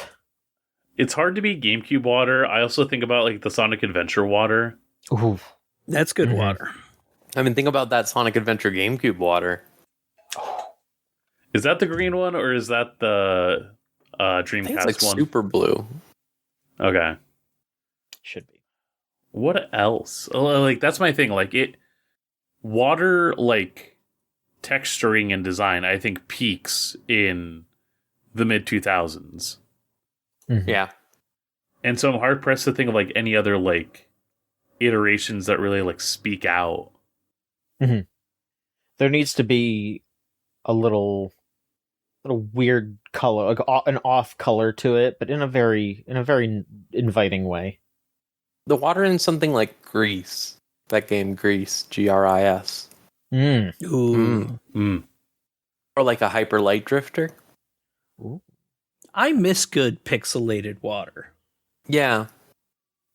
[SPEAKER 3] It's hard to beat GameCube water. I also think about like the Sonic Adventure water.
[SPEAKER 1] Ooh.
[SPEAKER 2] That's good water.
[SPEAKER 4] I mean, think about that Sonic Adventure GameCube water.
[SPEAKER 3] Is that the green one or is that the Dreamcast
[SPEAKER 4] I think it's like
[SPEAKER 3] one?
[SPEAKER 4] super blue.
[SPEAKER 3] Okay.
[SPEAKER 1] Should be.
[SPEAKER 3] What else? Like that's my thing. Like water, like texturing and design, I think peaks in the mid 2000s.
[SPEAKER 1] Mm-hmm.
[SPEAKER 4] Yeah.
[SPEAKER 3] And so I'm hard pressed to think of like any other like iterations that really like speak out.
[SPEAKER 1] Mm-hmm. There needs to be a little weird color, like an off color to it, but in a very inviting way.
[SPEAKER 4] The water in something like Grease. That game Grease, Gris.
[SPEAKER 1] Mm.
[SPEAKER 2] Ooh.
[SPEAKER 4] Or like a Hyper Light Drifter.
[SPEAKER 1] Ooh.
[SPEAKER 2] I miss good pixelated water.
[SPEAKER 4] Yeah.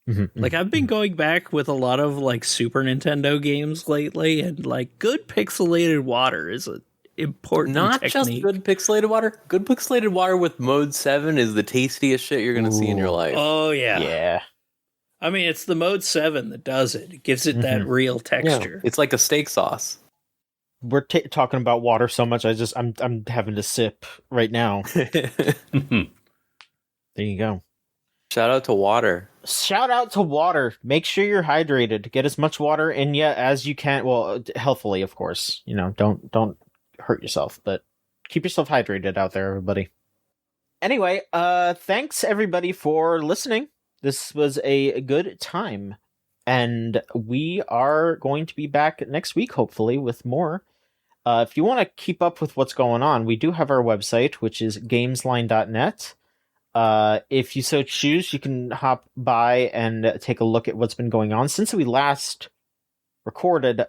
[SPEAKER 1] Mm-hmm.
[SPEAKER 2] Like I've been going back with a lot of like Super Nintendo games lately, and like good pixelated water is an important
[SPEAKER 4] Not
[SPEAKER 2] technique.
[SPEAKER 4] just good pixelated water. Good pixelated water with Mode 7 is the tastiest shit you're going to see in your life.
[SPEAKER 2] Oh yeah.
[SPEAKER 1] Yeah.
[SPEAKER 2] I mean, it's the Mode 7 that does it. It gives it that real texture.
[SPEAKER 4] Yeah, it's like a steak sauce.
[SPEAKER 1] We're talking about water so much. I'm having to sip right now. There you go.
[SPEAKER 4] Shout out to water.
[SPEAKER 1] Shout out to water. Make sure you're hydrated. Get as much water in you as you can. Well, healthfully, of course. You know, don't hurt yourself, but keep yourself hydrated out there, everybody. Anyway, thanks everybody for listening. This was a good time, and we are going to be back next week, hopefully, with more. If you want to keep up with what's going on, we do have our website, which is gamesline.net. If you so choose, you can hop by and take a look at what's been going on. Since we last recorded,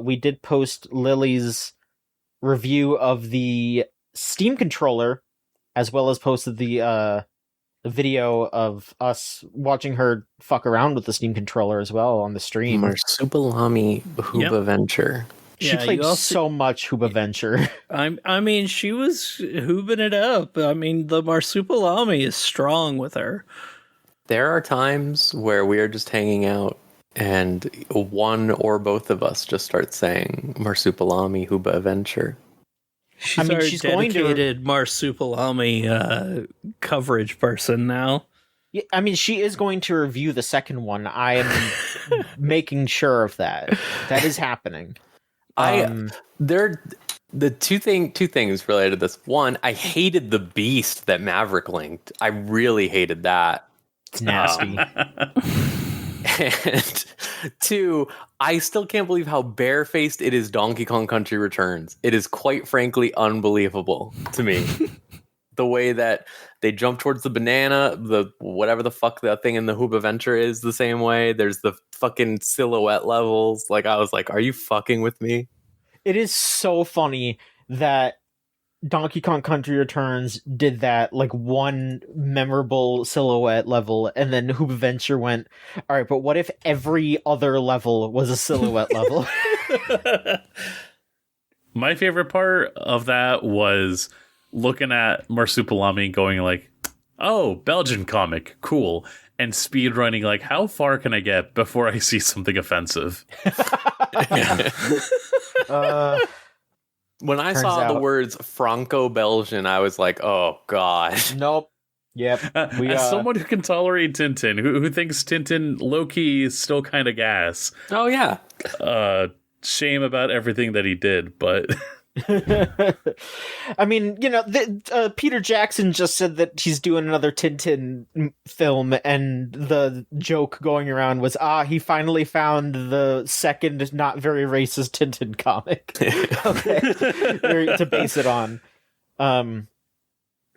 [SPEAKER 1] we did post Lily's review of the Steam controller, as well as posted the video of us watching her fuck around with the Steam controller as well on the stream.
[SPEAKER 4] Marsupilami Hooba Venture.
[SPEAKER 1] She played so much Hooba Venture.
[SPEAKER 2] I mean, she was hoobing it up. I mean, the Marsupilami is strong with her.
[SPEAKER 4] There are times where we are just hanging out and one or both of us just start saying Marsupilami Hooba Venture.
[SPEAKER 2] She's our dedicated Marsupilami coverage person now.
[SPEAKER 1] Yeah, I mean, she is going to review the second one. I am making sure of that. That is happening.
[SPEAKER 4] The two things related to this. One, I hated the beast that Maverick linked. I really hated that.
[SPEAKER 1] It's nasty.
[SPEAKER 4] And two, I still can't believe how barefaced it is Donkey Kong Country Returns. It is quite frankly unbelievable to me. The way that they jump towards the banana, the whatever the fuck that thing in the Hooba Venture is the same way. There's the fucking silhouette levels. Like, I was like, are you fucking with me?
[SPEAKER 1] It is so funny that Donkey Kong Country Returns did that, like, one memorable silhouette level, and then Hooba Venture went, all right, but what if every other level was a silhouette level?
[SPEAKER 3] My favorite part of that was looking at Marsupilami going like, oh, Belgian comic, cool, and speed running like, how far can I get before I see something offensive?
[SPEAKER 4] When I saw the words Franco-Belgian, I was like, oh, God.
[SPEAKER 1] Nope. Yep.
[SPEAKER 3] As someone who can tolerate Tintin, who thinks Tintin low-key is still kind of gas.
[SPEAKER 4] Oh, yeah.
[SPEAKER 3] shame about everything that he did, but
[SPEAKER 1] I mean, Peter Jackson just said that he's doing another Tintin film, and the joke going around was, he finally found the second not very racist Tintin comic. Okay, to base it on.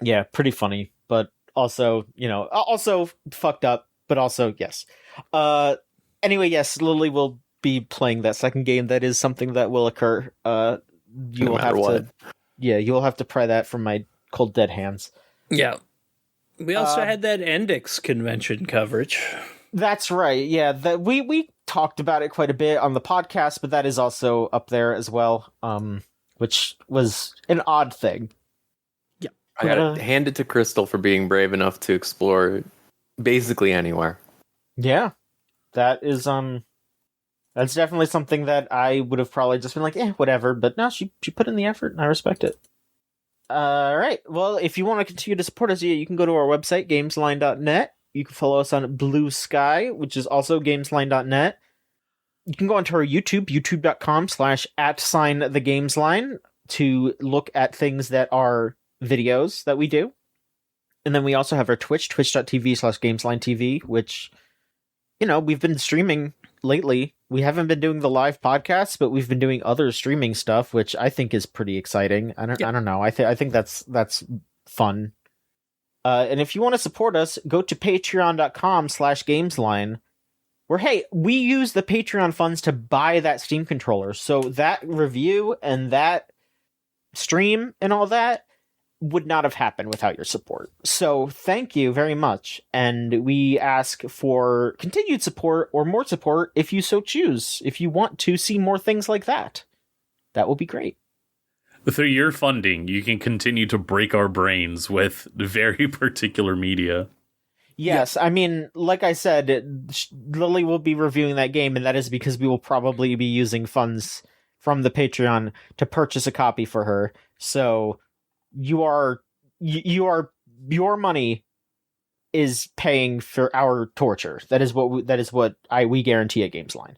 [SPEAKER 1] Yeah, pretty funny, but also, also fucked up, but also yes. Anyway, yes, Lily will be playing that second game. That is something that will occur. You will have to pry that from my cold dead hands.
[SPEAKER 2] Yeah. We also had that Endix convention coverage.
[SPEAKER 1] That's right. Yeah, we talked about it quite a bit on the podcast, but that is also up there as well, which was an odd thing.
[SPEAKER 2] Yeah.
[SPEAKER 4] I gotta hand it to Crystal for being brave enough to explore basically anywhere.
[SPEAKER 1] Yeah. That is that's definitely something that I would have probably just been like, whatever. But no, she put in the effort, and I respect it. All right. Well, if you want to continue to support us, you can go to our website, gamesline.net. You can follow us on Blue Sky, which is also gamesline.net. You can go onto our YouTube, youtube.com/@thegamesline to look at things that are videos that we do. And then we also have our Twitch, twitch.tv/gameslinetv, which, we've been streaming lately. We haven't been doing the live podcasts, but we've been doing other streaming stuff, which I think is pretty exciting. I don't know. I think that's fun. And if you want to support us, go to patreon.com/gamesline, where, we use the Patreon funds to buy that Steam controller. So that review and that stream and all that would not have happened without your support. So thank you very much. And we ask for continued support or more support if you so choose. If you want to see more things like that, that will be great.
[SPEAKER 3] Through your funding, you can continue to break our brains with very particular media.
[SPEAKER 1] Yes, I mean, like I said, Lily will be reviewing that game, and that is because we will probably be using funds from the Patreon to purchase a copy for her. So your money is paying for our torture. That is what we guarantee at Gamesline.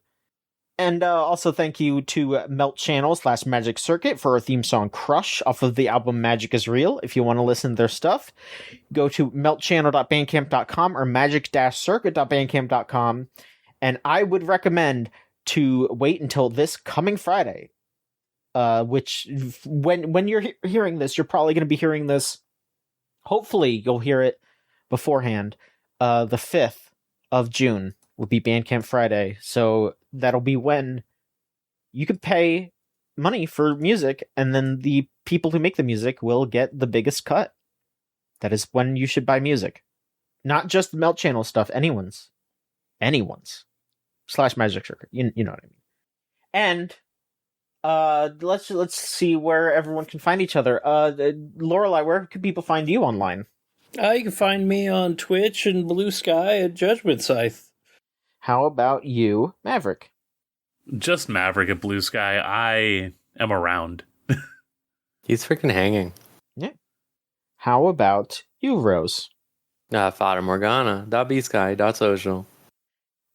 [SPEAKER 1] And also thank you to Melt Channel /Magic Circuit for our theme song Crush off of the album Magic is Real. If you want to listen to their stuff, go to meltchannel.bandcamp.com or magic-circuit.bandcamp.com. And I would recommend to wait until this coming Friday, which when you're hearing this, you're probably going to be hearing this. Hopefully you'll hear it beforehand. The 5th of June will be Bandcamp Friday. So that'll be when you could pay money for music, and then the people who make the music will get the biggest cut. That is when you should buy music. Not just the Melt Channel stuff, anyone's. /Magic Circuit. You know what I mean. And let's see where everyone can find each other. Lorelai, where can people find you online?
[SPEAKER 2] You can find me on Twitch and Blue Sky at Judgment Scythe.
[SPEAKER 1] How about you, Maverick?
[SPEAKER 3] Just Maverick at Blue Sky. I am around.
[SPEAKER 4] He's freaking hanging.
[SPEAKER 1] Yeah. How about you, Rose?
[SPEAKER 4] Fata Morgana. .bsky.social.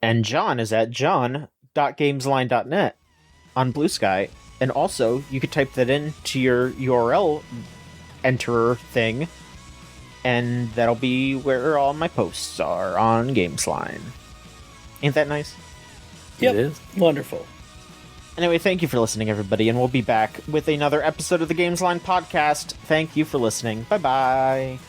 [SPEAKER 1] And John is at john.gamesline.net on Blue Sky. And also, you could type that into your URL enterer thing, and that'll be where all my posts are on Gamesline. Ain't that nice?
[SPEAKER 2] Yep.
[SPEAKER 4] It is.
[SPEAKER 2] Wonderful.
[SPEAKER 1] Anyway, thank you for listening, everybody, and we'll be back with another episode of the Gamesline Podcast. Thank you for listening. Bye-bye.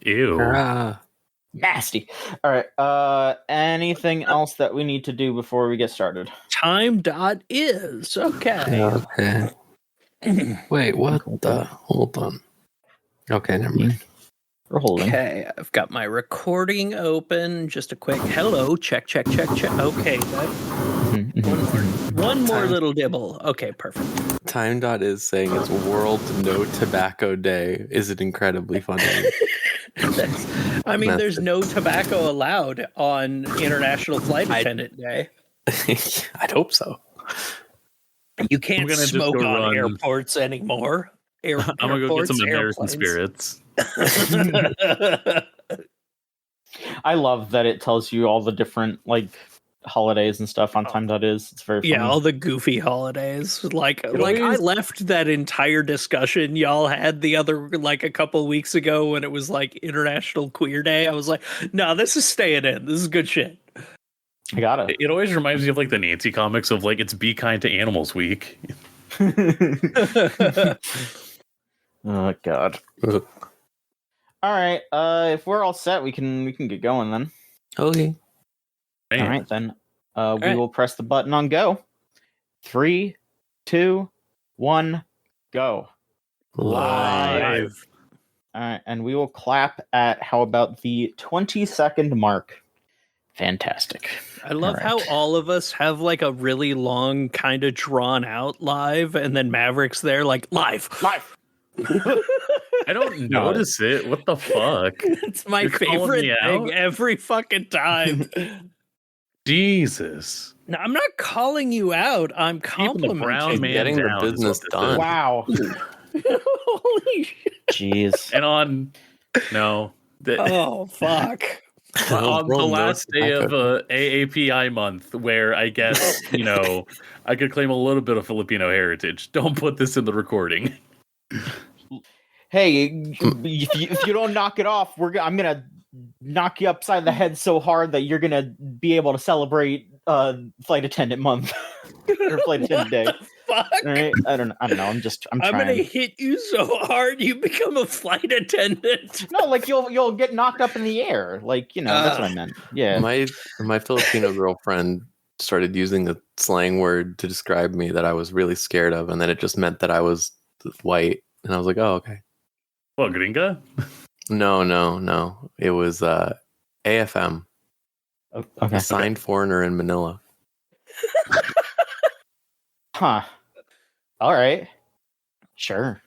[SPEAKER 3] Ew.
[SPEAKER 1] Nasty. All right. Anything else that we need to do before we get started?
[SPEAKER 2] Time.is. Okay.
[SPEAKER 4] Okay. Wait, what the? Hold on. Okay, never mind.
[SPEAKER 1] We're holding.
[SPEAKER 2] Okay, I've got my recording open. Just a quick hello. Check. Okay. One more little dibble. Okay, perfect.
[SPEAKER 4] Time Dot is saying it's World No Tobacco Day. Is it incredibly funny?
[SPEAKER 2] I mean, there's no tobacco allowed on International Flight Attendant Day.
[SPEAKER 4] I'd hope so.
[SPEAKER 2] You can't smoke on airports anymore.
[SPEAKER 3] I'm gonna go get some American spirits.
[SPEAKER 1] I love that it tells you all the different like holidays and stuff on Time.is. It's very funny.
[SPEAKER 2] Yeah, all the goofy holidays. Like I left that entire discussion y'all had the other like a couple weeks ago when it was like International Queer Day. I was like, no, this is staying in. This is good shit.
[SPEAKER 1] I got it.
[SPEAKER 3] It always reminds me of like the Nancy comics of like it's Be Kind to Animals Week.
[SPEAKER 1] Oh God. All right. If we're all set, we can get going then.
[SPEAKER 4] Okay.
[SPEAKER 1] Man. All right then. We will press the button on go. 3, 2, 1, go.
[SPEAKER 2] Live.
[SPEAKER 1] All right, and we will clap at how about the 20-second mark. Fantastic.
[SPEAKER 2] I love how all of us have like a really long, kind of drawn out live, and then Maverick's there like live.
[SPEAKER 3] I don't notice it. What the fuck?
[SPEAKER 2] It's my favorite thing every fucking time.
[SPEAKER 3] Jesus.
[SPEAKER 2] No, I'm not calling you out. I'm complimenting
[SPEAKER 3] the brown man
[SPEAKER 4] getting the business done.
[SPEAKER 1] Wow.
[SPEAKER 2] Holy shit.
[SPEAKER 1] Jeez.
[SPEAKER 3] And on
[SPEAKER 2] oh fuck.
[SPEAKER 3] On the last day of AAPI month, where I guess, I could claim a little bit of Filipino heritage. Don't put this in the recording.
[SPEAKER 1] Hey, if you don't knock it off, I'm gonna knock you upside the head so hard that you're gonna be able to celebrate Flight Attendant Month or Flight Attendant Day.
[SPEAKER 2] Fuck?
[SPEAKER 1] All right? I don't know. I'm trying.
[SPEAKER 2] gonna hit you so hard you become a flight attendant.
[SPEAKER 1] No, like you'll get knocked up in the air. Like, that's what I meant. Yeah.
[SPEAKER 4] My Filipino girlfriend started using a slang word to describe me that I was really scared of, and then it just meant that I was white, and I was like, oh, okay.
[SPEAKER 3] Well, gringa?
[SPEAKER 4] No. It was AFM.
[SPEAKER 1] Okay.
[SPEAKER 4] Assigned foreigner in Manila.
[SPEAKER 1] Huh. All right. Sure.